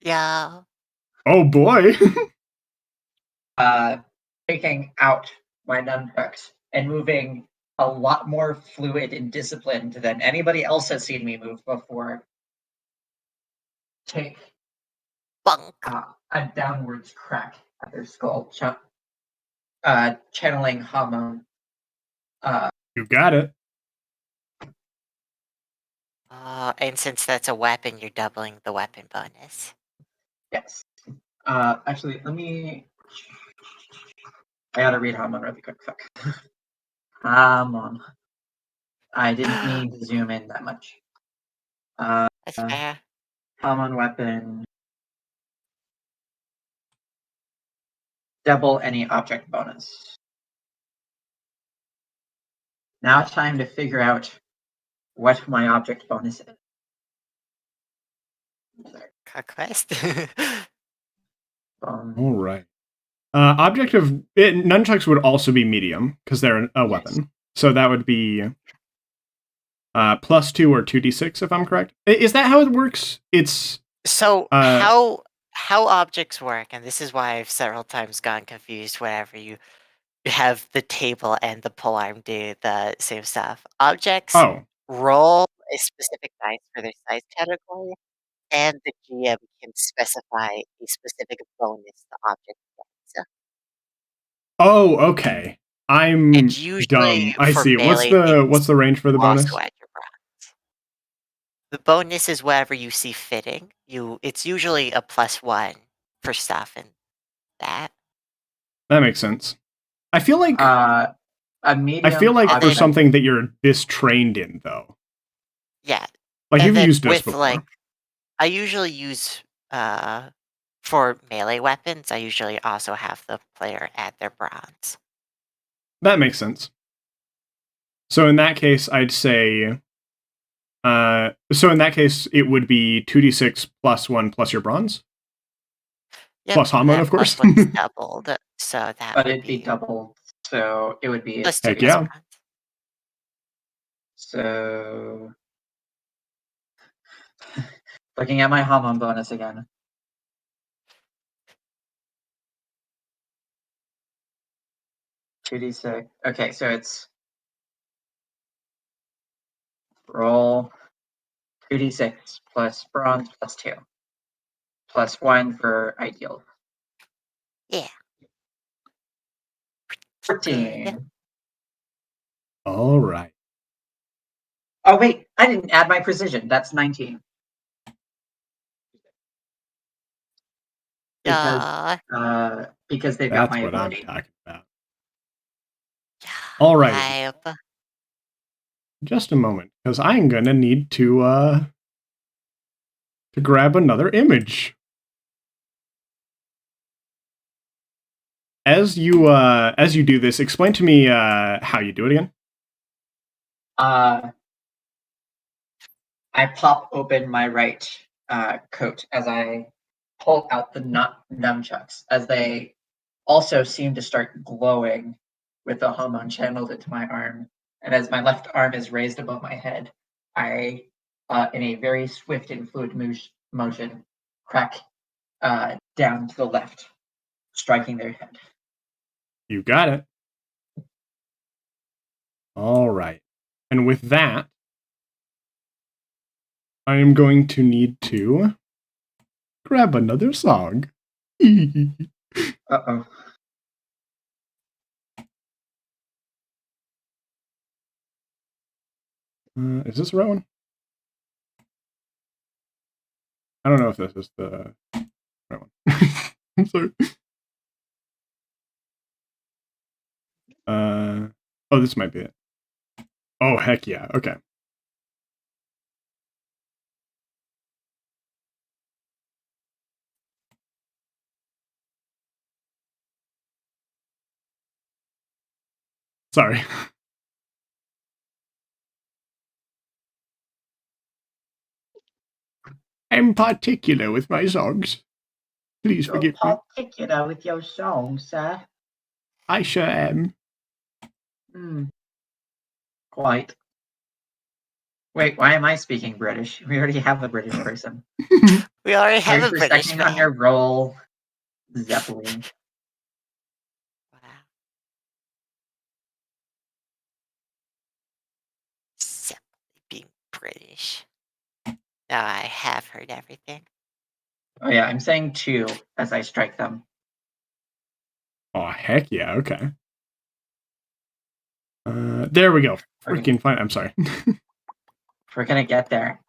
Yeah. Oh boy. Taking out my nunchucks and moving a lot more fluid and disciplined than anybody else has seen me move before. Take a downwards crack at their skull, channeling Hamon. You got it. And since that's a weapon, you're doubling the weapon bonus. Yes. Actually, I gotta read Hamon really quick. Fuck. Hamon. I didn't mean to zoom in that much. That's fair. Hamon weapon. Double any object bonus. Now it's time to figure out what my object bonus is. Conquest. All right. Object of nunchucks would also be medium because they're a weapon. So that would be +2 or 2d6 if I'm correct. Is that how it works? It's so how objects work, and this is why I've several times gotten confused whenever you have the table and the polearm do the same stuff. Objects roll a specific dice for their size category, and the GM can specify a specific bonus the object gets. Oh, okay. I'm dumb. I see. What's the range for the bonus? The bonus is whatever you see fitting. It's usually a +1 for stuff and that. That makes sense. I feel like a medium. I feel like for something that you're this trained in, though. Yeah. Like you've used this before. Like, I usually use For melee weapons, I usually also have the player add their bronze. That makes sense. So in that case, I'd say... so in that case, it would be 2d6 plus 1 plus your bronze? Yep, Plus Hamon, that of course. plus one's doubled, so that But would it'd be doubled, so it would be plus Heck 2 yeah. bronze. so. Looking at my Hamon bonus again. $2d6. Okay, so it's roll 2d6 plus bronze plus 2 plus 1 for ideal. Yeah. 14. All right. Oh wait, I didn't add my precision. That's 19. Because they've got That's my what I'm ability. talking about. All right. Yep. Just a moment, because I'm gonna need to grab another image. As you do this, explain to me how you do it again. I pop open my right coat as I pull out the nunchucks, as they also seem to start glowing with the hormone channeled into my arm. And as my left arm is raised above my head, I, in a very swift and fluid motion, crack down to the left, striking their head. You got it. All right. And with that, I am going to need to grab another song. Uh-oh. Is this the right one? I don't know if this is the right one. I'm sorry. Oh, this might be it. Oh, heck yeah. Okay. Sorry. I'm particular with my songs. Please forgive me. Particular with your song, sir. I sure am. Quite. Wait, why am I speaking British? We already have a British person. We already have Wait a for British second on man. your roll, Zeppelin. Wow. Simply being British. Now I have heard everything. Oh yeah, I'm saying 2 as I strike them. Oh, heck yeah. Okay. There we go. Freaking fine. I'm sorry. We're gonna get there.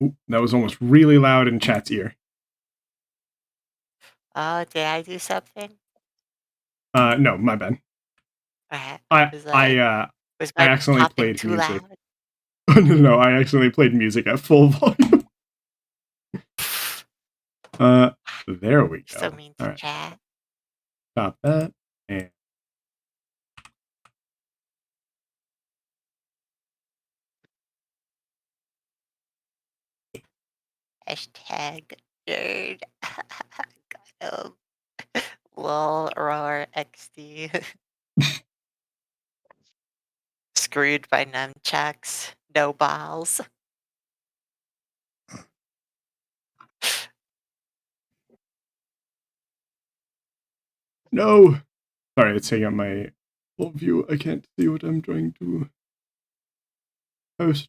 Ooh, that was almost really loud in chat's ear. Oh, did I do something? No, my bad. I accidentally popping played too music. loud? Oh, no, I accidentally played music at full volume. There we go. So mean to All right, chat. stop that. And Hashtag nerd. Got him. Lol roar XD. Screwed by nunchucks. No balls. no, sorry, it's taking up my full view. I can't see what I'm trying to post.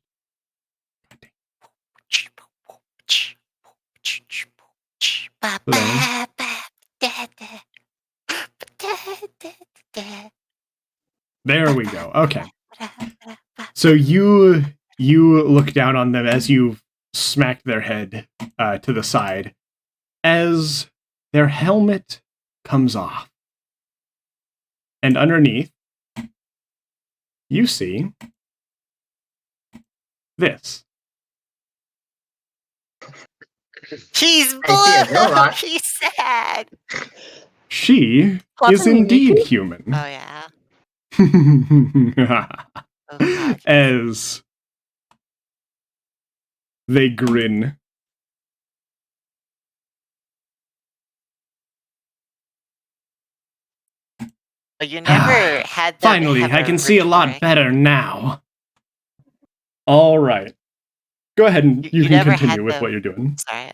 There we go. Okay. So you look down on them as you smack their head to the side as their helmet comes off. And underneath, you see this. He's I see a blue. robot. He's sad. She Plot is from indeed Yuki? human. Oh yeah. Oh god. As they grin. You never had them Finally, have I can see a lot rhetoric. better now. All right. Go ahead and you can never had continue with them- what you're doing. Sorry.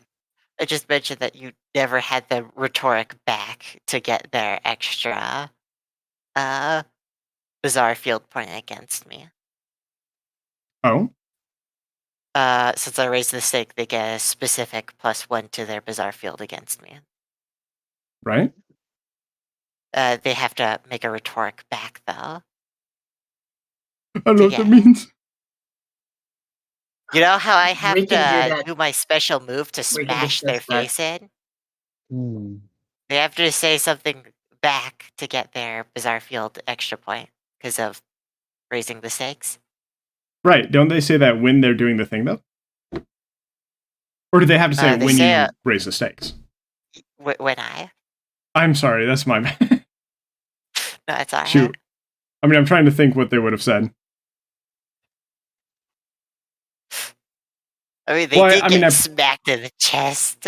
I just mentioned that you never had the rhetoric back to get their extra bizarre field point against me. Oh, Since I raised the stake, they get a specific +1 to their bizarre field against me. right. They have to make a rhetoric back though. I don't know what that Yeah. means. You know how I have We can do to that. do my special move to We can smash their discuss that. face in? They have to say something back to get their bizarre field extra point because of raising the stakes. Right. Don't they say that when they're doing the thing, though? Or do they have to say it They when say, you raise the stakes? When I? I'm sorry, that's my bad. No, it's alright. Shoot. I mean, I'm trying to think what they would have said. I mean, they Well, did I mean, get I- smacked in the chest.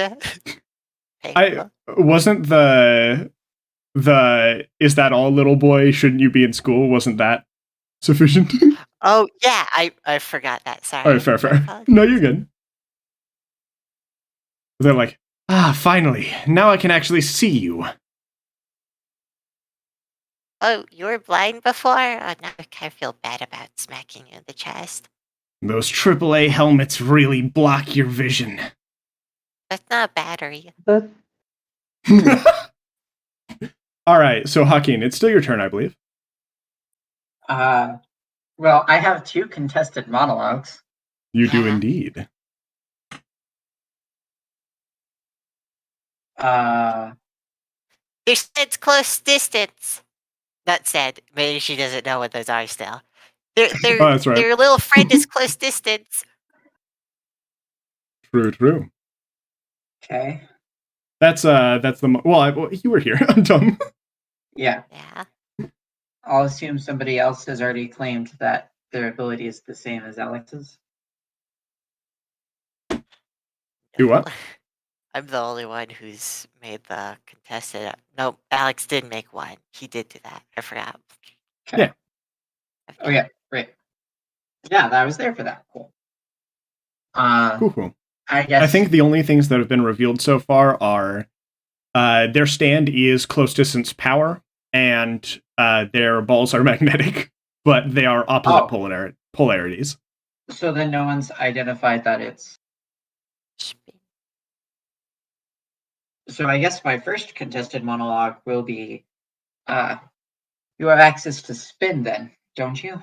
I wasn't the is that all, little boy? Shouldn't you be in school? Wasn't that sufficient? Oh, yeah, I forgot that. Sorry. All right, fair. My apologies. No, you're good. They're like, finally, now I can actually see you. Oh, you were blind before? Oh, now I kind of feel bad about smacking you in the chest. Those AAA helmets really block your vision. That's not a battery. That All right, so Hakeem, it's still your turn, I believe. Well, I have 2 contested monologues. You do Yeah. indeed. Your said's close distance. That said, maybe she doesn't know what those are still. Their Oh, that's right. their little friend is close distance. True. Okay. That's the well, you were here. I'm dumb. Yeah. Yeah. I'll assume somebody else has already claimed that their ability is the same as Alex's. Do what? I'm the only one who's made the contested. No, Alex did make one. He did do that. I forgot. Okay. Yeah. Oh yeah, right. Yeah, I was there for that. Cool. Cool. I guess I think the only things that have been revealed so far are their stand is close distance power, and their balls are magnetic, but they are opposite polarities. so. Then no one's identified that it's. So I guess my first contested monologue will be, you have access to spin then, don't you?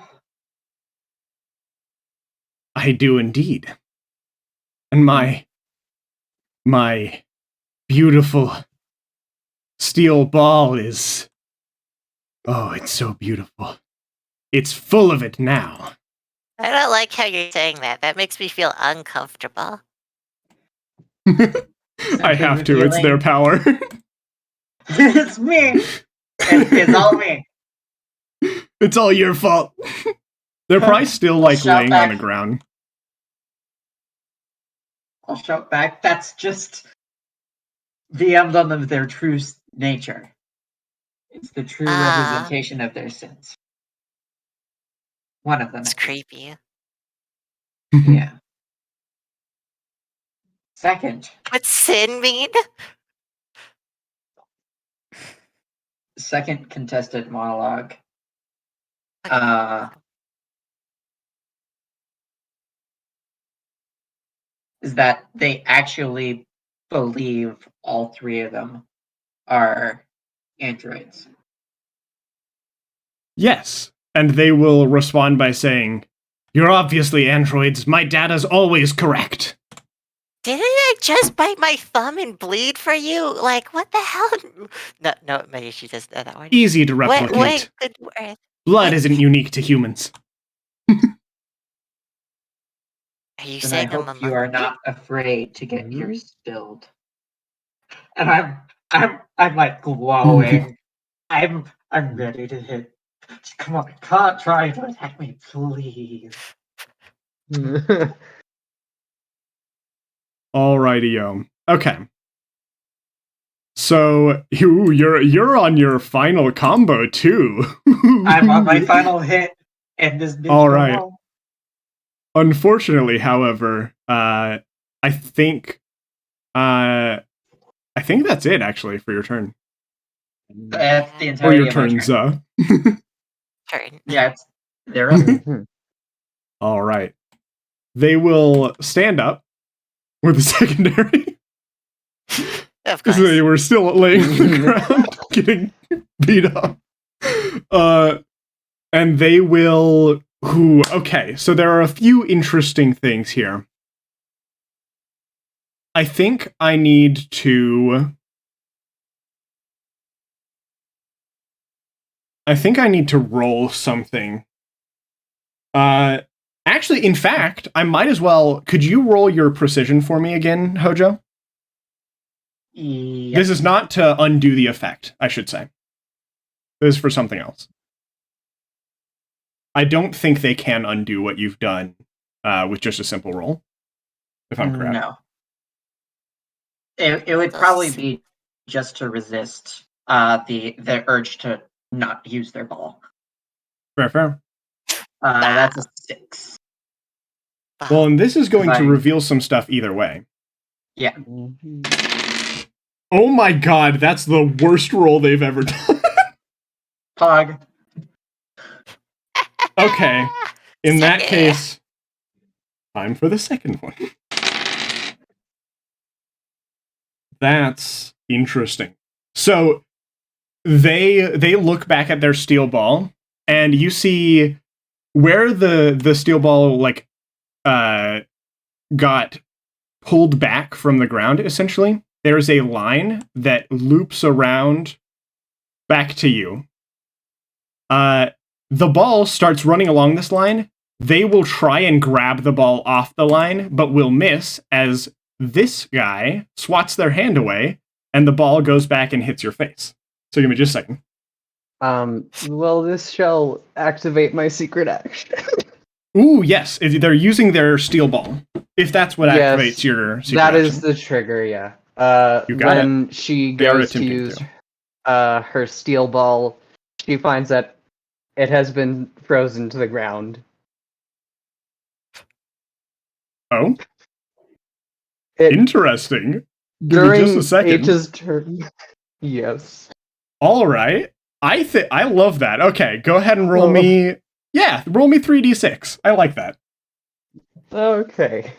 I do indeed. And my beautiful steel ball is... Oh, it's so beautiful. It's full of it now. I don't like how you're saying that. That makes me feel uncomfortable. I have to, it's their power. It's me! It's all me. It's all your fault. They're probably still, like, Shout laying back. on the ground. I'll shout back. That's just the emblem of their true nature. It's the true representation of their sins. One of them. It's creepy. Yeah. Second What's sin mean? contested monologue. Is that they actually believe all 3 of them are androids. Yes, and they will respond by saying, "You're obviously androids. My data's always correct." Didn't I just bite my thumb and bleed for you? Like, what the hell? No, maybe she doesn't know that word. Easy to replicate. What good word? Blood isn't unique to humans. Are you And I saying I'm a hope you are monkey? not afraid to get Mhm. yours spilled. And I'm like glowing. I'm ready to hit. Come on, try to attack me, please. Alrighty, yo. Okay. So you're on your final combo too. I'm on my final hit, and this bitch All go right. home. Unfortunately, however, I think that's it actually for your turn. That's the Or entirety your of my turns, turn. Turn. Yeah, they're up. Mhm. All right. They will stand up with a secondary. Of Because course. they were still laying on the ground, getting beat up. And they will. Ooh, okay, so there are a few interesting things here. I think I need to. Roll something. Actually, in fact, I might as well. Could you roll your precision for me again, Hojo? Yes. This is not to undo the effect, I should say. This is for something else. I don't think they can undo what you've done with just a simple roll, if I'm correct. No. It would Those- probably be just to resist the urge to not use their ball. Fair. That's a 6. Well, and this is going to Fine. reveal some stuff either way. Yeah. Oh my god, that's the worst roll they've ever done. Pog. Okay. In that Yeah. case, time for the second one. That's interesting. So they look back at their steel ball, and you see where the steel ball got pulled back from the ground. Essentially, there's a line that loops around back to you. The ball starts running along this line. They will try and grab the ball off the line, but will miss as this guy swats their hand away, and the ball goes back and hits your face. So give me just a second. Well, this shall activate my secret action. Ooh, yes, they're using their steel ball. If that's what Yes, activates your secret That action. is the trigger, yeah. You got when she They are goes to attempting use to. her steel ball, she finds that it has been frozen to the ground. Oh, It, interesting. Give me during just a second. H's turn. Yes. All right. I love that. Okay, go ahead and roll Oh. me. Yeah, roll me 3d6. I like that. Okay.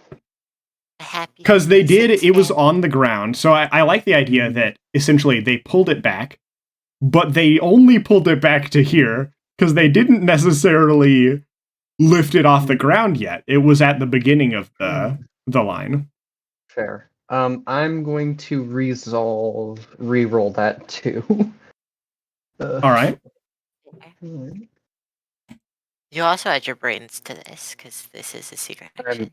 Happy Because they did, six it was day. on the ground. So I like the idea that essentially they pulled it back, but they only pulled it back to here because they didn't necessarily lift it off the ground yet. It was at the beginning of the line. Fair. I'm going to re-roll that too. All right. You also add your brains to this because this is a secret action.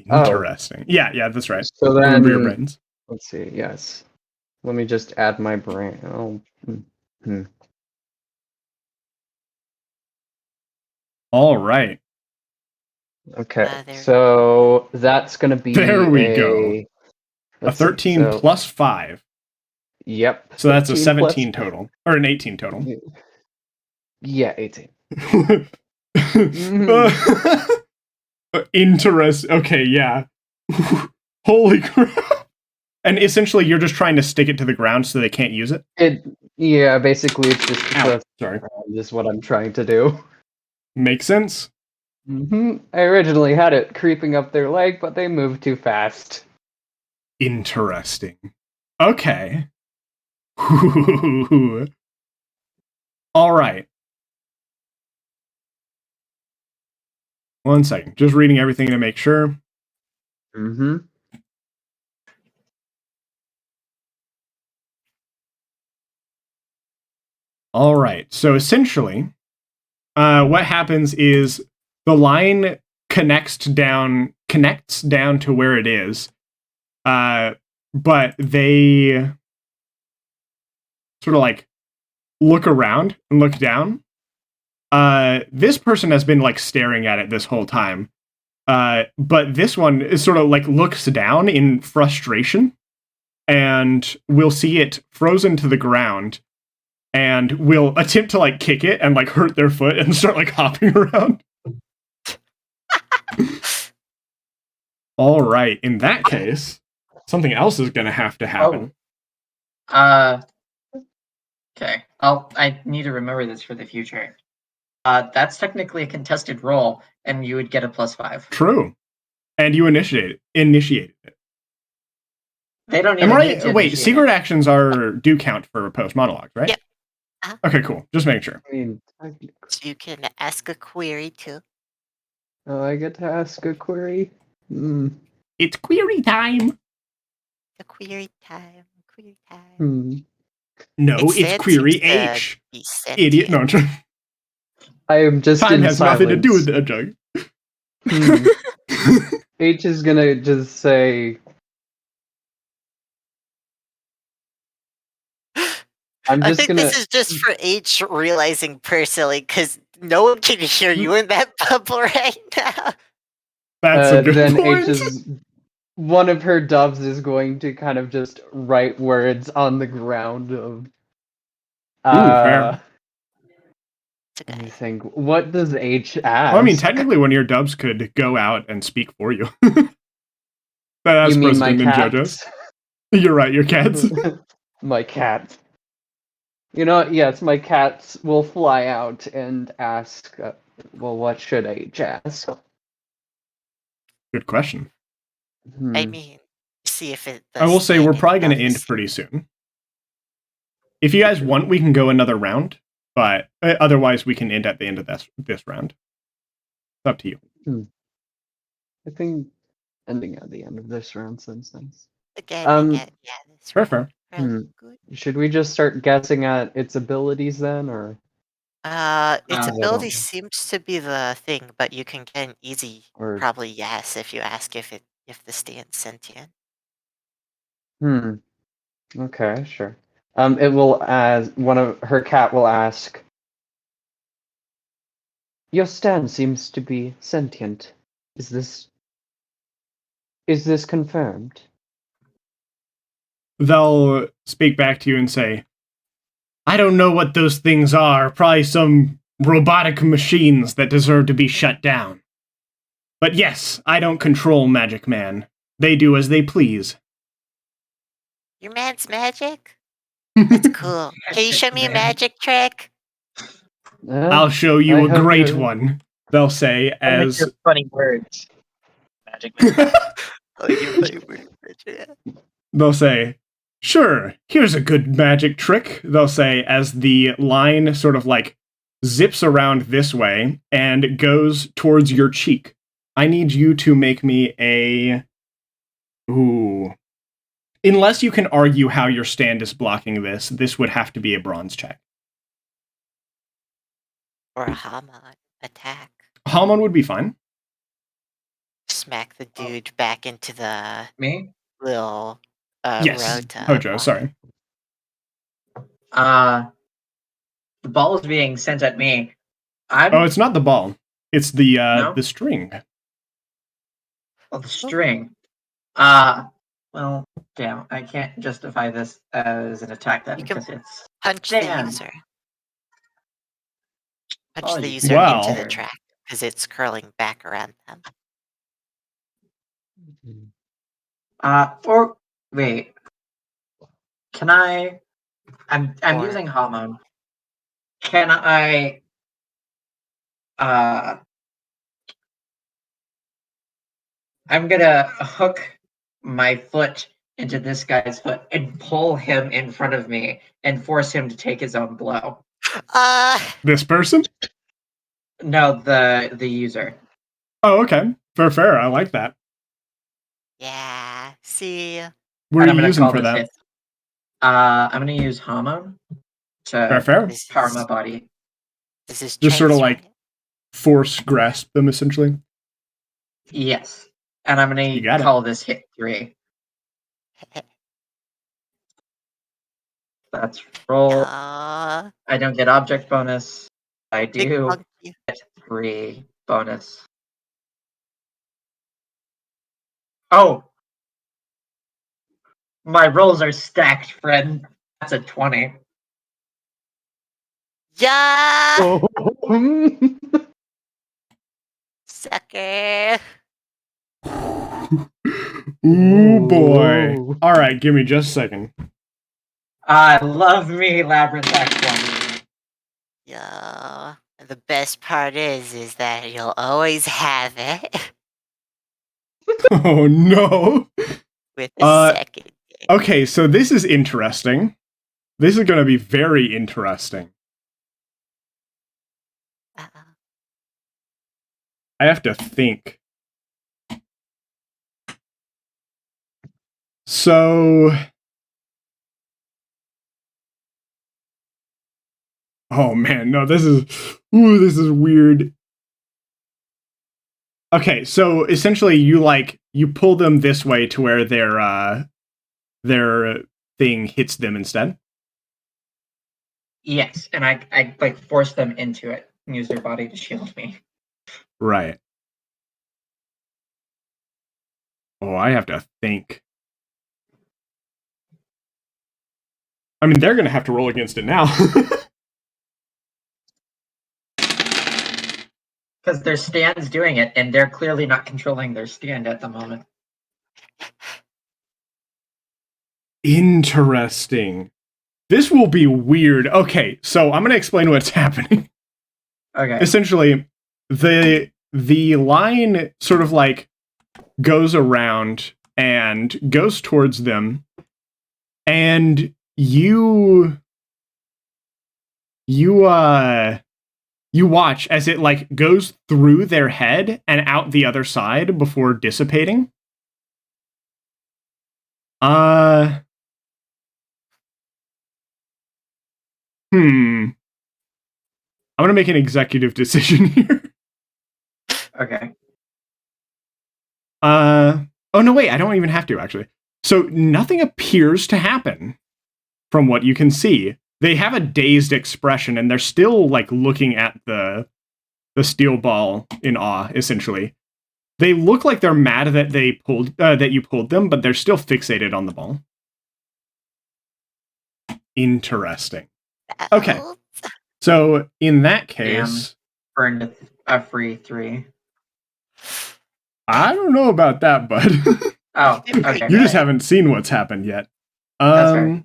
Interesting. Yeah, that's right. So Remember your then, brains. let's see. Yes. Let me just add my brain. All right. Okay. there- So that's gonna be There we go. A let's see, 13 so- plus 5. Yep. So that's a 13 plus- 17 total. Or an 18 total. Yeah, 18. Interest. Okay, yeah. Holy crap. And essentially, you're just trying to stick it to the ground so they can't use it? Yeah, basically it's just Ow, sorry. just what I'm trying to do. Makes sense? I originally had it creeping up their leg, but they moved too fast. Interesting. Okay. All right. 1 second. Just reading everything to make sure. All right. So essentially, what happens is the line connects down to where it is. But they sort of like look around and look down. This person has been like staring at it this whole time. But this one is sort of like looks down in frustration, and we'll see it frozen to the ground, and will attempt to like kick it and like hurt their foot and start like hopping around. All right, in that case, something else is gonna have to happen. Okay. I need to remember this for the future. That's technically a contested roll, and you would get a +5. True. And you initiated it. They don't Am even I need right? to Wait, initiate secret it. actions do count for post monologues, right? Yep. Uh-huh. Okay, cool. Just making sure. I mean, So you can ask a query too. oh, I get to ask a query. It's query time. A query time. Query time. No, Instead, it's query seems to H. be Idiot. No, I'm sentient. trying. I am just Time in has silence. nothing to do with the jug. H is gonna just say, I'm I just think gonna. this is just for H realizing personally, because no one can hear you in that bubble right now. That's a good then point. H is one of her doves is going to kind of just write words on the ground of. Fair. It's Let me okay. think. What does H ask? Well, I mean, technically, one of your doves could go out and speak for you. That's you mean my precedent in JoJo's. cats? You're right, your cats. My cats. You know what? Yes, my cats will fly out and ask, well, what should H ask? Good question. I mean, see if it. I will say we're probably going to end pretty. pretty soon. If you guys want, we can go another round, but otherwise we can end at the end of this round. It's up to you. I think ending at the end of this round sounds nice. Again, yeah, this Fair. really good. Should we just start guessing at its abilities then, or? Its I ability don't- seems to be the thing, but you can get an easy, Or probably yes, if you ask if the stand's sentient. Okay, sure. It will as one of her cat will ask. Your stand seems to be sentient. Is this confirmed? They'll speak back to you and say, I don't know what those things are. Probably some robotic machines that deserve to be shut down. But yes, I don't control Magic Man. They do as they please. Your man's magic? That's cool. Can you show me a Man. magic trick? I'll show you I a have great your- one, they'll say And make as... your funny words. Magic Man. Oh, you play word magic. They'll say, sure, here's a good magic trick, they'll say, as the line sort of like zips around this way and goes towards your cheek. I need you to make me a... Ooh. Unless you can argue how your stand is blocking this would have to be a bronze check. Or a Hamon attack. Hamon would be fine. Smack the dude back into the Me? little Yes, road to Hojo, walk. sorry. The ball is being sent at me. Oh, it's not the ball. It's the No? the string. The string. Well, damn, I can't justify this as an attack then You can- because it's Punch Damn. the user. Punch Oh, the you user Wow. into the track because it's curling back around them. or wait. Can I I'm Or- using Hamon. Can I I'm gonna hook my foot into this guy's foot and pull him in front of me and force him to take his own blow. This person? No, the user. Oh, okay. Fair. I like that. Yeah. See. What And are I'm you gonna using call for this that? hit. I'm gonna use Hamon to Fair. This power is, my body. this is Just sort of like transferring- force grasp them, essentially. Yes. And I'm You gonna got it. call this hit 3. That's roll. Aw, I don't get object bonus. I big do monkey. get 3 bonus. Oh! My rolls are stacked, friend. That's a 20. Yeah, Oh. sucker. Ooh boy. Ooh. Alright, give me just a second. I love me Labyrinth Act 1. Yo, and the best part is that you'll always have it Oh no. with the Uh, second game. Okay, so this is interesting. This is gonna be very interesting. Uh-oh. I have to think. So... Oh man, no, this is... Ooh, this is weird. Okay, so essentially you pull them this way to where their thing hits them instead. Yes, and I like force them into it and use their body to shield me. Right. Oh, I have to think. I mean, they're gonna have to roll against it now. Because their stand's doing it, and they're clearly not controlling their stand at the moment. Interesting. This will be weird. Okay, so I'm gonna explain what's happening. Okay. Essentially, the line sort of like goes around and goes towards them, and you watch as it like goes through their head and out the other side before dissipating. I'm gonna make an executive decision here. Okay. Oh no, wait, I don't even have to actually. So nothing appears to happen from what you can see. They have a dazed expression and they're still like looking at the steel ball in awe, essentially. They look like they're mad that that you pulled them, but they're still fixated on the ball. Interesting. Okay. Oh, So in that Damn. case, Burned a free 3. I don't know about that, bud. Oh, okay. You just haven't seen what's happened yet. That's fair.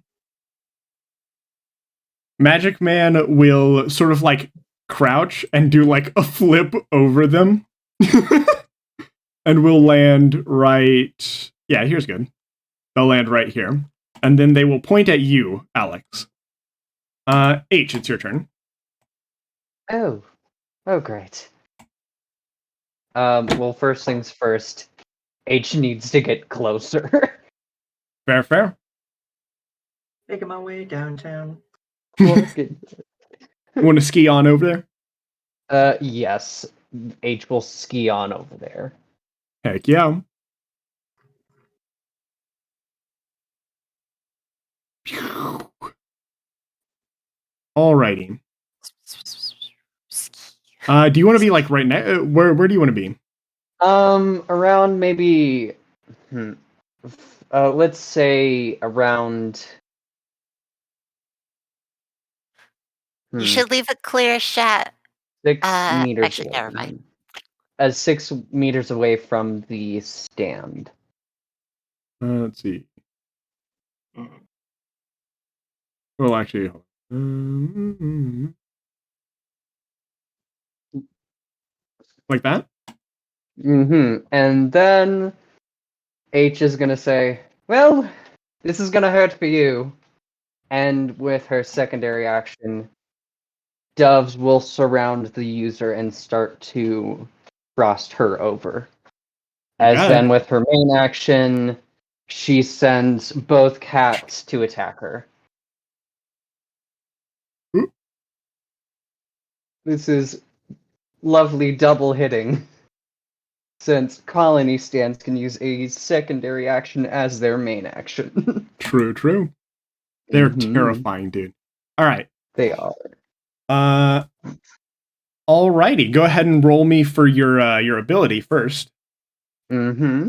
Magic Man will sort of like crouch and do like a flip over them. And will land right... Yeah, here's good. They'll land right here. And then they will point at you, Alex. H, it's your turn. Oh, great. Well, first things first, H needs to get closer. Fair, fair. Making my way downtown. Want to ski on over there? Yes, H will ski on over there. Heck yeah. Alrighty. Do you want to be like right now? Where do you want to be? Around maybe, let's say around. you should leave a clear shot. 6 meters. Actually, never mind. 6 meters away from the stand. Let's see. Well, actually, hold on. Like that? And then H is gonna say, "Well, this is gonna hurt for you." And with her secondary action, doves will surround the user and start to frost her over. As Got then it. with her main action, she sends both cats to attack her. Ooh. This is lovely double hitting. since colony stands can use a secondary action as their main action. True. They're Mhm. terrifying, dude. All right. They are. Alrighty. Go ahead and roll me for your ability first. Mm-hmm.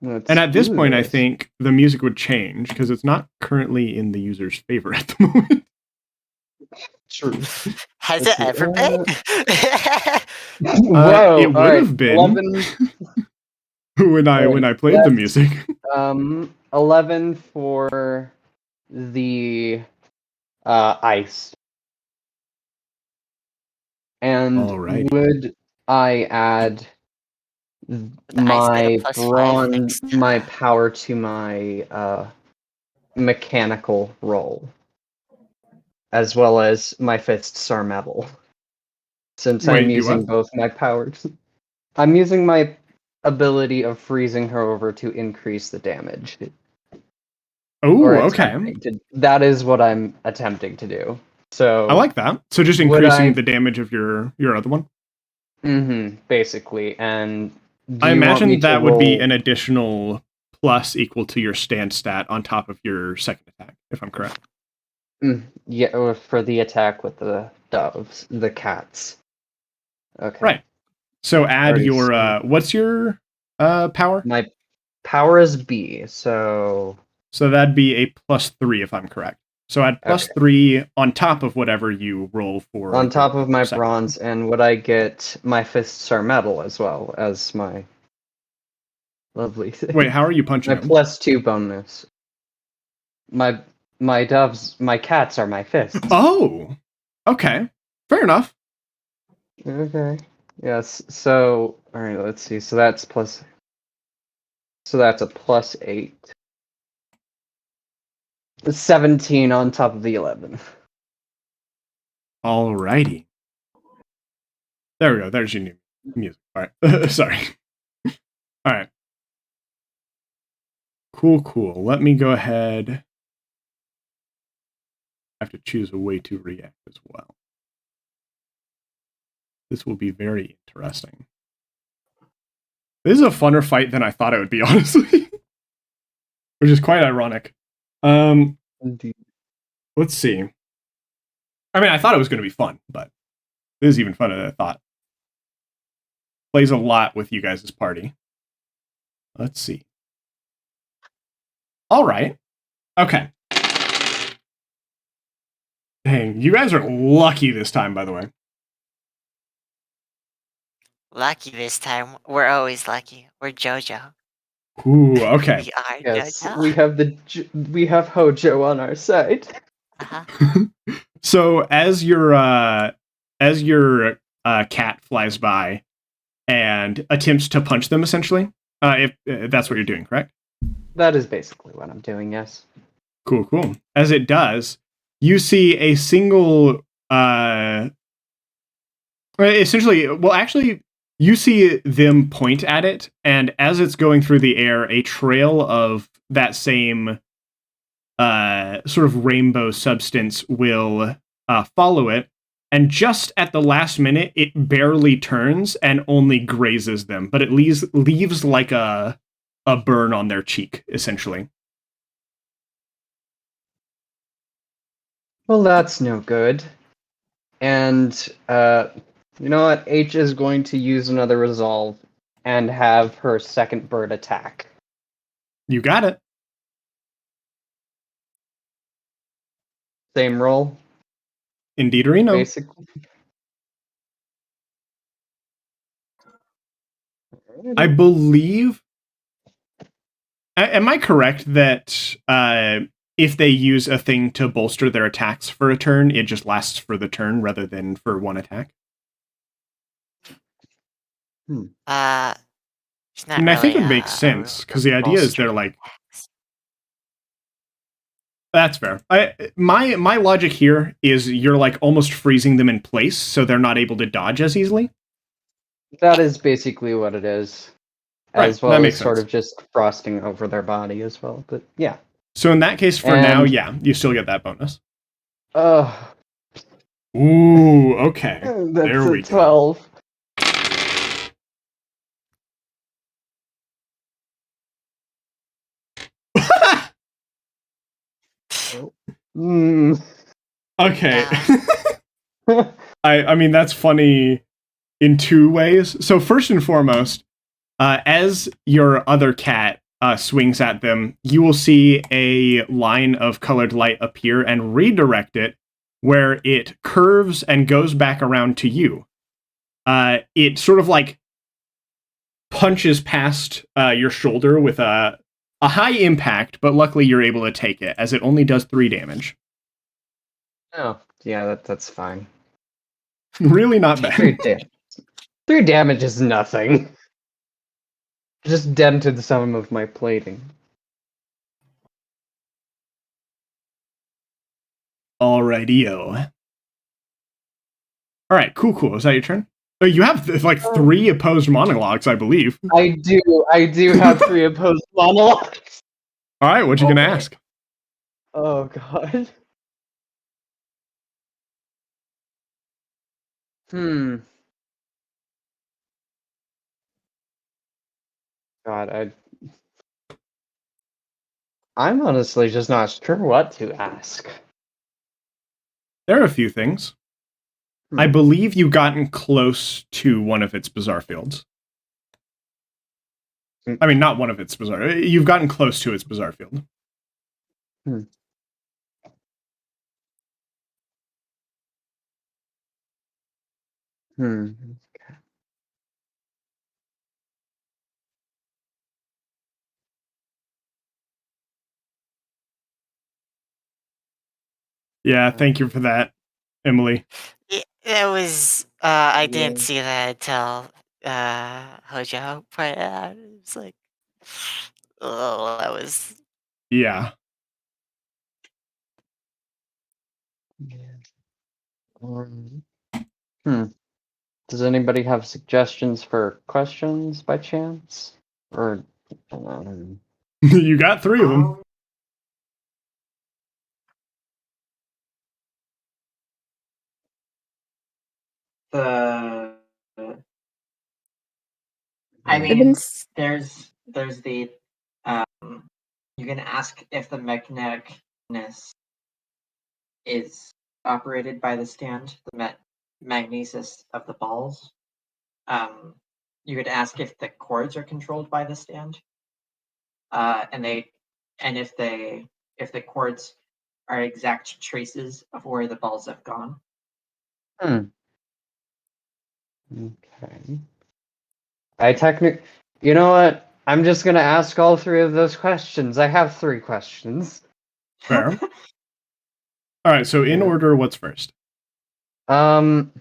And at this point, I think the music would change because it's not currently in the user's favor at the moment. True. Has Let's it see, ever been? Whoa! It would have been 11, when I played the music. 11 for the ice. And Alrighty. would I add The ice get a my +5 bronze, extra. my power to my mechanical roll, as well as my fists are metal? Since Wait, I'm you using what? both my powers, I'm using my ability of freezing her over to increase the damage. Oh, Or okay. attempting to. That is what I'm attempting to do. So I like that. So just Would increasing I- the damage of your other one. basically. And do I you want me imagine to that would be roll- an additional plus equal to your stand stat on top of your second attack, if I'm correct. Yeah, or for the attack with the doves, the cats. Okay. Right. So add Already your seen. what's your power? My power is B, so So that'd be a +3 if I'm correct. So add +3 on top of whatever you roll for. on top of my second. bronze, and would I get my fists are metal as well as my lovely thing? Wait, how are you punching My him? +2 bonus. My doves, my cats are my fists. Oh, okay, fair enough. Okay. Yes. So, all right. Let's see. So that's plus. So that's a +8. 17 on top of the 11. Alrighty. There we go. There's your new music. All right. Sorry. All right. Cool. Let me go ahead. I have to choose a way to react as well. This will be very interesting. This is a funner fight than I thought it would be, honestly. Which is quite ironic. Indeed. Let's see. I mean, I thought it was going to be fun, but this is even funner than I thought. Plays a lot with you guys' party. Let's see. All right. Okay. Dang, you guys are lucky this time, by the way. Lucky this time. We're always lucky. We're JoJo. Ooh, okay. We are Yes, JoJo. we have Hojo on our side. Uh-huh. So as your cat flies by and attempts to punch them, essentially, if that's what you're doing, correct? That is basically what I'm doing. Yes. Cool. As it does, you see a single, essentially, well, actually, you see them point at it, and as it's going through the air, a trail of that same sort of rainbow substance will follow it, and just at the last minute, it barely turns and only grazes them, but it leaves like a burn on their cheek, essentially. Well, that's no good. And you know what? H is going to use another resolve and have her second bird attack. You got it. Same roll, Indeed, Reno. basically. I believe. Am I correct that if they use a thing to bolster their attacks for a turn, it just lasts for the turn rather than for one attack? It's not And I think really it makes a sense rule because the idea is they're bolstering like. attacks. That's fair. My logic here is you're like almost freezing them in place, so they're not able to dodge as easily. That is basically what it is. Right, As well that as makes sort sense. of just frosting over their body as well. But yeah. So in that case, for And- now, yeah, you still get that bonus. Oh, Ooh, okay. that's There a we go. 12. Hmm. Okay. I mean, that's funny in two ways. So first and foremost, as your other cat swings at them, you will see a line of colored light appear and redirect it, where it curves and goes back around to you. It sort of like punches past your shoulder with a high impact, but luckily you're able to take it, as it only does 3 damage. Oh, yeah, that's fine. Really not Three bad. damage. 3 damage is nothing. Just dented some of my plating. Alrighty-o. Alright, cool. Is that your turn? Oh, you have like 3 opposed monologues, I believe. I do have 3 opposed monologues. Alright, what you gonna Okay. ask? Oh god. Hmm. God, I'm honestly just not sure what to ask. There are a few things. I Hmm. believe you've gotten close to one of its bizarre fields. I mean, not one of its bizarre. You've gotten close to its bizarre field. Hmm. Hmm. Yeah, thank you for that, Emily. It was. I Yeah. didn't see that until Hojo pointed it out. It's like, oh, that was. Yeah. Hmm. Does anybody have suggestions for questions by chance? Or You got 3 of them. The I I've mean, been there's the you can ask if the magneticness is operated by the stand, the magnesis of the balls. You could ask if the cords are controlled by the stand, and if the cords are exact traces of where the balls have gone. Okay. You know what? I'm just gonna ask all 3 of those questions. I have 3 questions. Fair. Alright, so in Yeah. order, what's first? Let's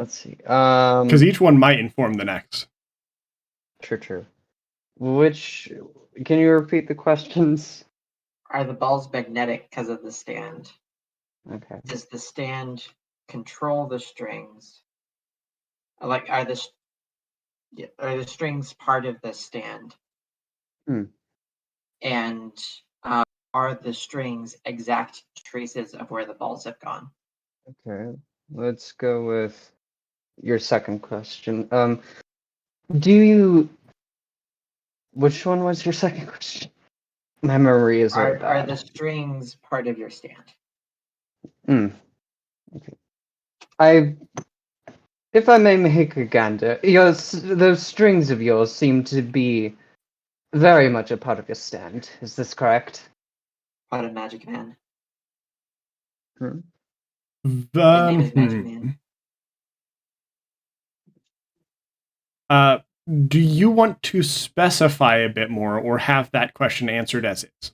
see. Because each one might inform the next. True. Which can you repeat the questions? Are the balls magnetic because of the stand? Okay. Does the stand control the strings? Like, are the strings part of the stand? Hmm. And are the strings exact traces of where the balls have gone? Okay. Let's go with your second question. Do you which one was your second question? My memory is very Are the bad. strings part of your stand? Okay. If I may make a gander, those strings of yours seem to be very much a part of your stand. Is this correct? Part of Magic Man. Hmm. His name is Magic Man. Do you want to specify a bit more or have that question answered as is?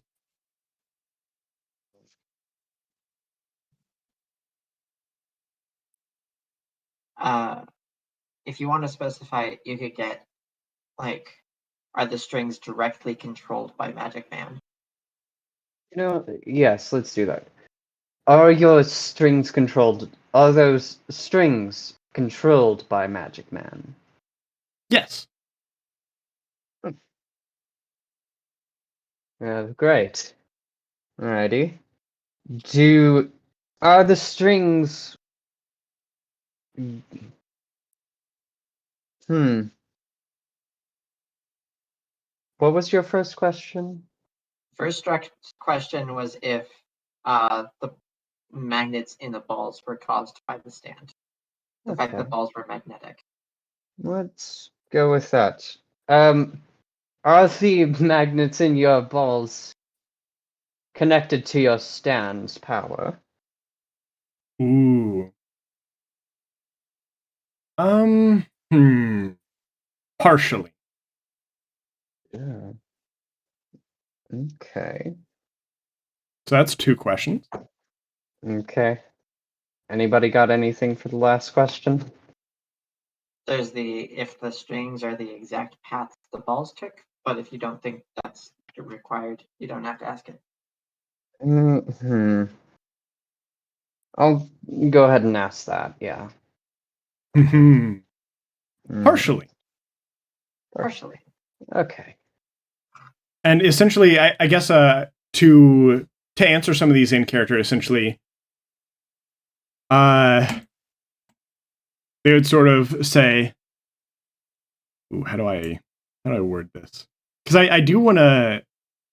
If you want to specify, you could get, like, are the strings directly controlled by Magic Man? Yes, let's do that. Are those strings controlled by Magic Man? Yes. Great. Alrighty. Are the strings What was your first question? First question was if the magnets in the balls were caused by the stand. The fact that the Okay. balls were magnetic. Let's go with that. Are the magnets in your balls connected to your stand's power? Ooh. Partially. Yeah. Okay. So that's 2 questions. Okay. Anybody got anything for the last question? There's if the strings are the exact path the balls took, but if you don't think that's required, you don't have to ask it. I'll go ahead and ask that, yeah. Mhm. Mm, Partially. Partially. Okay. And essentially, I guess to answer some of these in character, essentially, they would sort of say, ooh, how do I word this? Because I do want to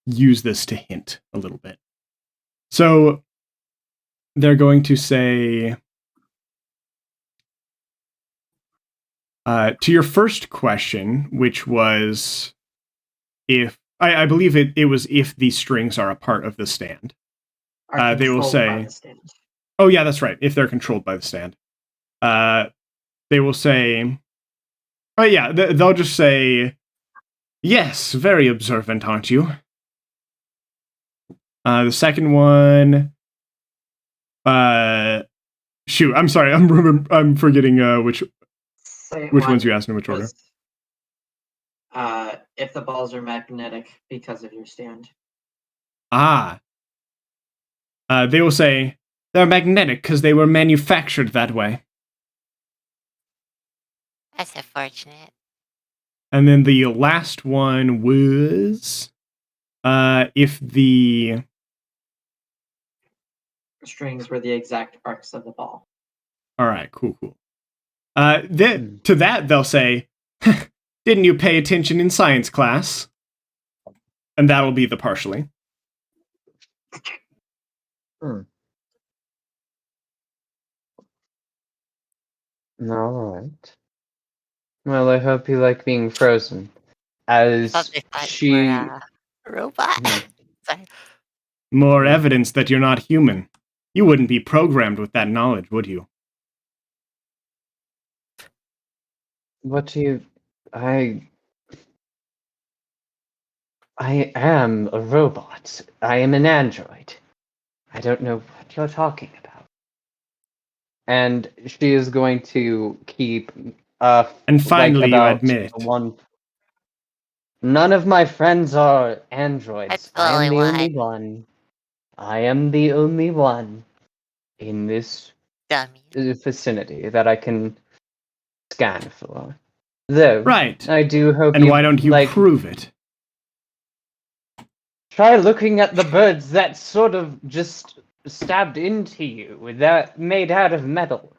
use this to hint a little bit. So they're going to say, to your first question, which was if I believe it was if these strings are a part of the stand. Are They will controlled say, by the stand. oh yeah, that's right. If they're controlled by the stand, they will say, oh yeah, they'll just say, yes, very observant, aren't you? The second one, shoot, I'm sorry, I'm forgetting which ones you asked in which order. If the balls are magnetic because of your stand. They will say they're magnetic because they were manufactured that way. That's unfortunate. And then the last one was if the strings were the exact arcs of the ball. All right, cool. To that they'll say, didn't you pay attention in science class? And that'll be the partially. All right. Well, I hope you like being frozen. I thought As they thought she... you were a robot. Sorry. More evidence that you're not human. You wouldn't be programmed with that knowledge, would you? What do you... I am a robot. I am an android. I don't know what you're talking about. And she is going to keep And finally, you about admit it. one. None of my friends are androids. That's the I am the only only one. I am the only one in this Dummy. vicinity that I can scan for. Though, Right. I do hope And you why don't you prove it? Try looking at the birds that sort of just stabbed into you, that made out of metal.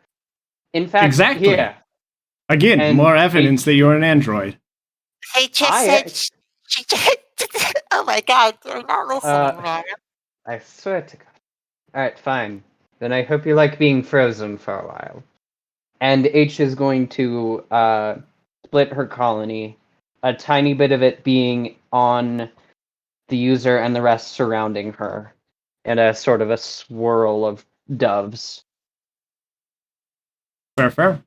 In fact, Exactly. here. Again, And more evidence that you're an android. They just said she just... Oh my god, you're not listening, man. I swear to God. Alright, fine. Then I hope you like being frozen for a while. And H is going to split her colony, a tiny bit of it being on the user and the rest surrounding her, in a sort of a swirl of doves. Fair.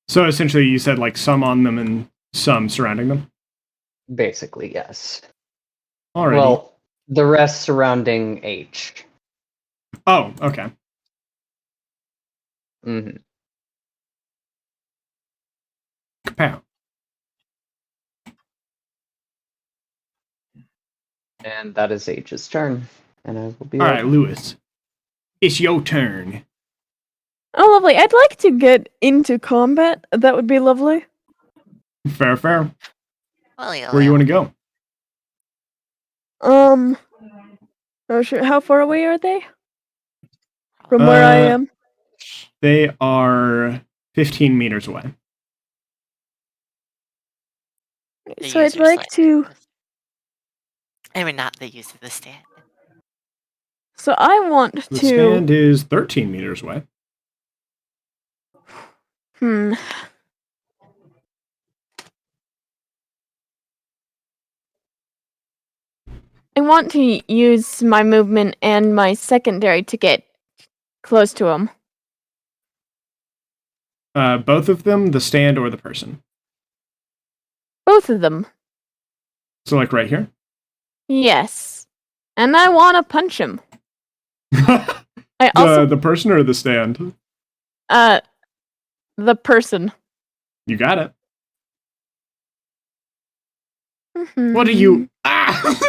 So essentially you said like some on them and some surrounding them? Basically, yes. Alrighty. Well, the rest surrounding H. Oh, okay. Mm-hmm. Kapow. And that is H's turn. And I will be Alright, Lewis. It's your turn. Oh, lovely. I'd like to get into combat. That would be lovely. Fair. Well, yeah, Where you want to go? Oh, sure. How far away are they from where I am? They are 15 meters away. The So I'd user's like to. I mean, not the use of the stand. So I want The to. stand is 13 meters away. Hmm. I want to use my movement and my secondary to get close to him. Both of them, the stand or the person. Both of them. So, like right here. Yes. And I want to punch him. I also the person or the stand? the person. You got it. Mhm. What are you? Ah!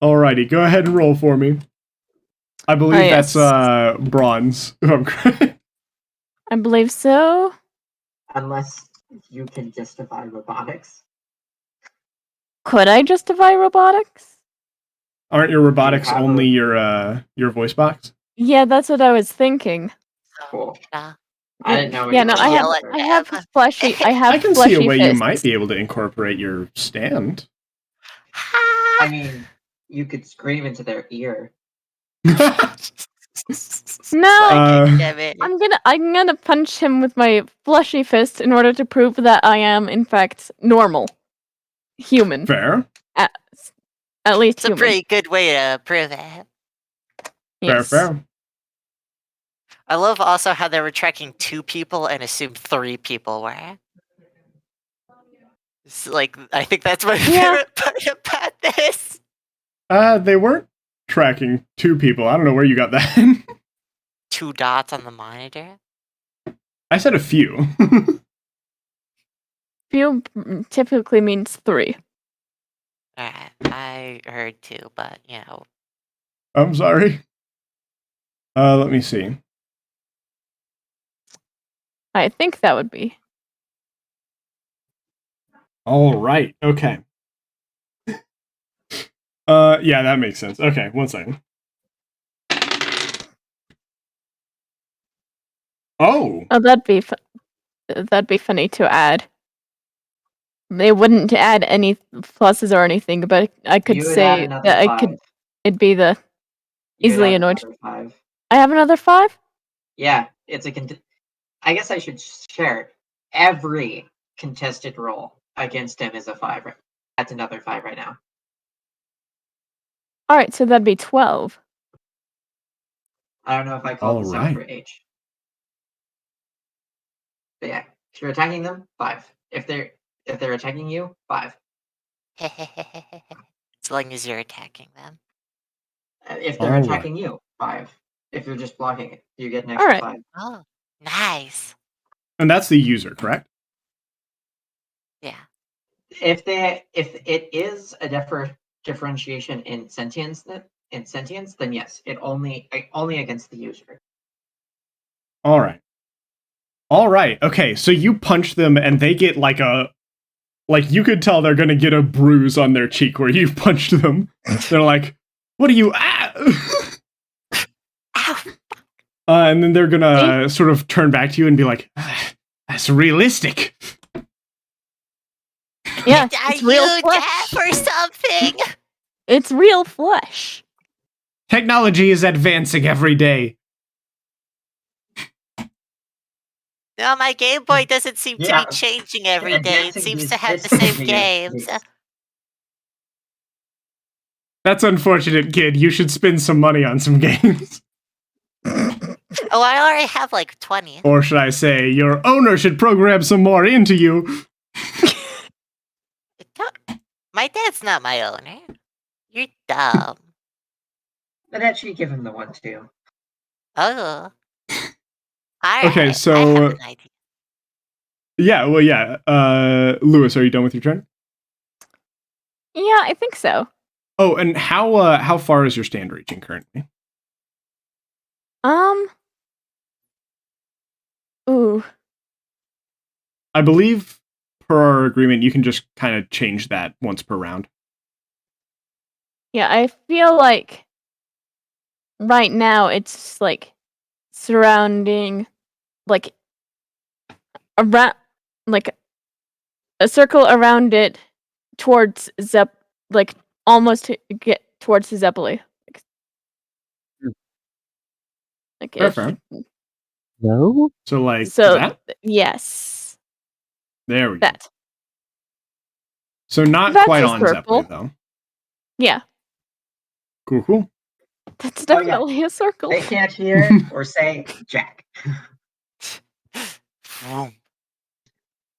Alrighty, go ahead and roll for me. I believe yes. that's bronze. If I'm correct. I believe so. Unless you can justify robotics. Could I justify robotics? Aren't your robotics have only your voice box? Yeah, that's what I was thinking. Cool. Yeah. I didn't know. Yeah, no, I have Yell at I have them. fleshy I have I can fleshy see a way fists. you might be able to incorporate your stand. I mean, you could scream into their ear. No, Damn it. I'm gonna punch him with my fleshy fist in order to prove that I am in fact normal. Human. Fair. At least It's a human. pretty good way to prove it. Yes. Fair. I love also how they were tracking 2 people and assumed 3 people were. It's like, I think that's my Yeah. favorite part about this. They weren't tracking 2 people. I don't know where you got that. 2 dots on the monitor. I said a few. Few typically means 3. Alright, I heard 2, but, you know. I'm sorry. Let me see. I think that would be. All right. Okay. Yeah, that makes sense. Okay, one second. Oh. Oh, that'd be funny to add. They wouldn't add any pluses or anything, but I could You would add say another that I 5. could. It'd be the You would easily add annoyed. another 5. I have another 5. Yeah, it's a I guess I should share. Every contested roll against him is a 5. That's another 5 right now. All right, so that'd be 12. I don't know if I called All this right. out for H. But yeah, if you're attacking them, 5. If they're attacking you, 5. As long as you're attacking them. If they're All attacking you, 5. If you're just blocking it, you get an extra Alright. 5. Oh, nice. And that's the user, correct? Yeah. If it is a differentiation in sentience, then yes, it only against the user. All right. Okay, so you punch them and they get like you could tell they're gonna get a bruise on their cheek where you punched them. They're like, "What are you?" Ow. And then they're gonna sort of turn back to you and be like, "That's realistic." Yeah, Are it's real you flesh. dead for something? It's real flesh. Technology is advancing every day. No, my Game Boy doesn't seem to Yeah. be changing every day. It Advancing seems these to have the systems same here. games. That's unfortunate, kid. You should spend some money on some games. Oh, I already have like 20. Or should I say, your owner should program some more into you. My dad's not my owner. You're dumb. But actually, give him the 1 too. Oh. Alright, Okay, I so have an idea. yeah, well, yeah. Lewis, are you done with your turn? Yeah, I think so. Oh, and how far is your stand reaching currently? Ooh. I believe per our agreement, you can just kind of change that once per round. Yeah, I feel like right now it's like surrounding, like around, like a circle around it towards like almost to get towards Zeppeli. Like Fair, if fair. No? So like so, that? yes, There we go. that. So not That's quite a on circle. Zeppeli though. Yeah, Cool. that's Oh, yeah. definitely a circle. They can't hear or say Jack. Vroom.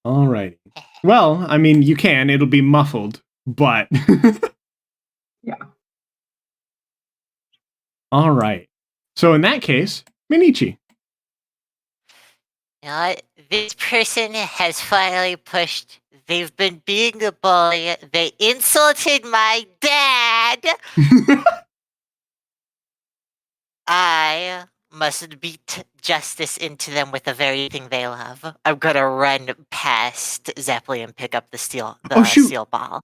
Alrighty. Well, I mean, you can. It'll be muffled, but Yeah. all right. So in that case, Minichi. You know what? This person has finally pushed. They've been being a bully. They insulted my dad. I must beat justice into them with the very thing they love. I'm gonna run past Zeppeli and pick up the steel ball.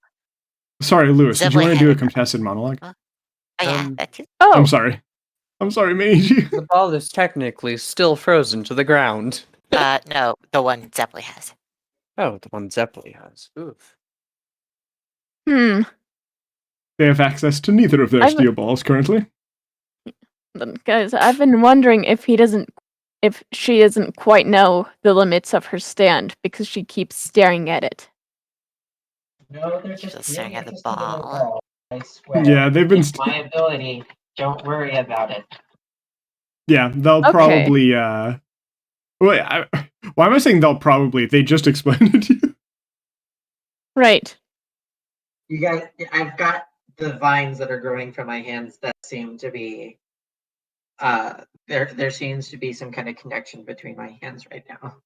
Sorry, Lewis. Did you Zeppeli want to do a had contested monologue? Oh yeah, Um, that too. Oh, I'm sorry, Minichi. The ball is technically still frozen to the ground. No, the one Zeppeli has. Oh, the one Zeppeli has. Oof. hmm. They have access to neither of their I've- steel balls currently. Guys, I've been wondering if she doesn't quite know the limits of her stand because she keeps staring at it. No, they're Just just staring really at the interested in the ball. ball. I swear. Yeah, they've been. It's my ability. Don't worry about it. Yeah, they'll Okay. probably. Wait, why am I saying they'll probably? They just explained it to you. Right. You guys, I've got the vines that are growing from my hands that seem to be. There seems to be some kind of connection between my hands right now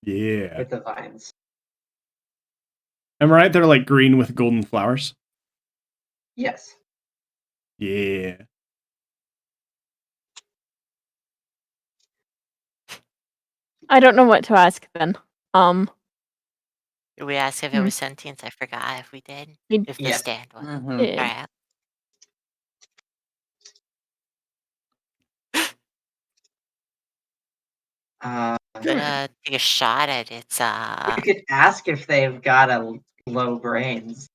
Yeah. with the vines. Am I right? They're like green with golden flowers. Yes. Yeah. I don't know what to ask then. Did we ask if it was sentient? I forgot if we did. If the Yes. stand was. Yeah. Alright. Gonna take a shot at its You could ask if they've got a low brains.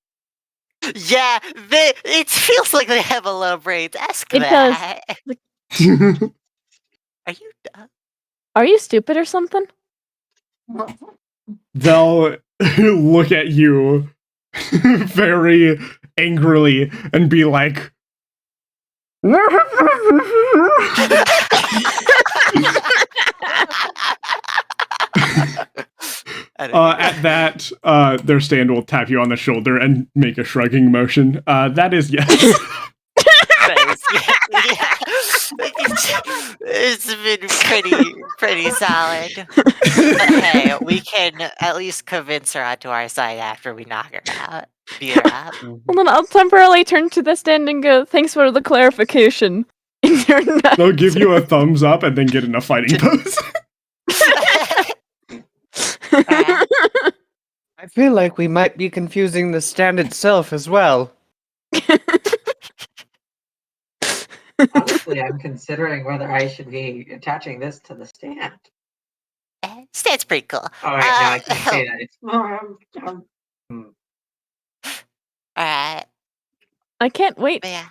Yeah, it feels like they have a low brains. Ask It does. that. Are you dumb? Are you stupid or something? They'll look at you very angrily and be like, at that, their stand will tap you on the shoulder and make a shrugging motion. That is yes. It's been pretty solid. But hey, we can at least convince her onto our side after we knock her out. Beat her up. Well, then I'll temporarily turn to the stand and go, "Thanks for the clarification." They'll give you a thumbs up and then get in a fighting pose. I feel like we might be confusing the stand itself as well. Honestly, I'm considering whether I should be attaching this to the stand. Stand's pretty cool. All right, now I can't say that. It's Alright, I can't wait but yeah.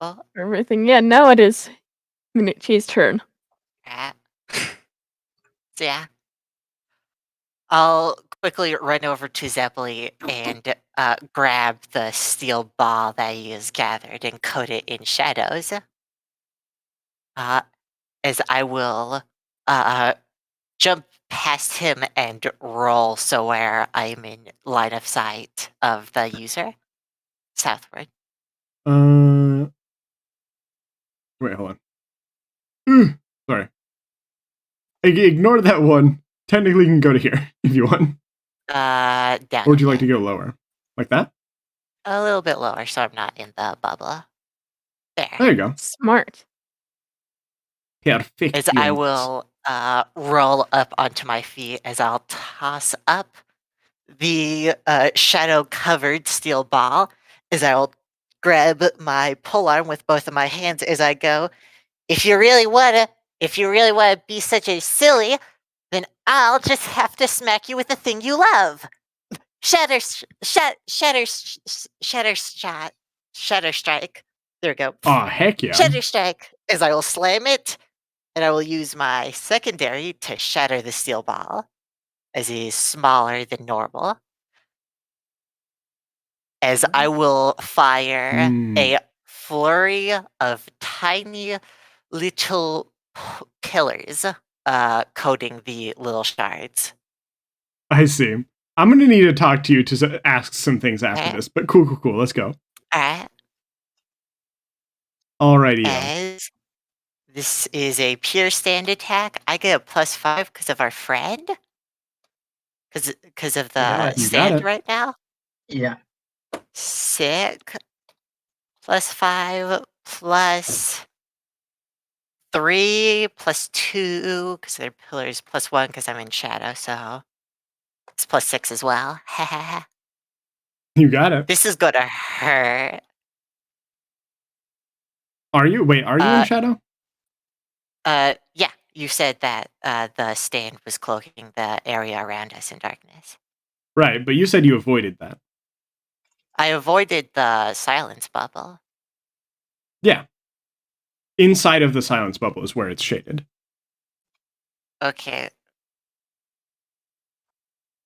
Well, for everything. Yeah, now it is Minichi's turn. alright. So yeah. I'll quickly run over to Zeppeli and grab the steel ball that he has gathered and coat it in shadows. As I will jump past him and roll so where I'm in line of sight of the user. Southward. Wait, hold on. Sorry. Ignore that one. Technically, you can go to here if you want. Down. Or would you like to go lower? Like that? A little bit lower so I'm not in the bubble. There. There you go. Smart. Perfect. As I will roll up onto my feet as I'll toss up the shadow-covered steel ball as I will grab my polearm with both of my hands as I go, if you really wanna be such a silly, Then I'll just have to smack you with the thing you love. Shatter strike. There we go. Oh, heck yeah. Shatter strike, as I will slam it, and I will use my secondary to shatter the steel ball, as it is smaller than normal. As I will fire a flurry of tiny little pillars, coating the little shards. I see. I'm going to need to talk to you to ask some things after Okay. this, but cool. Let's go. Alright. Alrighty. As this is a pure stand attack, I get a +5 because of our friend. Because of the Yeah, you got stand it. right now. Yeah. Sick. +5 +3 +2 because they're pillars, +1 because I'm in shadow, so it's +6 as well. You got it. This is gonna hurt. Are you? Wait, are you in shadow? Yeah, you said that the stand was cloaking the area around us in darkness. Right, but you said you avoided that. I avoided the silence bubble. Yeah. Inside of the silence bubble is where it's shaded. Okay.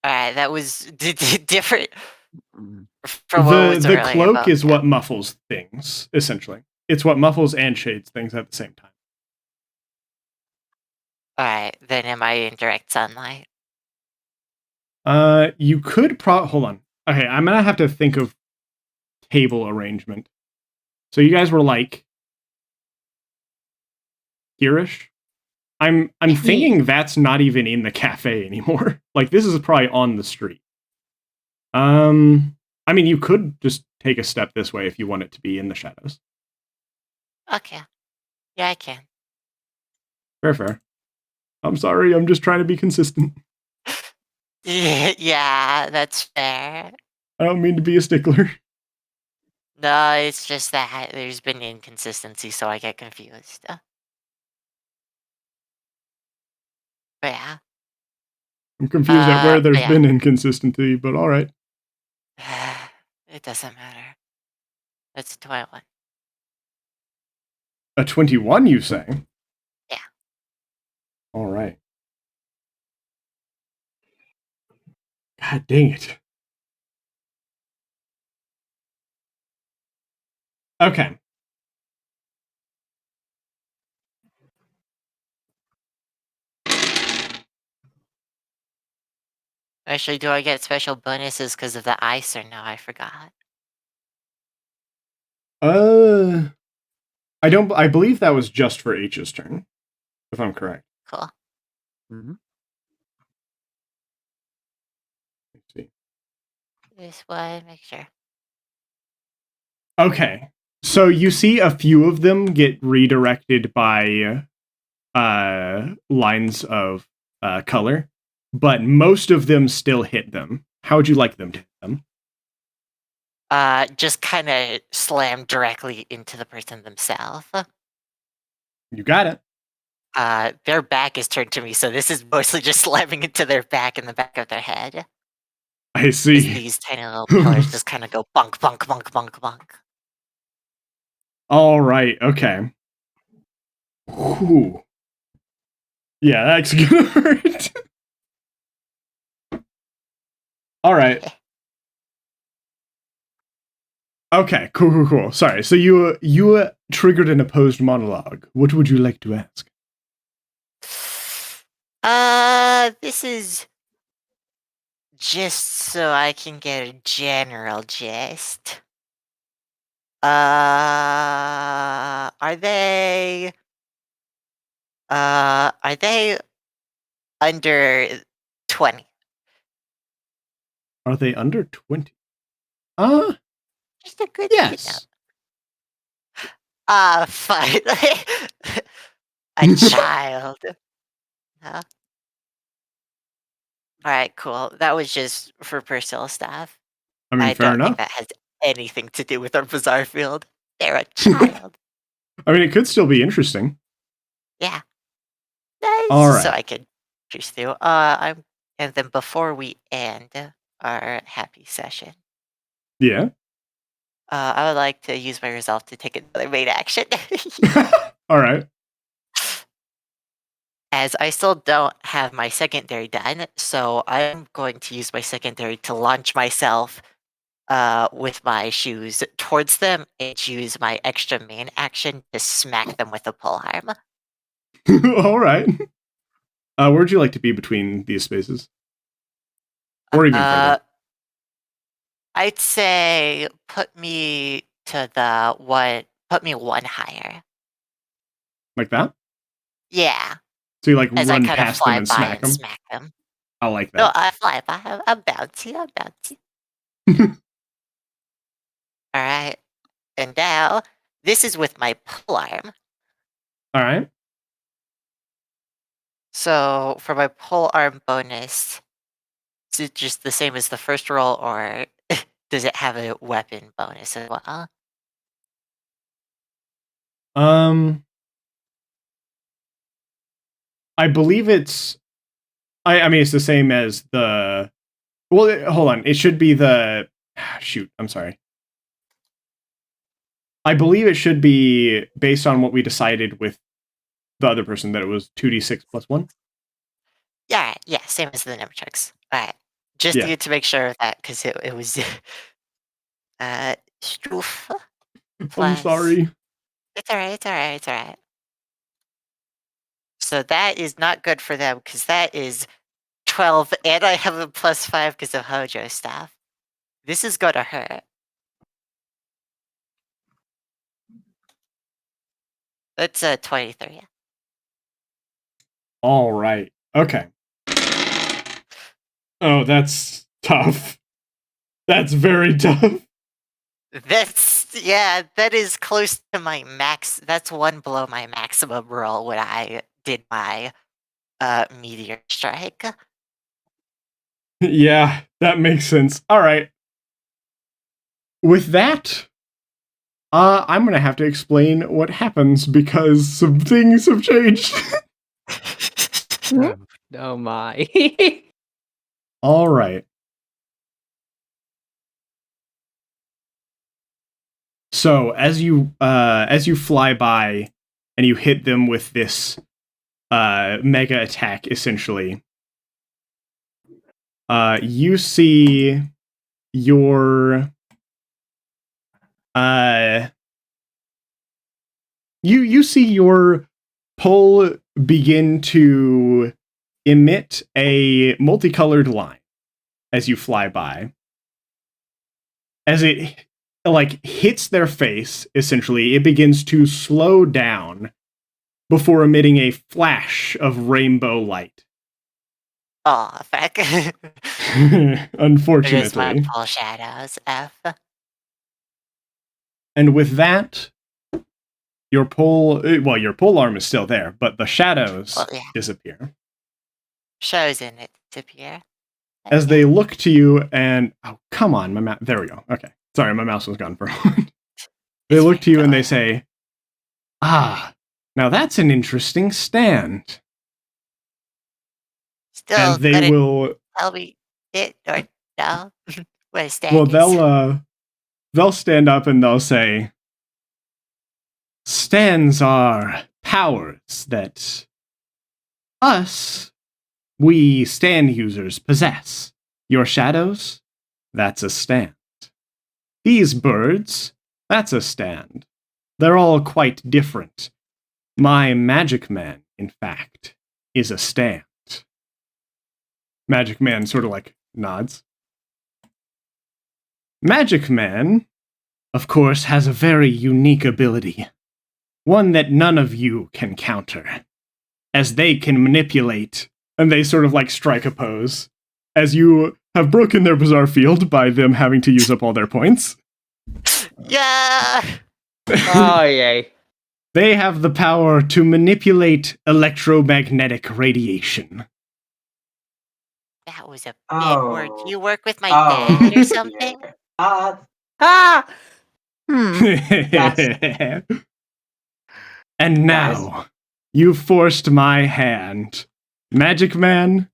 Alright, that was different from what was The earlier cloak about- is what muffles things, essentially. It's what muffles and shades things at the same time. Alright, then am I in direct sunlight? You could hold on. Okay, I'm gonna have to think of table arrangement. So you guys were like here-ish? I'm thinking that's not even in the cafe anymore. Like, this is probably on the street. I mean, you could just take a step this way if you want it to be in the shadows. Okay. Yeah, I can. Fair. I'm sorry, I'm just trying to be consistent. Yeah, that's fair. I don't mean to be a stickler. No, it's just that there's been inconsistency, so I get confused. But yeah. I'm confused at where there's yeah. been inconsistency, but alright. It doesn't matter. It's 21. A 21, you say? Yeah. Alright. God dang it. Okay. Actually, do I get special bonuses because of the ice or no? I forgot. I believe that was just for H's turn, if I'm correct. Cool. Let's see. This one, make sure. Okay. So you see a few of them get redirected by lines of color, but most of them still hit them. How would you like them to hit them? Just kind of slam directly into the person themselves. You got it. Their back is turned to me, so this is mostly just slamming into their back and the back of their head. I As see. these tiny little pillars just kind of go bunk, bunk, bunk, bunk, bunk. All right. Okay. Whew. Yeah, that's gonna hurt. All right. Okay. Cool. Sorry. So you triggered an opposed monologue. What would you like to ask? This is just so I can get a general gist. Are they under 20? Are they under 20? Just a good Yes. Fine. A child. Huh? Alright, cool. That was just for personal stuff. I mean, fair don't enough. think that has anything to do with our bizarre field. They're a child. I mean, it could still be interesting. Yeah. All So right. I could Just do. And then before we end our happy session, Yeah. I would like to use my resolve to take another main action. All right. As I still don't have my secondary done, so I'm going to use my secondary to launch myself with my shoes towards them and use my extra main action to smack them with a polearm. All right. Where'd you like to be between these spaces? Or even further? I'd say put me one higher. Like that? Yeah, So you like as I run kind of past them fly and by smack and them? smack them. I like No, that. I fly by. I'm bouncy. All right, and now this is with my polearm. All right. So for my polearm bonus, is it just the same as the first roll, or does it have a weapon bonus as well? I believe it's. I mean, it's the same as the. Well, hold on. It should be the. Shoot. I'm sorry. I believe it should be based on what we decided with the other person that it was 2d6 plus 1. Yeah, same as the number checks. All right, just Yeah. to make sure of that, because it was Stoof I'm plus. sorry. It's alright. So that is not good for them, because that is 12, and I have a +5 because of Hojo stuff. This is gonna hurt. That's 23. All right. Okay. Oh, that's tough. That's very tough. That is close to my max. That's one below my maximum roll when I did my meteor strike. Yeah, that makes sense. All right. With that, I'm gonna have to explain what happens because some things have changed. Oh my. All right. So as you fly by and you hit them with this mega attack, essentially, you see your you see your pole begin to emit a multicolored line as you fly by. As it like hits their face, essentially, it begins to slow down before emitting a flash of rainbow light. Oh, fuck. Unfortunately. There's my pole shadows, F. And with that, your pole arm is still there, but the shadows disappear. Shadows in it disappear. As they look to you and... Oh, come on, there we go. Okay. Sorry, my mouse was gone for a moment. They look to you and they say, "Ah, now that's an interesting stand." Still, and they will tell me it or no? What a stand well, they'll stand up and they'll say, "Stands are powers that we stand users possess. Your shadows, that's a stand. These birds, that's a stand. They're all quite different. My magic man, in fact, is a stand." Magic Man sort of like nods. Magic Man, of course, has a very unique ability. One that none of you can counter. As they can manipulate, and they sort of like strike a pose, as you have broken their bizarre field by them having to use up all their points. Yeah! Oh, yay. They have the power to manipulate electromagnetic radiation. That was a big word. Do you work with my Oh, dad or something? Ah! And now, you've forced my hand. Magic Man,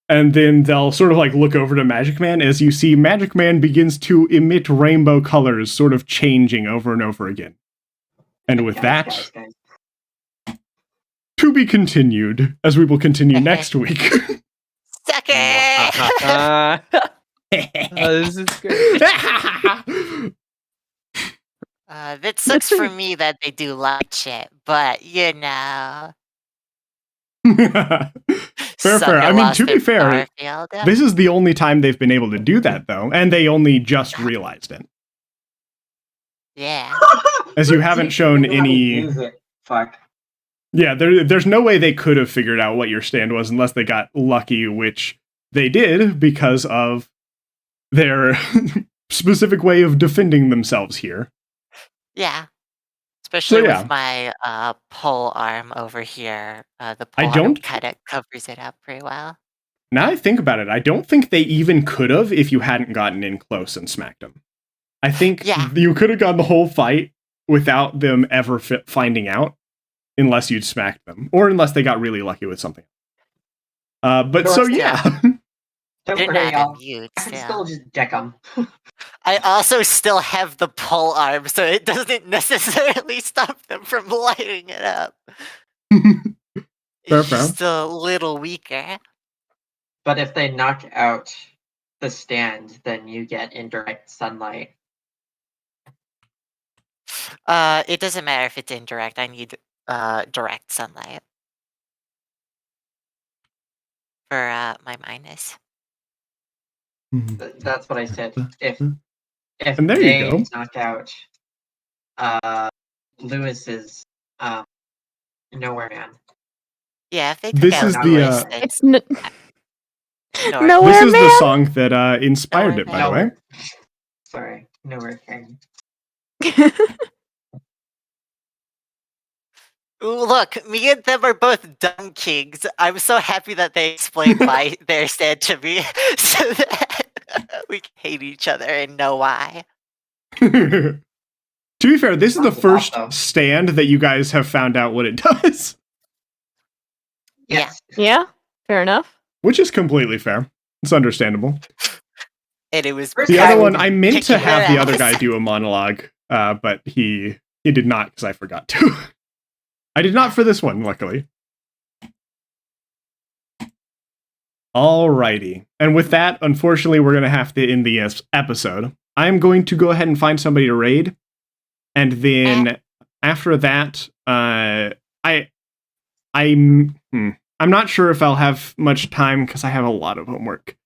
and then they'll sort of like look over to Magic Man as you see Magic Man begins to emit rainbow colors, sort of changing over and over again. And with that, to be continued, as we will continue next week. Suck it! This is good. That sucks for me that they do light shit, but you know. Fair. I mean, to be fair, Starfield. this is the only time they've been able to do that, though, and they only just realized it. Yeah. As you haven't shown any... Fuck. Yeah, there's no way they could have figured out what your stand was unless they got lucky, which they did because of their specific way of defending themselves here. Yeah. Especially yeah. with my pole arm over here. The pole I arm don't- kind of covers it up pretty well. Now I think about it, I don't think they even could have if you hadn't gotten in close and smacked them. I think Yeah. you could have gone the whole fight without them ever finding out, unless you'd smacked them, or unless they got really lucky with something. But so yeah. Don't They're worry, not immune I can still. still just deck them. I also still have the pole arm, so it doesn't necessarily stop them from lighting it up. Fair, It's fair. just a little weaker. But if they knock out the stand, then you get indirect sunlight. It doesn't matter if it's indirect. I need direct sunlight for my minus. That's what I said. If And there you they go. knock out Lewis's Nowhere Man. Yeah, if they This took out is the, Lewis, then It's Nowhere. Nowhere This is the Man? song that inspired it, by the way. Sorry, Nowhere King. Ooh, look, me and them are both dumb kings. I'm so happy that they explained why their stand to me, so that we can hate each other and know why. To be fair, this is the Sounds first awesome. stand that you guys have found out what it does, Yes. Yeah, fair enough. which is completely fair. It's understandable. And it was First The Yeah, other I one, was I meant to kicking have their the other ass. guy do a monologue, but he did not because I forgot to. I did not for this one, luckily. Alrighty. And with that, unfortunately, we're going to have to end the episode. I'm going to go ahead and find somebody to raid. And then after that, I'm not sure if I'll have much time because I have a lot of homework.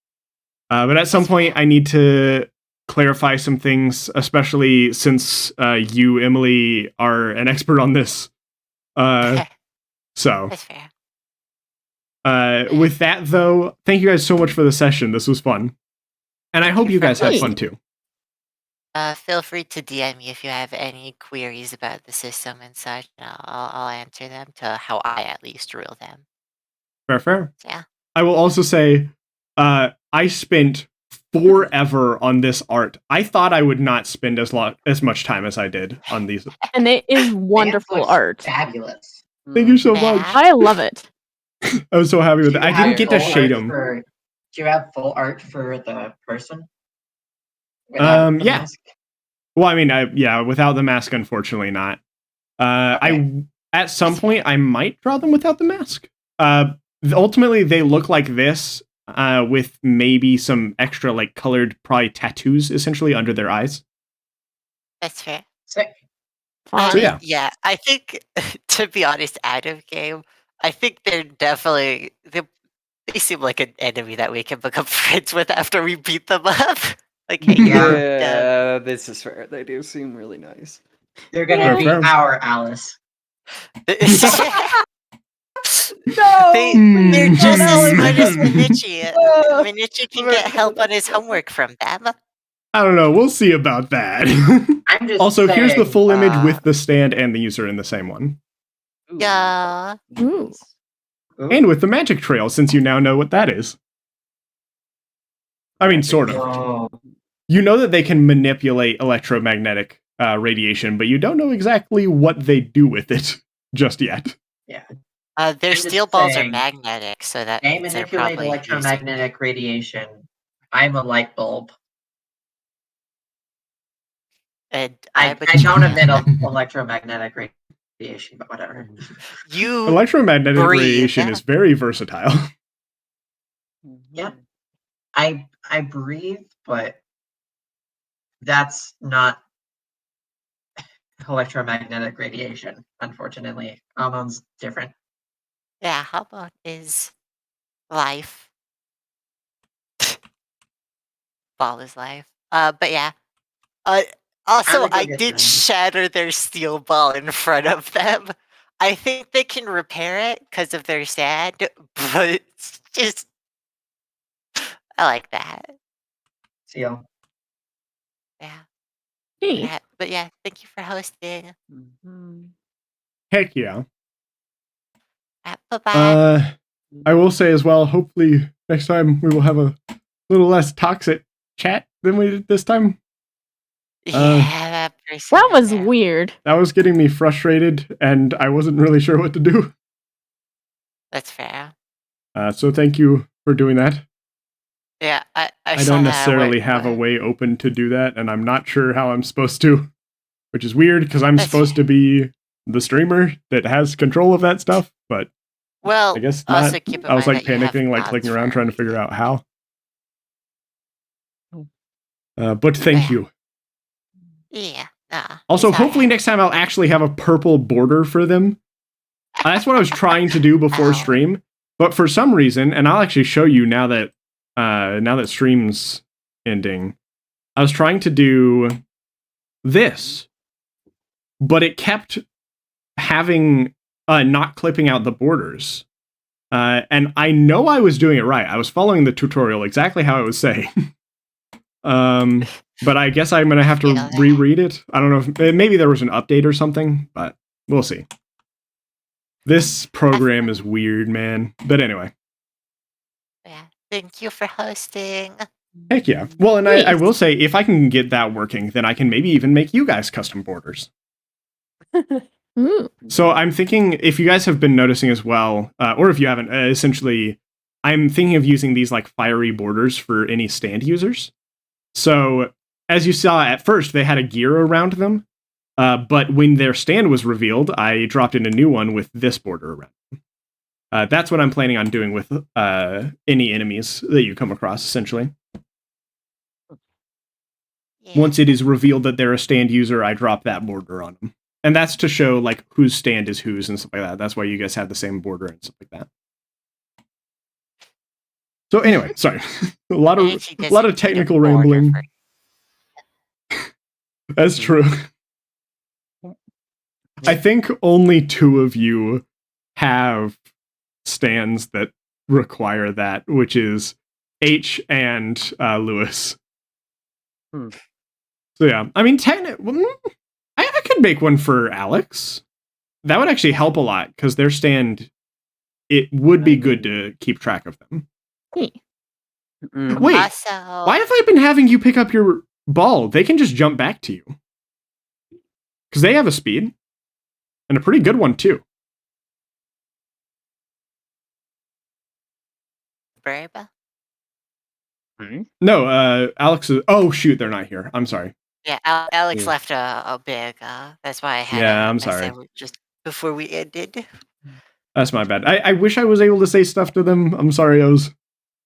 But at some point, I need to clarify some things, especially since you, Emily, are an expert on this. So, That's fair. with that, though, thank you guys so much for the session. This was fun. And I hope you guys had fun, too. Feel free to DM me if you have any queries about the system and such. I'll answer them to how I at least rule them. Fair. Yeah. I will also say, I spent forever on this art. I thought I would not spend as much time as I did on these. And it is wonderful looks art. Fabulous. Thank you so much. Yeah. I love it. I was so happy with Do it. you I didn't have get to full shade art them. Do you have full art for the person? Without the Yeah. mask? Well, I mean, without the mask, unfortunately not. Okay. At some point, I might draw them without the mask. Ultimately, they look like this, with maybe some extra, like, colored, probably tattoos, essentially, under their eyes. That's fair. Sick. So, yeah. Yeah, I think, to be honest, out of game, I think they're definitely... They seem like an enemy that we can become friends with after we beat them up. Like, hey, Yeah, this is fair. They do seem really nice. They're gonna Fair, be fair. our Alice. They're just as smart as Mm. Minichi. Minichi can get help on his homework from them. I don't know. We'll see about that. I'm just Also, here's the saying, full image with the stand and the user in the same one. Ooh. Yeah. Ooh. And with the magic trail, since you now know what that is. I mean, sort of. Oh, You know that they can manipulate electromagnetic radiation, but you don't know exactly what they do with it just yet. Their just steel balls are saying, magnetic, so that they means they're manipulate probably using. electromagnetic radiation. I'm a light bulb. And I I'm a don't emit child. electromagnetic radiation, but whatever. You Electromagnetic breathe. radiation is very versatile. Yeah. I breathe, but that's not electromagnetic radiation, unfortunately. Hormones different. Yeah, how about is life? Ball is life. But yeah. Also, How did you I get did that? shatter their steel ball in front of them. I think they can repair it because of their sand, but it's just. I like that. Seal. Yeah. Hey. But yeah, thank you for hosting. Heck yeah. Bye-bye. I will say as well, hopefully next time we will have a little less toxic chat than we did this time. Yeah, That was weird. That was getting me frustrated, and I wasn't really sure what to do. That's fair. So thank you for doing that. Yeah, I I saw don't that. necessarily have a way open to do that, and I'm not sure how I'm supposed to, which is weird because I'm supposed to be the streamer that has control of that stuff, but well, I guess also not. keep in I was mind like that you have panicking, like mods clicking for around a trying to figure reason. out how. But thank you. Yeah, nah. Also, it's hopefully alright. next time I'll actually have a purple border for them. That's what I was trying to do before Ow. stream, but for some reason, and I'll actually show you now that stream's ending, I was trying to do this, but it kept having not clipping out the borders. And I know I was doing it right. I was following the tutorial exactly how it was saying. But I guess I'm gonna have to reread it. I don't know if maybe there was an update or something, but we'll see. This program is weird, man. But anyway. Yeah, thank you for hosting. Heck yeah. Well, and I will say, if I can get that working, then I can maybe even make you guys custom borders. So I'm thinking, if you guys have been noticing as well, or if you haven't, essentially, I'm thinking of using these like fiery borders for any stand users. So as you saw at first, they had a gear around them, but when their stand was revealed, I dropped in a new one with this border around them. That's what I'm planning on doing with any enemies that you come across, essentially. Yeah. Once it is revealed that they're a stand user, I drop that border on them. And that's to show like whose stand is whose and stuff like that. That's why you guys have the same border and stuff like that. So anyway, sorry. a lot of technical rambling. That's true. I think only 2 of you have stands that require that, which is H and Lewis. So yeah, I mean, I could make one for Alex. That would actually help a lot because their stand, it would be good to keep track of them. Wait, why have I been having you pick up your ball? They can just jump back to you. Because they have a speed. And a pretty good one, too. Brave? No, Alex is... Oh, shoot, they're not here. I'm sorry. Yeah, Alex left a big, that's why I had I'm sorry. just before we ended. That's my bad. I wish I was able to say stuff to them. I'm sorry, I was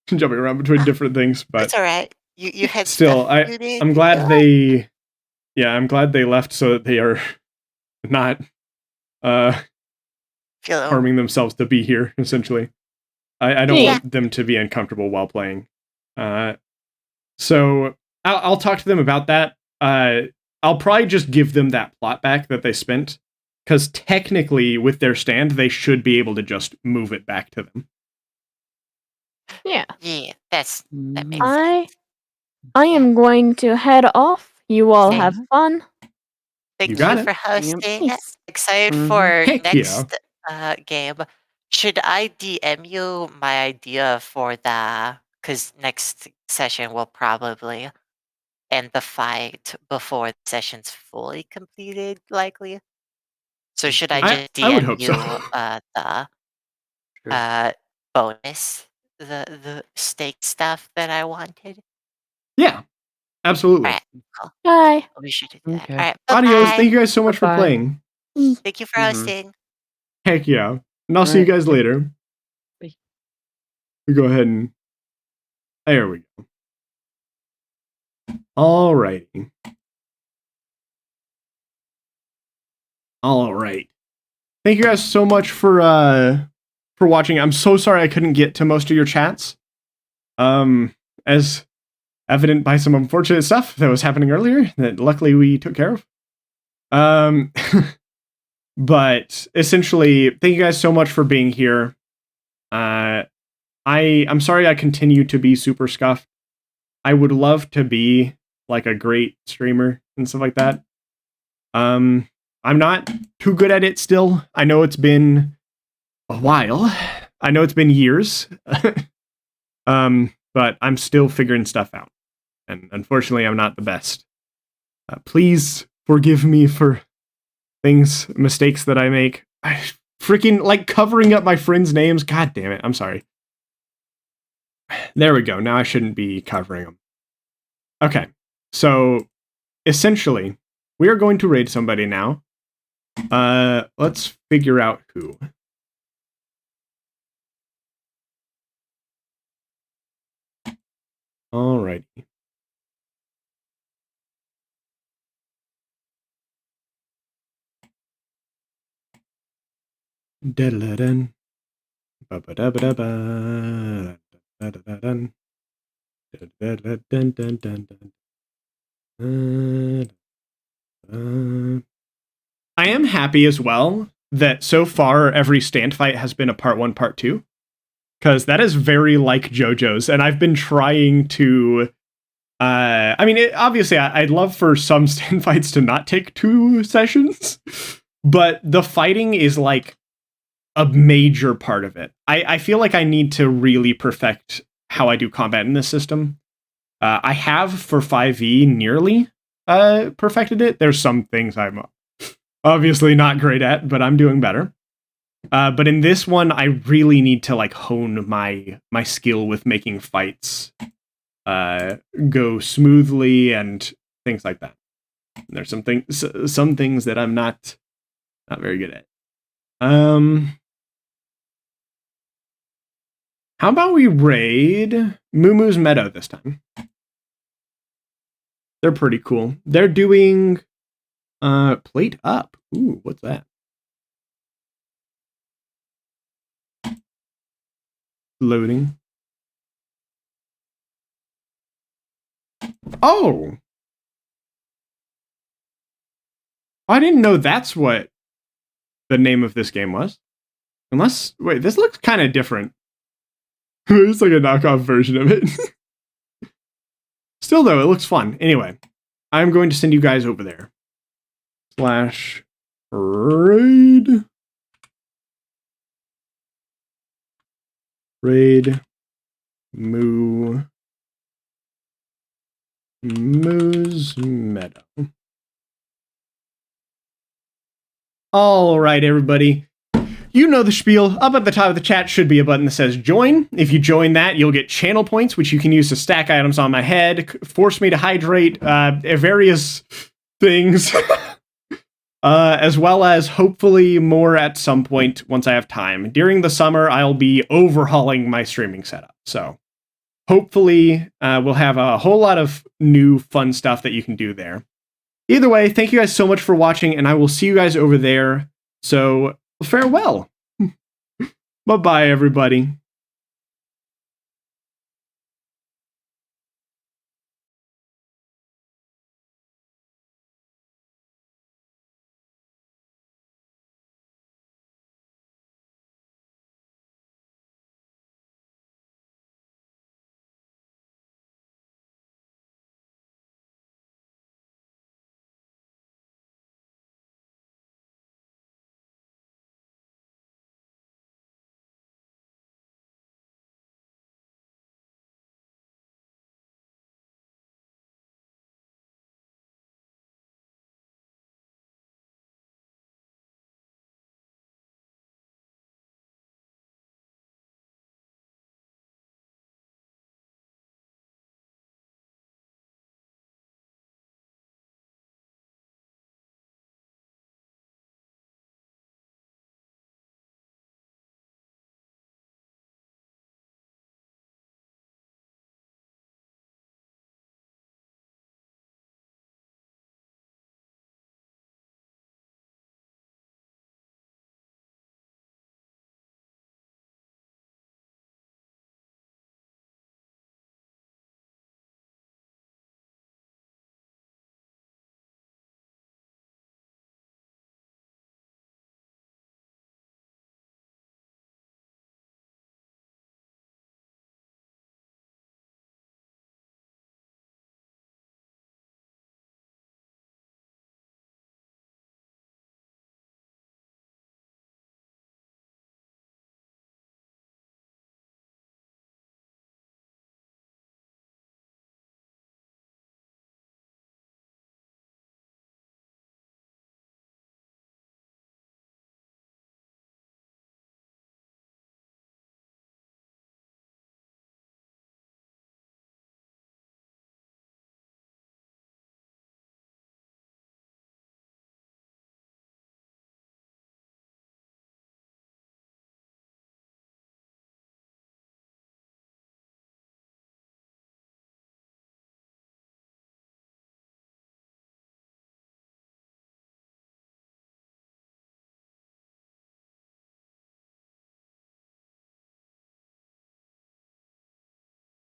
jumping around between different things, but... That's alright. You had still, stuff you did. I'm glad they... Yeah, I'm glad they left so that they are not harming themselves to be here, essentially. I don't want them to be uncomfortable while playing. So I'll talk to them about that. I'll probably just give them that plot back that they spent, because technically with their stand, they should be able to just move it back to them. Yeah. Yeah, that makes sense. I am going to head off. You all have fun. Thank you for hosting. Yes. Excited for Heck next game. Should I DM you my idea for the... Because next session will probably end the fight before the session's fully completed, likely. So should I just I would DM hope you so. Sure. bonus the steak stuff that I wanted? Yeah, absolutely. Alright, cool. Bye. I'll be sure to do that. Okay. Alright, Adios. bye-bye. Thank you guys so much for Bye-bye. playing. Thank you for Mhm. hosting. Heck yeah. And I'll see you Alright. guys later. Bye. We go ahead and... There we go. Alrighty. Alright. Thank you guys so much for watching. I'm so sorry I couldn't get to most of your chats. As evident by some unfortunate stuff that was happening earlier that luckily we took care of. But essentially, thank you guys so much for being here. I'm sorry I continue to be super scuffed. I would love to be like a great streamer and stuff like that. I'm not too good at it still. I know it's been a while. I know it's been years. But I'm still figuring stuff out. And unfortunately, I'm not the best. Please forgive me for mistakes that I make. I freaking like covering up my friends' names. God damn it. I'm sorry. There we go. Now I shouldn't be covering them. Okay. So essentially, we are going to raid somebody now. Let's figure out who. Alrighty. Da-da-da-dun. Ba-ba-da-ba-da-ba. Da-da-da-dun. Da-da-da-dun-dun-dun-dun. I am happy as well that so far every stand fight has been a part 1, part 2. Because that is very like JoJo's, and I've been trying to... I mean, obviously, I'd love for some stand fights to not take 2 sessions, but the fighting is like a major part of it. I feel like I need to really perfect how I do combat in this system. I have for 5e nearly perfected it. There's some things I'm obviously not great at, but I'm doing better. But in this one, I really need to like hone my skill with making fights go smoothly and things like that. There's some things that I'm not very good at. How about we raid Moomoo's Meadow this time? They're pretty cool. They're doing plate up. Ooh, what's that? Loading. Oh! I didn't know that's what the name of this game was. Unless, wait, this looks kind of different. It's like a knockoff version of it. Still, though, it looks fun. Anyway, I'm going to send you guys over there. /raid. Raid. Moo's Meadow. All right, everybody. You know the spiel. Up at the top of the chat should be a button that says join. If you join that, you'll get channel points, which you can use to stack items on my head, force me to hydrate, various things, as well as hopefully more at some point once I have time. During the summer, I'll be overhauling my streaming setup. So hopefully we'll have a whole lot of new fun stuff that you can do there. Either way, thank you guys so much for watching, and I will see you guys over there. So farewell. Bye-bye, everybody.